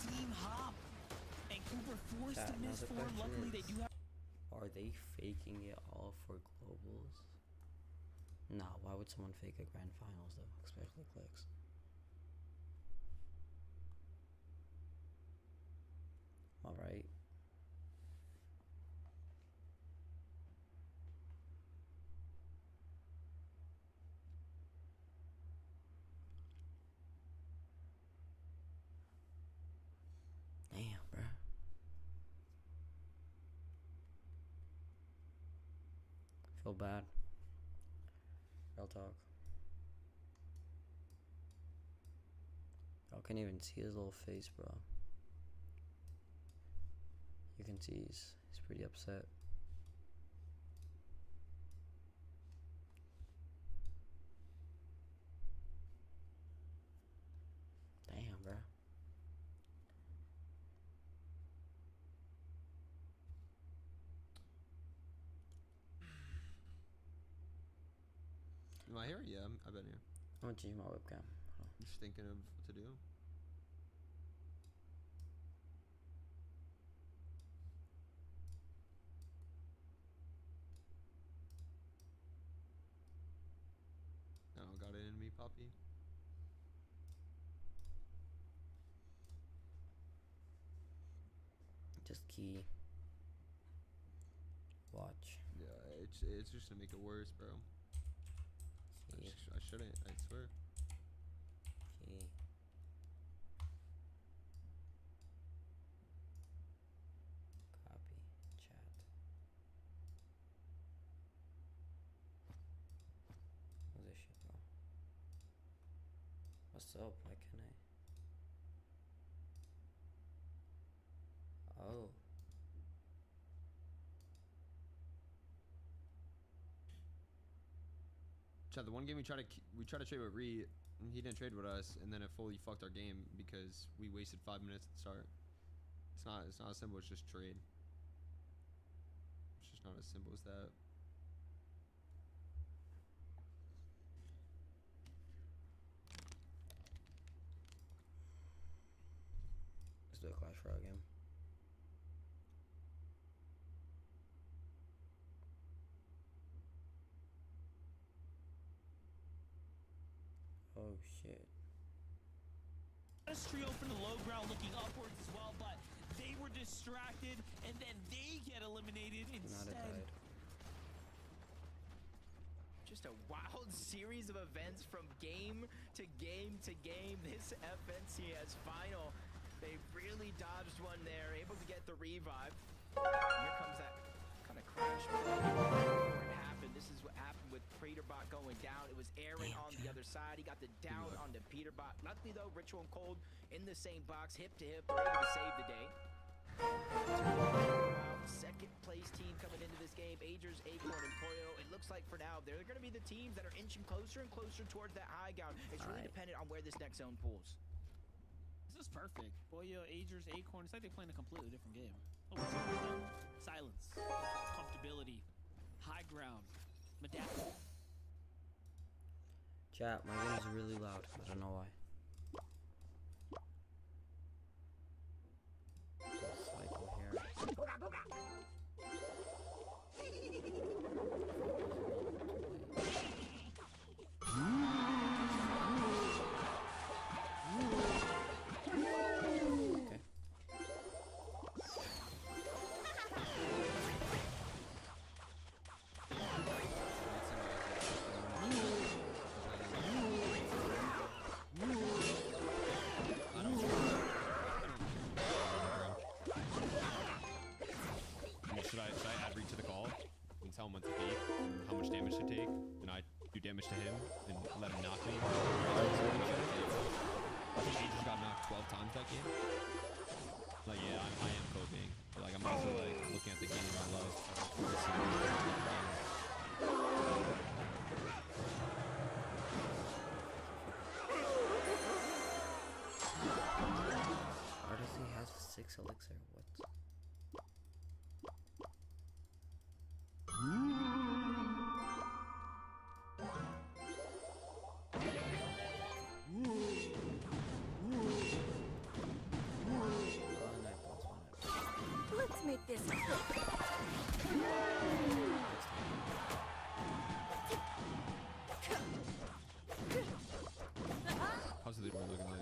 team hop. And Cooper forced to miss for him. Luckily, they do have... Are they faking it all for globals? Nah, why would someone fake a grand finals though? Especially Clix. All right. Damn, bro. Feel bad. Real talk. Y'all can't even see his little face, bro. You can see he's pretty upset. Damn, bro. Am I here? Yeah, I've been here. I'm gonna change my webcam. I'm just thinking of what to do. I don't got it in me, Poppy. Just key. Watch. Yeah, it's just gonna make it worse, bro. Key. I shouldn't, I swear. Key. Copy. Chat. What's this shit, bro? What's up? Why can't I? Oh. Chat, the one game we tried to trade with Ree, and he didn't trade with us, and then it fully fucked our game because we wasted 5 minutes at the start. It's not as simple as just trade. It's just not as simple as that. Let's do a Clash Royale game. Oh shit. This trio from the low ground looking upwards as well, but they were distracted and then they get eliminated instead. Just a wild series of events from game to game to game. This FNCS final, they really dodged one there, able to get the revive. Here comes that kind of crash before it happened. This is what happened with Peterbot going down. It was Aaron on the other side. He got the down on the Peterbot. Luckily though, Ritual and Cold in the same box, hip to hip, they're able to save the day. Second place team coming into this game, Agers, Acorn, and Pollo. It looks like for now, they're going to be the teams that are inching closer and closer towards that high ground. It's really dependent on where this next zone pulls. This is perfect. Pollo, Agers, Acorn, it's like they're playing a completely different game. Oh, silence, comfortability, high ground, Madap. Chat, my game is really loud. I don't know why. Cycle here. Okay. Should I add Reed to the call and tell him what to peek and how much damage to take, and I do damage to him and let him knock me? I think Agers got knocked 12 times that game. Like, yeah, I am coping, but like I'm also like looking at the game I love. Odyssey has 6 elixir. What? Let's make this quick. How's the leaderboard looking like?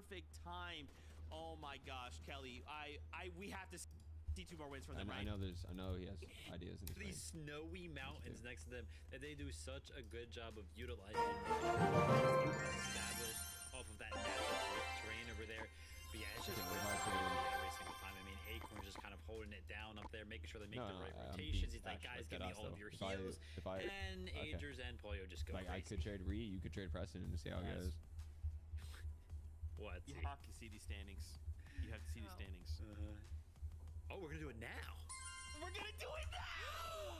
perfect time. Oh my gosh, Kelly, we have to see 2 more wins from them, right? I know he has ideas in his brain. These snowy mountains next to them that they do such a good job of utilizing established off of that natural terrain over there. But yeah, it's just really hard every single time. I mean, Acorn's just kind of holding it down up there, making sure they make the right rotations. He's like, guys, give me all of your heals. And Agers and Pollo just go like crazy. I could trade Ree, you could trade Preston, and see how it goes. What? You have to see these standings. You have to see these standings. Oh, we're gonna do it now. We're gonna do it now.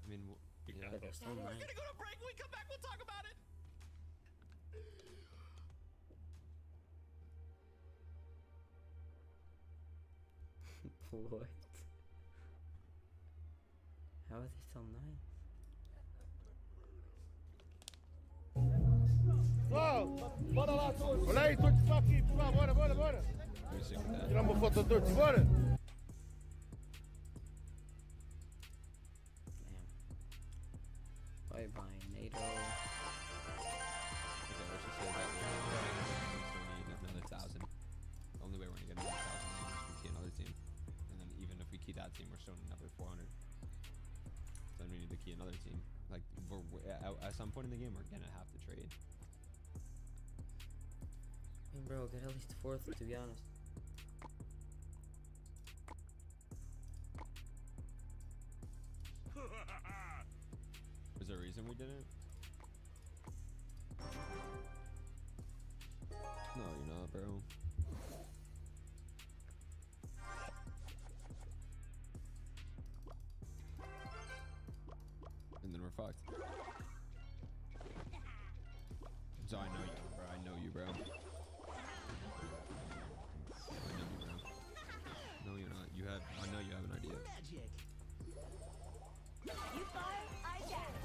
I mean, yeah. But they're so We're nice. gonna go to break. When we come back, we'll talk about it. What? How are they so nice? Bora lá todos. Olha aí, todos para aqui, pessoal. Bora. Tirar uma foto todos, bora. Damn. Bye bye, NATO. Okay, let's just say that we still need another 1,000. The only way we're gonna get another 1,000 is if we key another team. And then even if we key that team, we're still another 400. So then we need to key another team. Like, at some point in the game, we're gonna have to trade. I mean, bro, get at least 4th, to be honest. Is there a reason we didn't? No, you're not, bro. And then we're fucked. So I know you, bro. I know you, bro. No, you're not. I know you have an idea. You fire, I dash.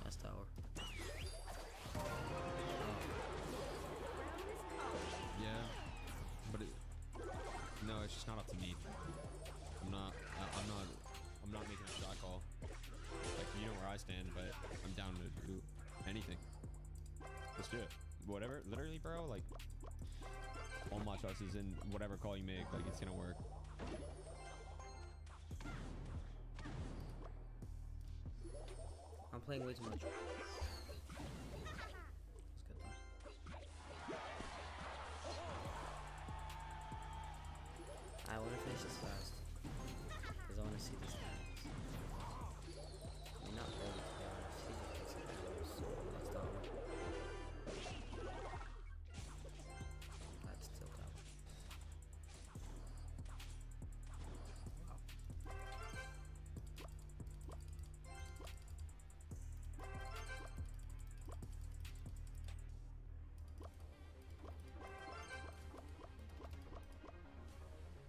Last tower. Yeah, but no, it's just not up to me. I'm not making a shot call. Like, you know where I stand, but I'm down to do anything. Let's do it. Whatever, literally, bro. Like, all my trust is in whatever call you make. Like, it's gonna work. I'm playing way too much. Let's get that. I want to finish this fast. Because I want to see this fast. I mean, not really, to be honest. See the case of those. So, next tower. That's still tower. Oh, shit.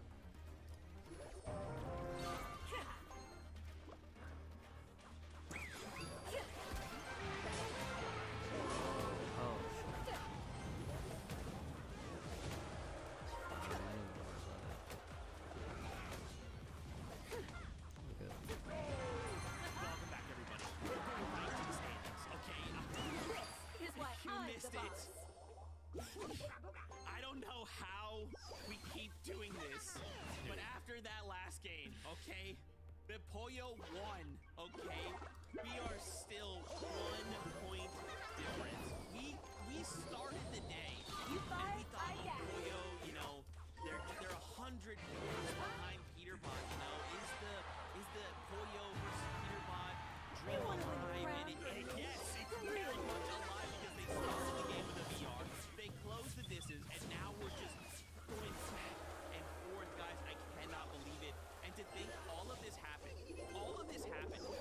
We're good. Welcome back, everybody. We're going right to the standings, okay? Is why You I'm missed the it. boss. I don't know how we keep doing this, but after that last game, okay? The Pollo won, okay? We are still 1 point difference. We started the day, You and fire, we thought, I oh, dash. Pollo, you know, they're 100 points behind Peterbot, you know? Is the Pollo versus Peterbot dream wanna win the alive? crown? And yes, it's very much alive because they started the game with a VR. They closed the disses, and now we're just going back and forth, guys. I cannot believe it. And to think all of this happened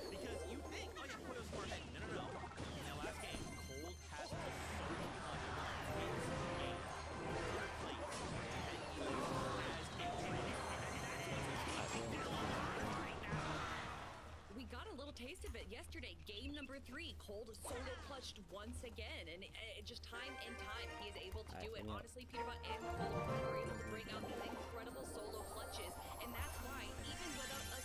because you think, oh yeah, Pollo's more ahead. No. In that last game, Cold has a certain amount of wins in the game. Third place, and We got a little taste of it yesterday. Game number 3, Cold solo clutched once again, and just time and time he is able to do it. Honestly, Peterbot and Cold were able to bring out these incredible solo clutches, and that's why even without a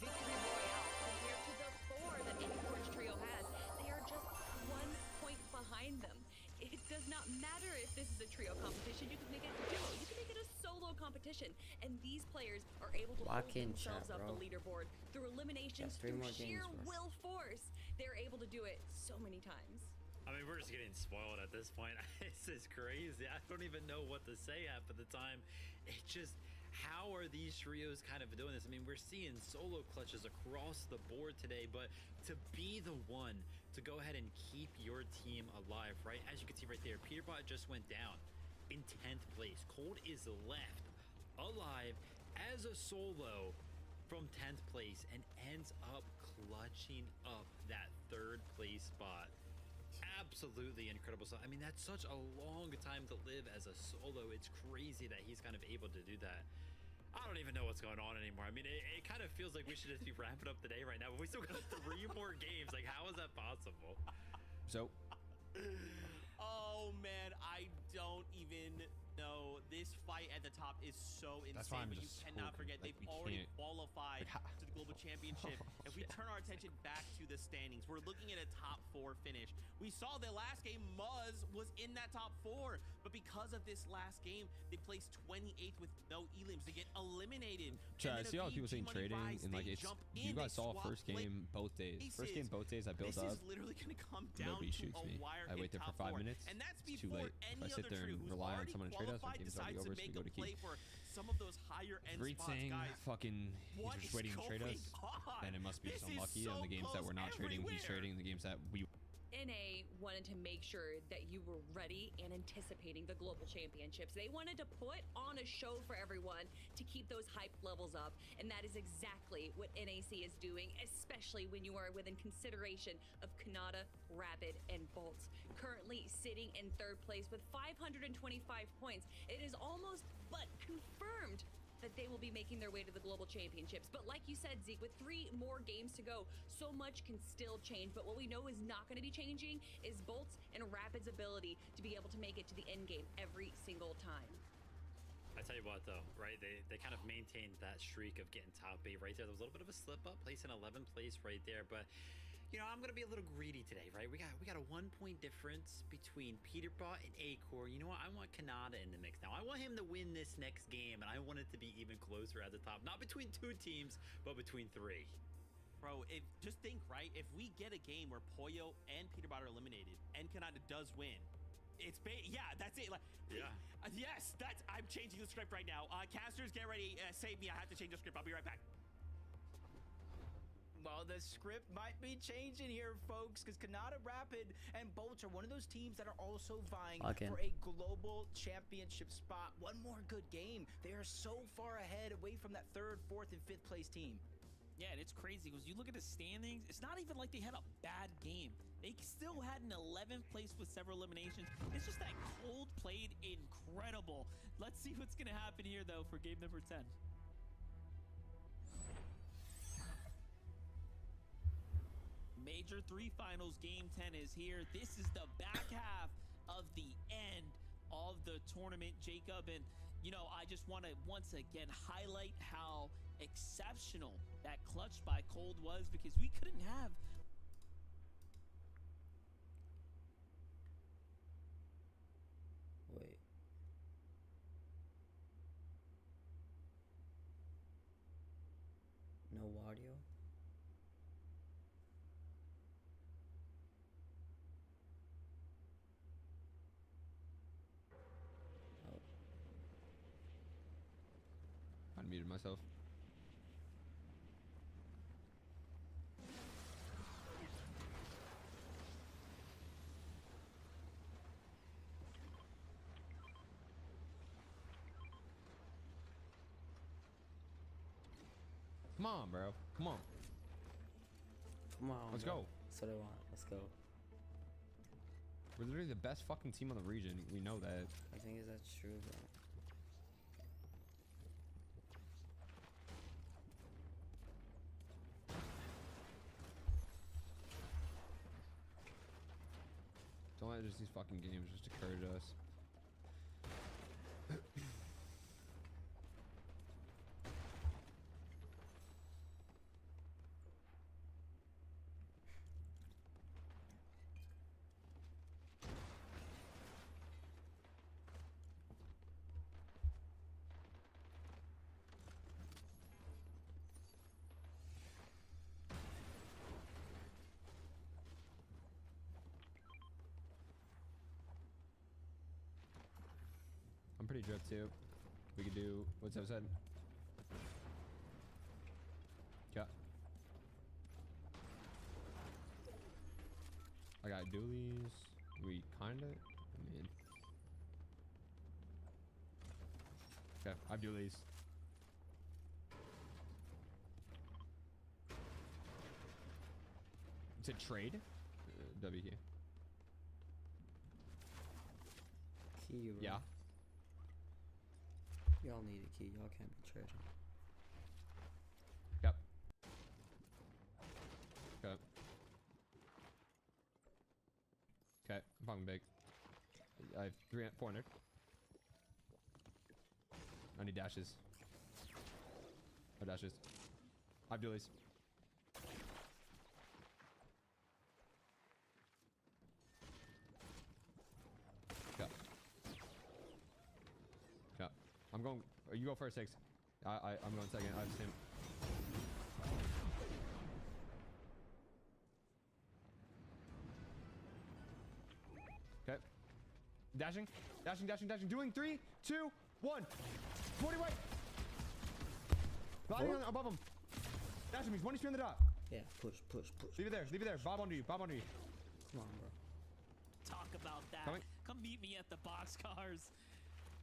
victory royale compared to the 4 that Acorn's trio has. They are just 1 point behind them. It does not matter if this is a trio competition. You can make it a duo. You can make it a solo competition. And these players are able to hold themselves up the leaderboard through eliminations, through sheer will force. They're able to do it so many times. I mean, we're just getting spoiled at this point. This is crazy. I don't even know what to say half of the time. It just, how are these trios kind of doing this? I mean, we're seeing solo clutches across the board today, but to be the one to go ahead and keep your team alive, right? As you can see right there, Peterbot just went down in 10th place. Cold is left alive as a solo from 10th place and ends up clutching up that 3rd place spot. Absolutely incredible. So I mean, that's such a long time to live as a solo. It's crazy that he's kind of able to do that. I don't even know what's going on anymore. I mean, it kind of feels like we should just be wrapping up the day right now, but we still got 3 more games. Like, how is that possible? So oh man, I don't even know. This fight at the top is so insane. That's why I'm but you just cannot forget, like, they've already qualified to the global championship. If we turn our attention back to the standings, we're looking at a top 4 finish. We saw the last game, Muzz was in that top 4, but because of this last game, they placed 28th with no elims. They get eliminated. Chat, I see all people saying trading, and like it's, you guys saw first game both days. First game both days, I build up. This is literally going to come down Nobody to shoots a me. wire I wait there for 5 minutes. And that's It's too before late. any If I sit other there trio and who's rely on already someone to trade us, my qualified game's already decides over, to so we make go a to play keep. for some of those higher end Great spots, saying, guys. fucking, What he's just is waiting to trade going us. on? And it must be This so is lucky so on the games that we're not trading. He's everywhere. trading the games that we. NA wanted to make sure that you were ready and anticipating the global championships. They wanted to put on a show for everyone to keep those hype levels up, and that is exactly what NAC is doing, especially when you are within consideration of Kanata, Rapid, and Bolts. Currently sitting in 3rd place with 525 points. It is almost but confirmed that they will be making their way to the global championships. But like you said, Zeke, with 3 more games to go, so much can still change. But what we know is not going to be changing is Bolts and Rapid's ability to be able to make it to the end game every single time. I tell you what, though, right? They kind of maintained that streak of getting top 8 right there. There was a little bit of a slip up, placing 11th place right there, but you know, I'm gonna be a little greedy today, right? We got a 1-point difference between Peterbot and Acorn. You know what? I want Kanata in the mix now. I want him to win this next game, and I want it to be even closer at the top. Not between 2 teams, but between 3. Bro, just think, right? If we get a game where Pollo and Peterbot are eliminated and Kanata does win, yeah, that's it. Like, yeah. Yes, I'm changing the script right now. Casters, get ready. Save me. I have to change the script. I'll be right back. Well, the script might be changing here, folks, because Kanata, Rapid, and Bolts are one of those teams that are also vying for a global championship spot. One more good game. They are so far ahead, away from that 3rd, 4th, and 5th place team. Yeah, and it's crazy because you look at the standings, it's not even like they had a bad game. They still had an 11th place with several eliminations. It's just that Cold played incredible. Let's see what's going to happen here, though, for game number 10. Major 3 finals, game 10 is here. This is the back half of the end of the tournament, Jacob. And, you know, I just want to once again highlight how exceptional that clutch by Cold was, because we couldn't have Wait. No audio? Unmuted myself. Come on, bro. Come on. Come on. Let's bro. go. That's what I want. Let's go. We're literally the best fucking team on the region. We know that. I think that's true, bro. Don't let just these fucking games just occur to us. free drip too. We could do what's that said? Yeah. I got dualies. We kinda. I mean. Okay, I have dualies. It's a trade. W key. Key, bro. Yeah. Y'all need a key. Y'all can't be trading. Yep. Okay. Okay, I'm fucking big. I have 400. I need dashes. No dashes. I have dualies. Yeah. Yeah. I'm going. You go first, 6. I'm going second. I have the same. Okay. Dashing. Dashing, dashing, dashing. Doing 3, 2, 1. 40 white. Gliding on, above him. Dashing means 1 HP on the dot. Yeah, push, push, push. Leave it there. Leave it there. Bob under you. Bob under you. Come on, bro. Talk about that. Coming. Come meet me at the boxcars.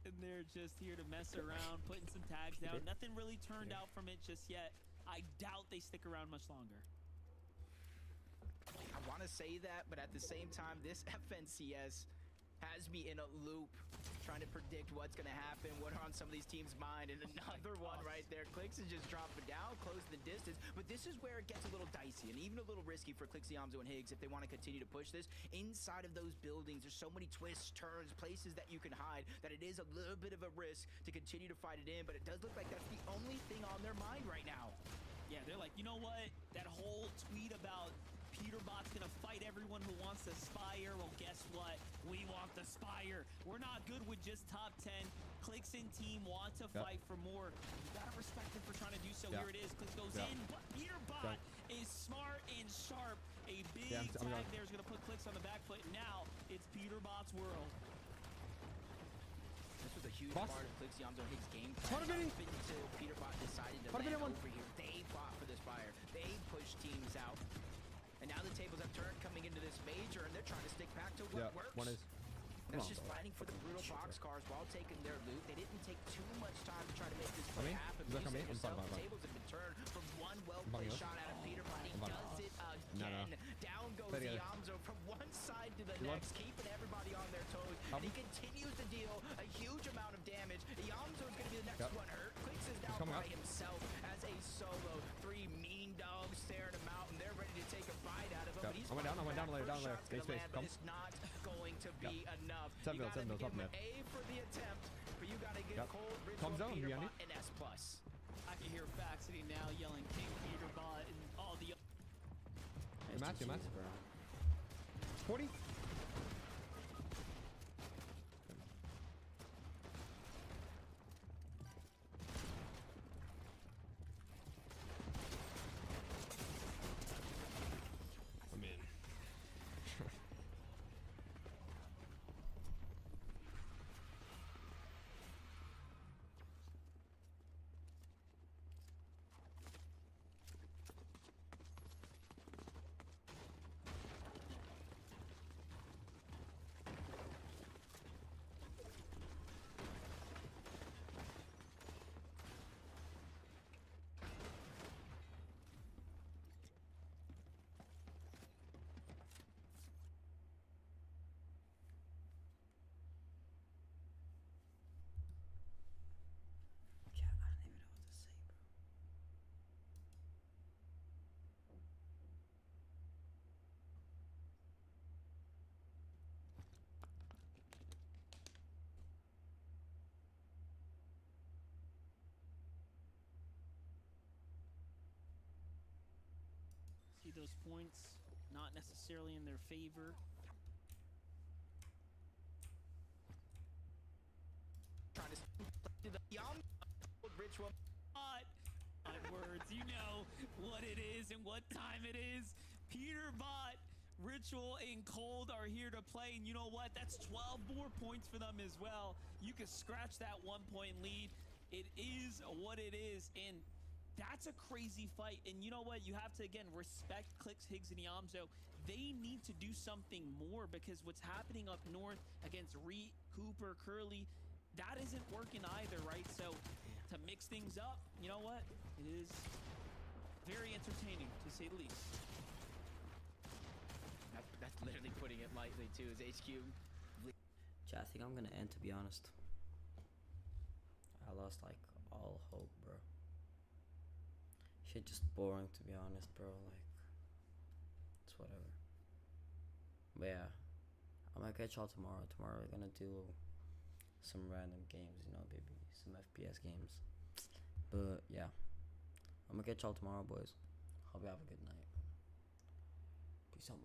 And they're just here to mess around, putting some tags down. Nothing really turned out from it just yet. I doubt they stick around much longer. I want to say that, but at the same time, this FNCS has me in a loop, trying to predict what's going to happen, what are on some of these teams' mind, and another one right there. Clix is just dropping down, closing the distance, but this is where it gets a little dicey and even a little risky for Clix, Yamzo, and Higgs if they want to continue to push this. Inside of those buildings, there's so many twists, turns, places that you can hide that it is a little bit of a risk to continue to fight it in, but it does look like that's the only thing on their mind right now. Yeah, they're like, you know what? That whole tweet about Peterbot's gonna fight everyone who wants the Spire. Well, guess what? We want the Spire. We're not good with just top 10. Clix and team want to fight for more. You gotta respect them for trying to do so. Here it is. Clix goes in, but Peterbot is smart and sharp. A big tag there is gonna put Clix on the back foot. Now it's Peterbot's world. This was a huge part of Clix, Yamzo, Higgs game plan. Until Peterbot decided to land over here. They fought for this Spire. They pushed teams out. And now the tables have turned coming into this major, and they're trying to stick back to what works. One is. That's just fighting for the brutal boxcars while taking their loot. They didn't take too much time to try to make this play happen. The tables have been turned from one well-played shot out of Peterbot. He does it again. Down goes Yamzo from one side to the next, keeping everybody on their toes. And he continues to deal a huge amount of damage. Yamzo is going to be the next one hurt. Clix is down by himself as a solo. 3 mean dogs staring him out, and they're ready to take a bite out of him. But he's I went down layer. Space. Come. It's not going to be enough. You gotta give him an A for the attempt, but you gotta get cold, Come zone, Peterbot, and S+. I can hear Faxity now yelling King Peterbot and all the... Match. 40. I'm in. See those points not necessarily in their favor. Trying to the ritual. My words, you know what it is and what time it is. Peterbot Ritual and Cold are here to play, and you know what? That's 12 more points for them as well. You can scratch that 1-point lead. It is what it is, and that's a crazy fight. And you know what? You have to, again, respect Clix, Higgs, and Yamzo. They need to do something more because what's happening up north against Reet, Cooper, Curly, that isn't working either, right? So to mix things up, you know what? It is very entertaining, to say the least. That's literally putting it lightly, too. Is HQ... Chat, I think I'm gonna end, to be honest. I lost, like, all hope, bro. Shit just boring, to be honest, bro. Like, it's whatever. But yeah, I might catch y'all tomorrow. Tomorrow we're gonna do some random games, you know, baby. Some FPS games. But yeah, I'm gonna catch y'all tomorrow, boys. Hope you have a good night. Peace out.